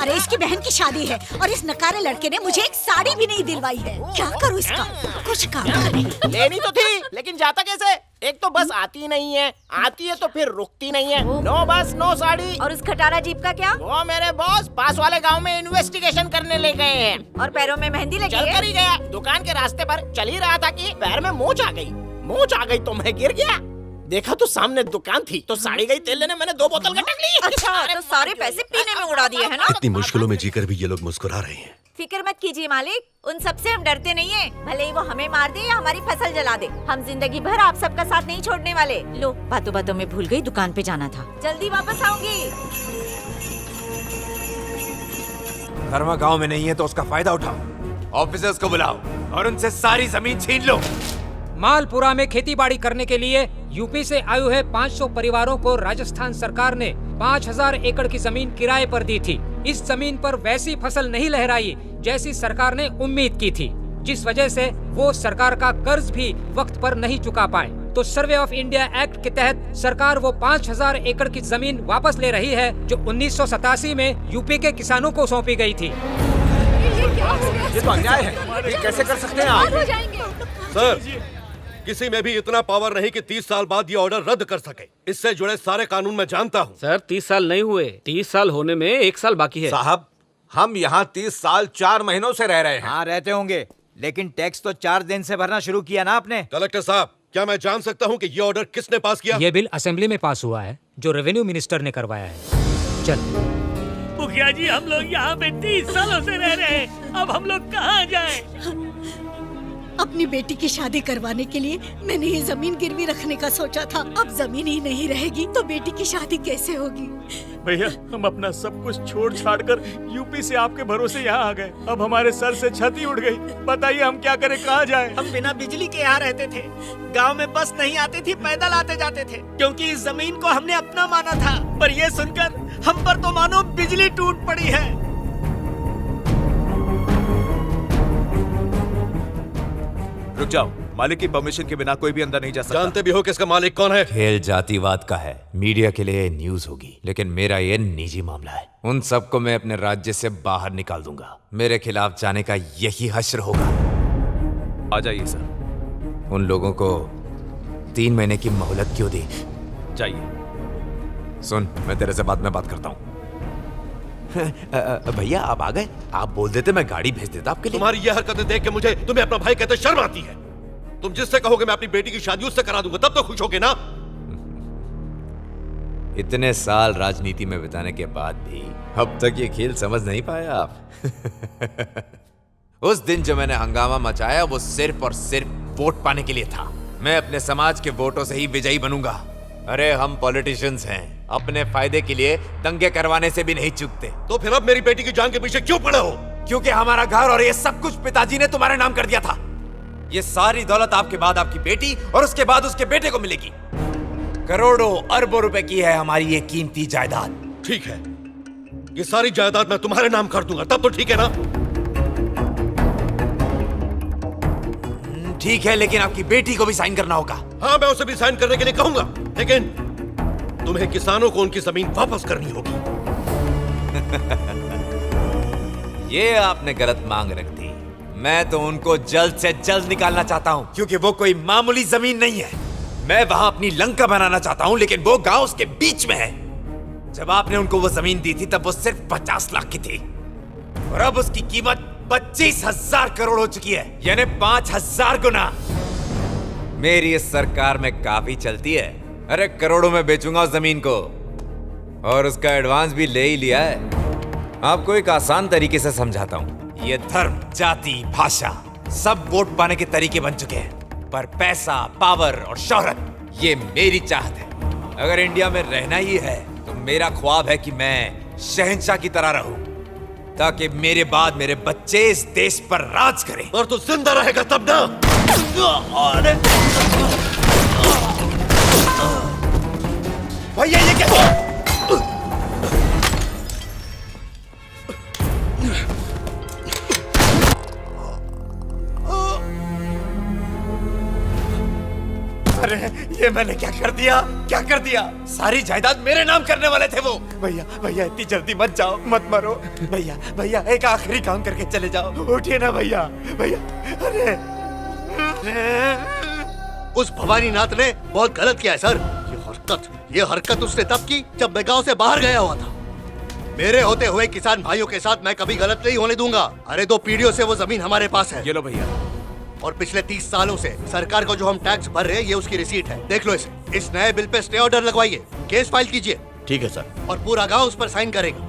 अरे इसकी बहन की शादी है और इस नकारे लड़के ने मुझे एक साड़ी भी नहीं दिलवाई है। क्या करूँ इसका? कुछ काम करे। लेनी तो थी, लेकिन जाता कैसे? एक तो बस आती नहीं है, आती है तो फिर रुकती नहीं है। नो बस नो साड़ी। और उस खटारा जीप का क्या? वो मेरे बॉस पास वाले गांव में इन्वेस्टिगेशन करने ले गए हैं। और पैरों में मेहंदी लगी चल है? कर ही गया। दुकान के रास्ते पर चल ही रहा था कि पैर में मोच आ गई। मोच आ गई तो मैं गिर गया। देखा तो सामने दुकान थी, तो साड़ी गई तेल लेने, मैंने 2 बोतल गटक ली। अच्छा, तो सारे पैसे पीने में उड़ा दिए है ना? इतनी मुश्किलों में जीकर भी ये लोग मुस्कुरा रहे हैं। फिक्र मत कीजिए मालिक, उन सबसे हम डरते नहीं हैं। भले ही वो हमें मार दे या हमारी फसल जला दे, हम जिंदगी भर आप सबका साथ नहीं छोड़ने वाले। लो, बातों बातों में भूल गई, दुकान पे जाना था। जल्दी वापस आऊंगी। धर्मा गांव में नहीं है तो उसका फायदा उठाओ। ऑफिसर्स को बुलाओ और उनसे सारी जमीन छीन लो। मालपुरा में खेतीबाड़ी करने के लिए यूपी से आए हुए 500 परिवारों को राजस्थान सरकार ने 5000 एकड़ की जमीन किराए पर दी थी। इस जमीन पर वैसी फसल नहीं लहराई जैसी सरकार ने उम्मीद की थी, जिस वजह से वो सरकार का कर्ज भी वक्त पर नहीं चुका पाए। तो सर्वे ऑफ इंडिया एक्ट के तहत सरकार वो 5000 एकड़ की जमीन वापस ले रही है जो 1987 में यूपी के किसानों को सौंपी गई थी। ये तो अन्याय है, ये कैसे कर सकते हैं आप? सर, किसी में भी इतना पावर नहीं कि 30 साल बाद ये ऑर्डर रद्द कर सके। इससे जुड़े सारे कानून मैं जानता हूँ। सर 30 साल नहीं हुए, 30 साल होने में 1 साल बाकी है। साहब, हम यहाँ 30 साल 4 महीनों से रह रहे हैं। हाँ रहते होंगे, लेकिन टैक्स तो 4 दिन से भरना शुरू किया ना आपने। कलेक्टर साहब, क्या मैं जान सकता हूँ कि ये ऑर्डर किसने पास किया? ये बिल असेंबली में पास हुआ है, जो रेवेन्यू मिनिस्टर ने करवाया है। चल मुखिया जी, हम लोग यहाँ पे 30 सालों से रह रहे हैं, अब हम लोग कहाँ जाएं? अपनी बेटी की शादी करवाने के लिए मैंने ये जमीन गिरवी रखने का सोचा था। अब जमीन ही नहीं रहेगी तो बेटी की शादी कैसे होगी? भैया, हम अपना सब कुछ छोड़ छाड़ कर यूपी से आपके भरोसे यहाँ आ गए। अब हमारे सर से छत ही उड़ गई। बताइए हम क्या करें, कहाँ जाएं? हम बिना बिजली के यहाँ रहते थे। गांव में बस नहीं आती थी, पैदल आते जाते थे, क्योंकि इस जमीन को हमने अपना माना था। पर ये सुनकर हम पर तो मानो बिजली टूट पड़ी है। रुक जाओ, मालिक की परमिशन के बिना कोई भी अंदर नहीं जा सकता। जानते भी हो कि इसका मालिक कौन है? खेल जातिवाद का है, मीडिया के लिए न्यूज होगी, लेकिन मेरा ये निजी मामला है। उन सबको मैं अपने राज्य से बाहर निकाल दूंगा। मेरे खिलाफ जाने का यही हश्र होगा। आ जाइए सर। उन लोगों को 3 महीने की मोहलत क्यों दी? जाइए। सुन, मैं तेरे से बाद में बात करता हूँ। भैया आप आ गए? आप बोल देते मैं गाड़ी भेज देता आपके लिए। तुम्हारी ये हरकतें देख के मुझे तुम्हें अपना भाई कहते शर्म आती है। तुम जिससे कहोगे मैं अपनी बेटी की शादी उससे करा दूंगा, तब तो खुश होगे ना? इतने साल राजनीति में बिताने के बाद भी अब तक ये खेल समझ नहीं पाया आप। उस दिन जो मैंने हंगामा मचाया वो सिर्फ और सिर्फ वोट पाने के लिए था। मैं अपने समाज के वोटों से ही विजयी बनूंगा। अरे हम पॉलिटिशियंस हैं, अपने फायदे के लिए दंगे करवाने से भी नहीं चूकते। तो फिर अब मेरी बेटी की जान के पीछे क्यों पड़े हो? क्योंकि हमारा घर और ये सब कुछ पिताजी ने तुम्हारे नाम कर दिया था। ये सारी दौलत आपके बाद आपकी बेटी और उसके बाद उसके बेटे को मिलेगी। करोड़ों अरबों रुपए की है हमारी ये कीमती जायदाद। ठीक है, ये सारी जायदाद मैं तुम्हारे नाम कर दूंगा, तब तो ठीक है ना? ठीक है, लेकिन आपकी बेटी को भी साइन करना होगा। हाँ, मैं उसे भी साइन करने के लिए कहूंगा, लेकिन तुम्हें किसानों को उनकी जमीन वापस करनी होगी। ये आपने गलत मांग रख दी। मैं तो उनको जल्द से जल्द निकालना चाहता हूँ, क्योंकि वो कोई मामूली जमीन नहीं है। मैं वहां अपनी लंका बनाना चाहता हूँ, लेकिन वो गांव उसके बीच में है। जब आपने उनको वो जमीन दी थी तब वो सिर्फ 50 लाख की थी, और अब उसकी कीमत 25,000 करोड़ हो चुकी है, यानी 5,000 गुना। मेरी इस सरकार में काफी चलती है। अरे करोड़ों में बेचूंगा उस जमीन को, और उसका एडवांस भी ले ही लिया है। आपको एक आसान तरीके से समझाता हूँ। ये धर्म, जाति, भाषा सब वोट पाने के तरीके बन चुके हैं, पर पैसा, पावर और शोहरत ये मेरी चाहत है। अगर इंडिया में रहना ही है तो मेरा ख्वाब है कि मैं शहंशाह की तरह रहूं, ताकि मेरे बाद मेरे बच्चे इस देश पर राज करें। और तू जिंदा रहेगा तब ना। भैया ये क्या? अरे ये मैंने क्या कर दिया, क्या कर दिया? सारी जायदाद मेरे नाम करने वाले थे वो। भैया भैया इतनी जल्दी मत जाओ, मत मरो। भैया भैया एक आखिरी काम करके चले जाओ, उठिए ना भैया। भैया अरे उस भवानी नाथ ने बहुत गलत किया है सर। ये हरकत उसने तब की जब मैं गांव से बाहर गया हुआ था। मेरे होते हुए किसान भाइयों के साथ मैं कभी गलत नहीं होने दूंगा। अरे 2 पीढ़ियों से वो जमीन हमारे पास है। ये लो भैया। और पिछले 30 सालों से सरकार को जो हम टैक्स भर रहे हैं, ये उसकी रिसीट है। देख लो इसे। इस नए बिल पे स्टे ऑर्डर लगवाइए, केस फाइल कीजिए। ठीक है सर। और पूरा गांव उस पर साइन करेगा।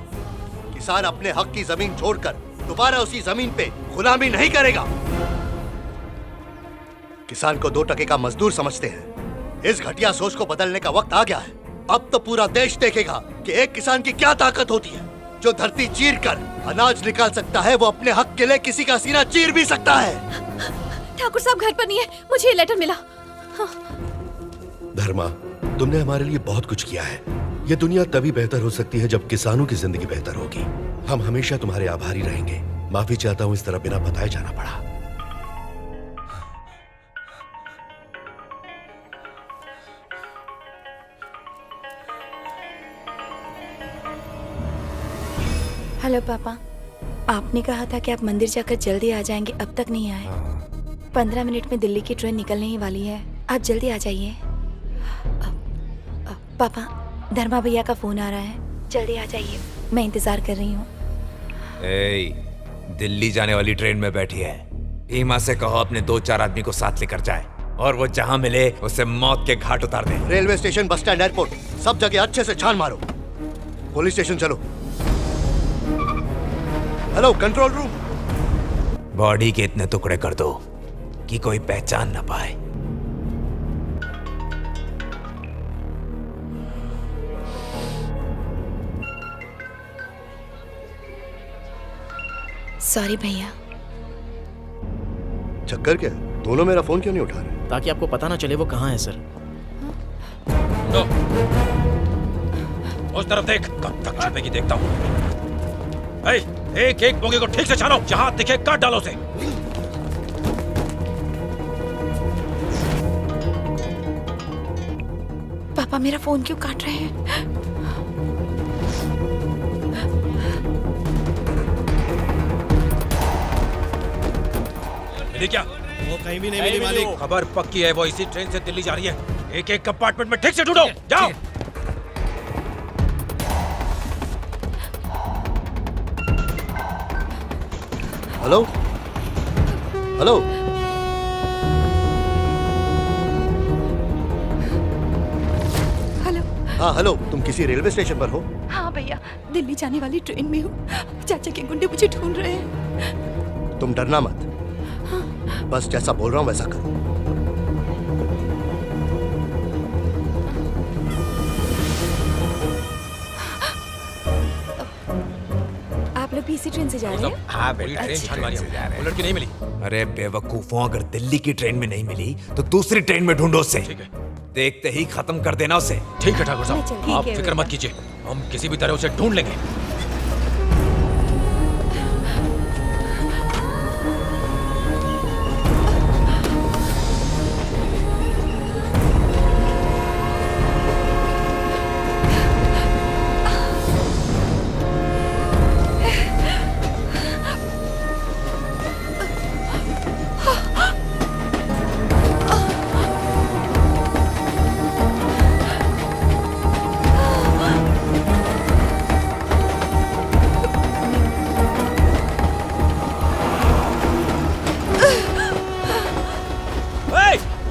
किसान अपने हक की जमीन छोड़कर दोबारा उसी जमीन पे गुलामी नहीं करेगा। किसान को 2 टके का मजदूर समझते हैं। इस घटिया सोच को बदलने का वक्त आ गया है। अब तो पूरा देश देखेगा कि एक किसान की क्या ताकत होती है। जो धरती चीर कर अनाज निकाल सकता है, वो अपने हक के लिए किसी का सीना चीर भी सकता है। ठाकुर साहब घर पर नहीं है, मुझे ये लेटर मिला। हाँ। धर्मा, तुमने हमारे लिए बहुत कुछ किया है। ये दुनिया तभी बेहतर हो सकती है जब किसानों की जिंदगी बेहतर होगी। हम हमेशा तुम्हारे आभारी रहेंगे। माफी चाहता हूँ इस तरह बिना बताए जाना पड़ा। हेलो पापा, आपने कहा था कि आप मंदिर जाकर जल्दी आ जाएंगे, अब तक नहीं आए। 15 मिनट में दिल्ली की ट्रेन निकलने ही वाली है, आप जल्दी आ जाइए। पापा, धर्मा भैया का फोन आ रहा है, जल्दी आ जाइए, मैं इंतजार कर रही हूँ। दिल्ली जाने वाली ट्रेन में बैठी है। ईमा से कहो अपने 2-4 आदमी को साथ लेकर जाए, और वो जहाँ मिले उसे मौत के घाट उतार दे। Railway station, bus stand, airport, सब जगह अच्छे से छान मारो। पुलिस स्टेशन चलो। Hello control room. बॉडी के इतने टुकड़े कर दो कि कोई पहचान ना पाए। सॉरी भैया। चक्कर क्या? दोनों मेरा फोन क्यों नहीं उठा रहे? ताकि आपको पता ना चले वो कहाँ है सर। उस तरफ देख, कब तक छुपेगी देखता हूँ। एक एक बोगी को ठीक से छानो, जहां दिखे काट डालो उसे। पापा मेरा फोन क्यों काट रहे हैं? मिली क्या? वो कहीं भी नहीं मिली मालिक। खबर पक्की है, वो इसी ट्रेन से दिल्ली जा रही है। एक एक कंपार्टमेंट में ठीक से ढूंढो, जाओ। Hello hello. हेलो। हाँ हेलो, तुम किसी रेलवे स्टेशन पर हो? हाँ भैया, दिल्ली जाने वाली ट्रेन में हूँ। चाचा के गुंडे मुझे ढूंढ रहे हैं। तुम डरना मत। हाँ। बस जैसा बोल रहा हूँ वैसा करो। इसी ट्रेन से जा रहे हैं? हाँ पूरी बेटा, ट्रेन अच्छी छान मारी ट्रेन से जा रहे वो लड़की नहीं मिली। अरे बेवकूफों, अगर दिल्ली की ट्रेन में नहीं मिली तो दूसरी ट्रेन में ढूंढो उसे। ठीक है, देखते ही खत्म कर देना उसे। ठीक है ठाकुर साहब, ठीक आप है फिक्र बेटा। मत कीजिए, हम किसी भी तरह उसे ढूंढ लेंगे।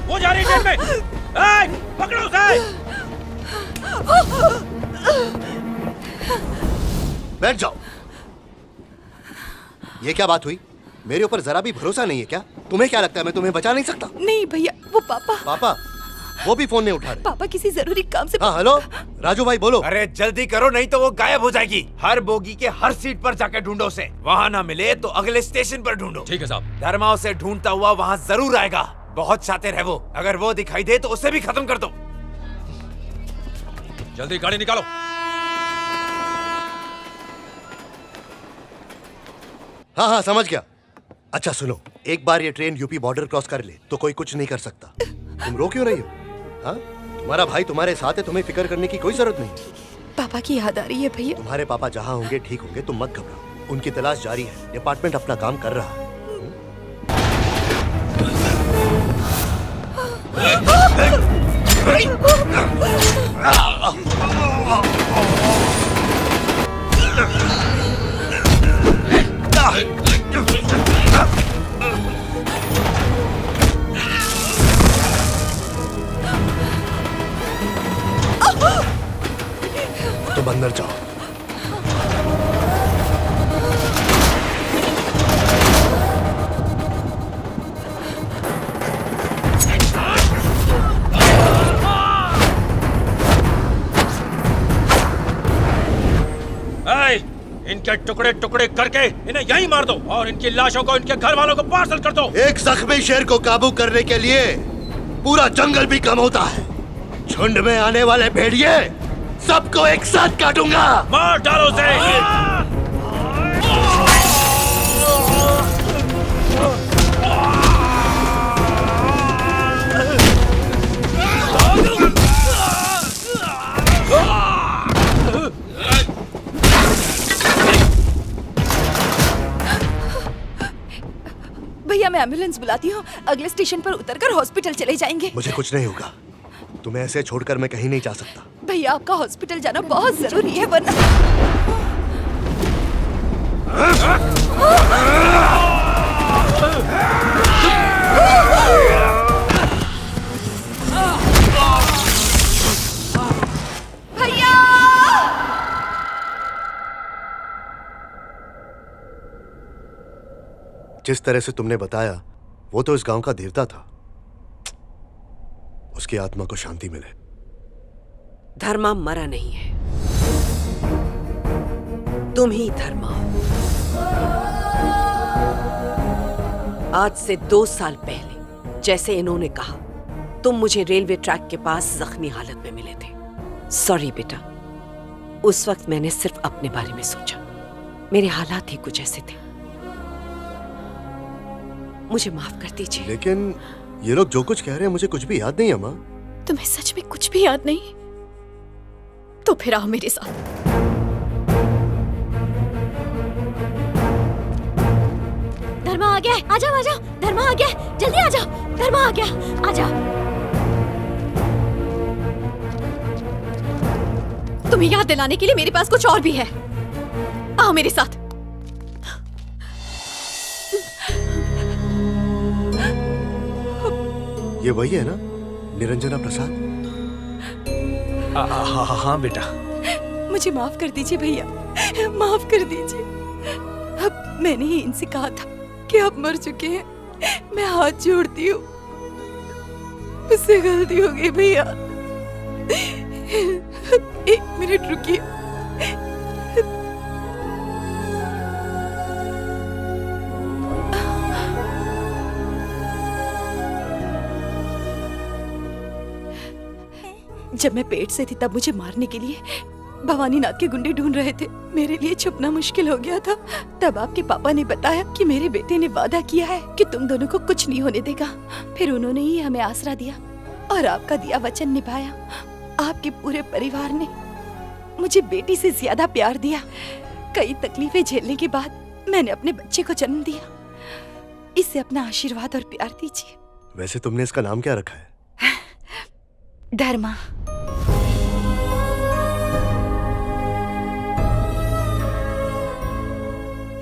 वो जा रही है ट्रेन में, पकड़ो उसे। बैठ जाओ। ये क्या बात हुई? मेरे ऊपर जरा भी भरोसा नहीं है क्या? तुम्हें क्या लगता है मैं तुम्हें बचा नहीं सकता? नहीं भैया, वो पापा। पापा वो भी फोन नहीं उठा रहे। पापा किसी जरूरी काम से। हाँ हेलो राजू भाई बोलो। अरे जल्दी करो नहीं तो वो गायब हो जाएगी। हर बोगी के हर सीट पर जाकर ढूंढो उसे। वहाँ ना मिले तो अगले स्टेशन पर ढूंढो। ठीक है साहब। धर्मा उसे ढूंढता हुआ वहाँ जरूर आएगा। बहुत शातिर है वो। अगर वो दिखाई दे तो उसे भी खत्म कर दो। जल्दी गाड़ी निकालो। हाँ हाँ समझ गया। अच्छा सुनो, एक बार ये ट्रेन यूपी बॉर्डर क्रॉस कर ले तो कोई कुछ नहीं कर सकता। तुम रो क्यों रही हो? हाँ तुम्हारा भाई तुम्हारे साथ है, तुम्हें फिक्र करने की कोई जरूरत नहीं। पापा की याद आ रही है भैया। तुम्हारे पापा जहाँ होंगे ठीक होंगे, तुम मत घबराओ। उनकी तलाश जारी है, डिपार्टमेंट अपना काम कर रहा है। तुम अंदर जाओ। इनके टुकड़े टुकड़े करके इन्हें यहीं मार दो और इनकी लाशों को इनके घर वालों को पार्सल कर दो। एक जख्मी शेर को काबू करने के लिए पूरा जंगल भी कम होता है। झुंड में आने वाले भेड़िए सबको एक साथ काटूंगा। मार डालो उसे। भैया मैं एम्बुलेंस बुलाती हूँ, अगले स्टेशन पर उतरकर हॉस्पिटल चले जाएंगे। मुझे कुछ नहीं होगा। तुम्हें ऐसे छोड़कर मैं कहीं नहीं जा सकता। भैया आपका हॉस्पिटल जाना बहुत जरूरी है वरना। भैया जिस तरह से तुमने बताया वो तो इस गांव का देवता था। उसकी आत्मा को शांति मिले। धर्मा मरा नहीं है, तुम ही धर्मा हो। आज से 2 साल पहले जैसे इन्होंने कहा, तुम मुझे रेलवे ट्रैक के पास जख्मी हालत में मिले थे। सॉरी बेटा, उस वक्त मैंने सिर्फ अपने बारे में सोचा। मेरे हालात ही कुछ ऐसे थे, मुझे माफ कर दीजिए। लेकिन ये लोग जो कुछ कह रहे हैं मुझे कुछ भी याद नहीं है माँ। तुम्हें सच में कुछ भी याद नहीं? तो फिर आओ मेरे साथ। धर्मा आ गया है, आ जाओ आ जाओ। धर्मा आ गया है, जल्दी आ जाओ। धर्मा आ गया, आ जाओ। तुम्हें याद दिलाने के लिए मेरे पास कुछ और भी है। आओ मेरे साथ। ये वही है ना, निरंजना प्रसाद? हाँ बेटा। मुझे माफ कर दीजिए भैया, माफ कर दीजिए। अब मैंने ही इनसे कहा था कि आप मर चुके हैं। मैं हाथ जोड़ती हूँ, मुझसे गलती हो गई भैया। 1 मिनट रुकिए। जब मैं पेट से थी तब मुझे मारने के लिए भवानीनाथ के गुंडे ढूंढ रहे थे। मेरे लिए छुपना मुश्किल हो गया था। तब आपके पापा ने बताया कि मेरे बेटे ने वादा किया है कि तुम दोनों को कुछ नहीं होने देगा। फिर उन्होंने ही हमें आसरा दिया और आपका दिया वचन निभाया। आपके पूरे परिवार ने मुझे बेटी से ज्यादा प्यार दिया। कई तकलीफें झेलने के बाद मैंने अपने बच्चे को जन्म दिया। इसे अपना आशीर्वाद और प्यार दीजिए। वैसे तुमने इसका नाम क्या रखा है? धर्मा।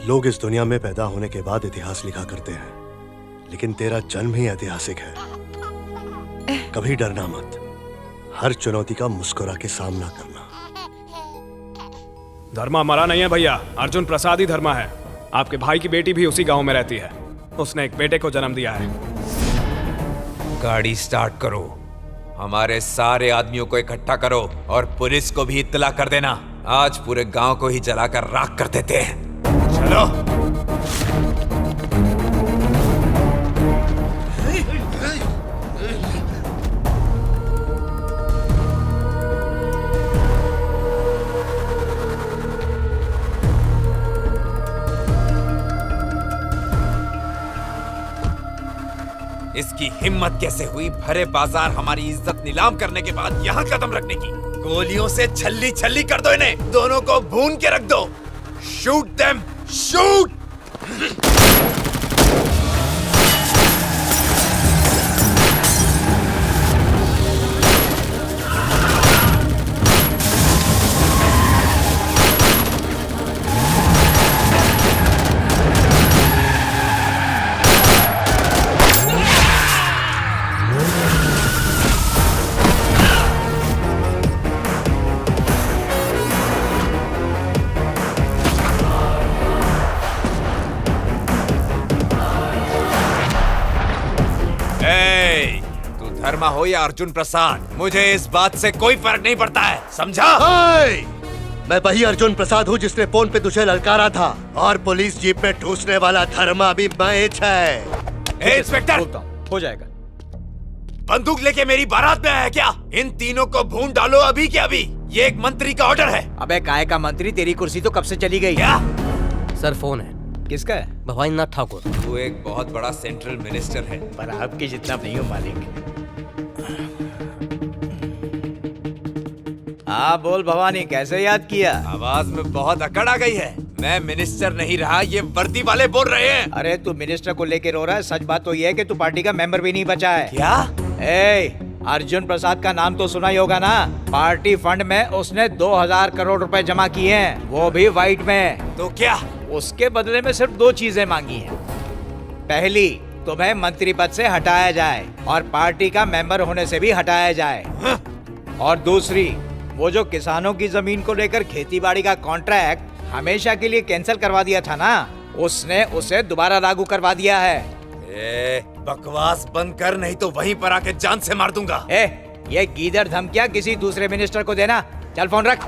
लोग इस दुनिया में पैदा होने के बाद इतिहास लिखा करते हैं, लेकिन तेरा जन्म ही ऐतिहासिक है। कभी डरना मत, हर चुनौती का मुस्कुरा के सामना करना। धर्मा मरा नहीं है भैया, अर्जुन प्रसाद ही धर्मा है। आपके भाई की बेटी भी उसी गांव में रहती है। उसने एक बेटे को जन्म दिया है। गाड़ी स्टार्ट करो, हमारे सारे आदमियों को इकट्ठा करो और पुलिस को भी इत्तला कर देना। आज पूरे गांव को ही जलाकर राख कर देते हैं। चलो। इसकी हिम्मत कैसे हुई भरे बाजार हमारी इज्जत नीलाम करने के बाद यहाँ कदम रखने की? गोलियों से छल्ली छल्ली कर दो इन्हें, दोनों को भून के रख दो। Shoot them, shoot! धर्मा हो या अर्जुन प्रसाद, मुझे इस बात से कोई फर्क नहीं पड़ता है, समझा? मैं वही अर्जुन प्रसाद हूँ जिसने फोन पे तुझे ललकारा था, और पुलिस जीप में ठूसने वाला धर्मा भी मैं है। इंस्पेक्टर, हो जाएगा। बंदूक लेके मेरी बारात में आया क्या? इन तीनों को भून डालो अभी के अभी। ये एक मंत्री का ऑर्डर है। अबे काय का मंत्री? तेरी कुर्सी तो कब से चली गई। क्या? सर फोन है। किसका है? भवानीनाथ ठाकुर। तू एक बहुत बड़ा सेंट्रल मिनिस्टर है, पर आपके जितना नहीं हो मालिक। हाँ बोल भवानी, कैसे याद किया? आवाज में बहुत अकड़ आ गई है। मैं मिनिस्टर नहीं रहा, ये वर्दी वाले बोल रहे हैं। अरे तू मिनिस्टर को लेके रो रहा है, सच बात तो ये है कि तू पार्टी का मेंबर भी नहीं बचा है। क्या? अर्जुन प्रसाद का नाम तो सुना ही होगा ना। पार्टी फंड में उसने 2000 करोड़ रुपए जमा किए हैं, वो भी व्हाइट में। तो क्या? उसके बदले में सिर्फ 2 चीजें मांगी हैं। पहली, तुम्हें मंत्री पद से हटाया जाए और पार्टी का मेंबर होने से भी हटाया जाए। और दूसरी, वो जो किसानों की जमीन को लेकर खेतीबाड़ी का कॉन्ट्रैक्ट हमेशा के लिए कैंसिल करवा दिया था ना, उसने उसे दोबारा लागू करवा दिया है। बकवास बंद कर, नहीं तो वहीं पर आके जान से मार दूंगा। ये गीदड़ धमकियां किसी दूसरे मिनिस्टर को देना। चल फोन रख।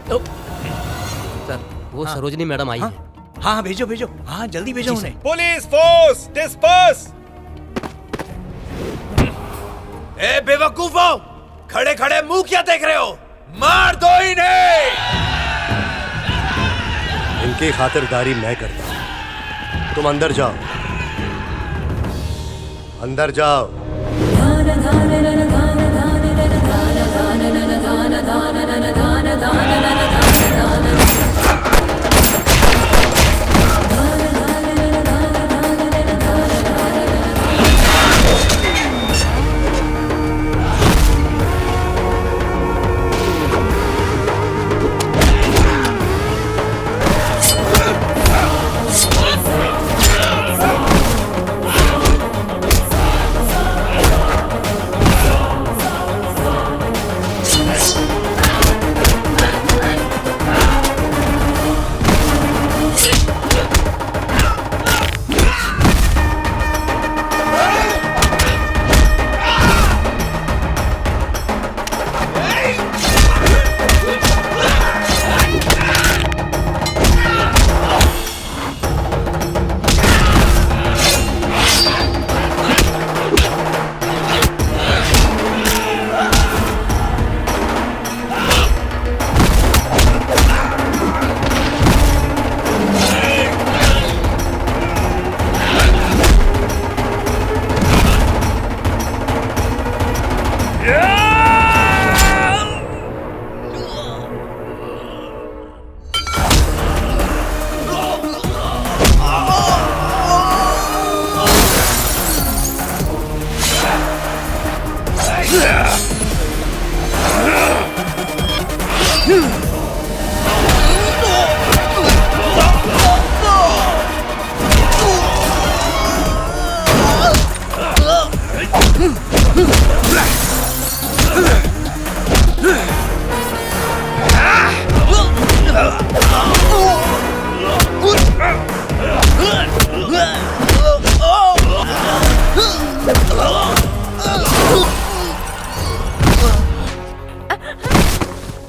सर वो सरोजनी मैडम आई है। हाँ भेजो भेजो, हाँ जल्दी भेजो उन्हें। Police force disperse. बेवकूफो, खड़े खड़े मुंह क्या देख रहे हो? मार दो इन्हें। इनकी खातिरदारी मैं करता हूं। तुम अंदर जाओ, अंदर जाओ।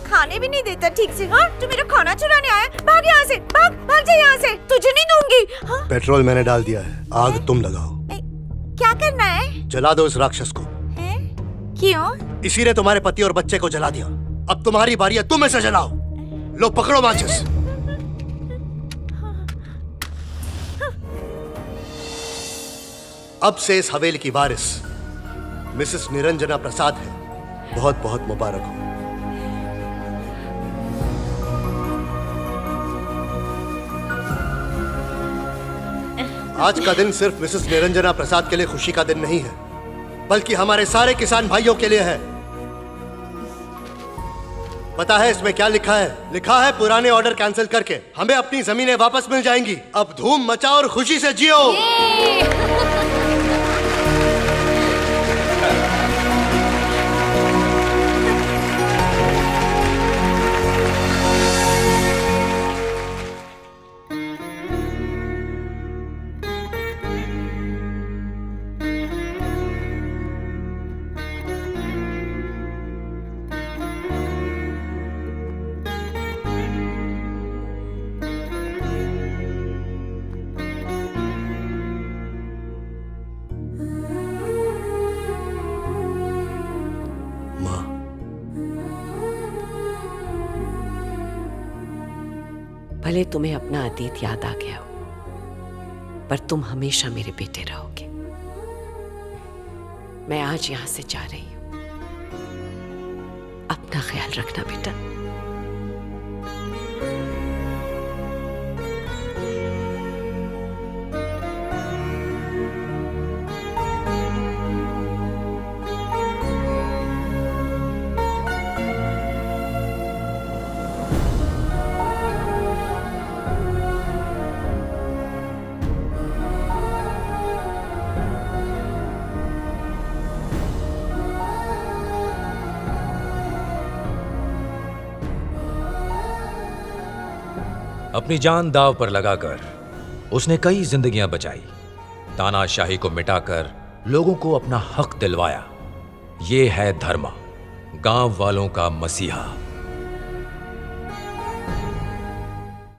खाने भी नहीं देता ठीक से। हाँ, तू मेरा खाना चुराने आया? भाग यहाँ से, भाग भाग जा यहाँ से, तुझे नहीं दूंगी। हाँ? पेट्रोल मैंने डाल दिया है, आग तुम लगाओ। क्या करना है? जला दो इस राक्षस को। क्यों? इसी ने तुम्हारे पति और बच्चे को जला दिया, अब तुम्हारी बारी है, तुम इसे जलाओ। लो पकड़ो माचिस। अब से इस हवेली की वारिस मिसेस निरंजना प्रसाद है। बहुत बहुत मुबारक हो। आज का दिन सिर्फ मिसेस निरंजना प्रसाद के लिए खुशी का दिन नहीं है, बल्कि हमारे सारे किसान भाइयों के लिए है। पता है इसमें क्या लिखा है? लिखा है पुराने ऑर्डर कैंसिल करके हमें अपनी जमीनें वापस मिल जाएंगी। अब धूम मचाओ और खुशी से जियो। भले तुम्हें अपना अतीत याद आ गया हो, पर तुम हमेशा मेरे बेटे रहोगे। मैं आज यहां से जा रही हूं, अपना ख्याल रखना बेटा। अपनी जान दांव पर लगाकर उसने कई जिंदगियां बचाई, तानाशाही को मिटाकर लोगों को अपना हक दिलवाया। ये है धर्मा, गांव वालों का मसीहा।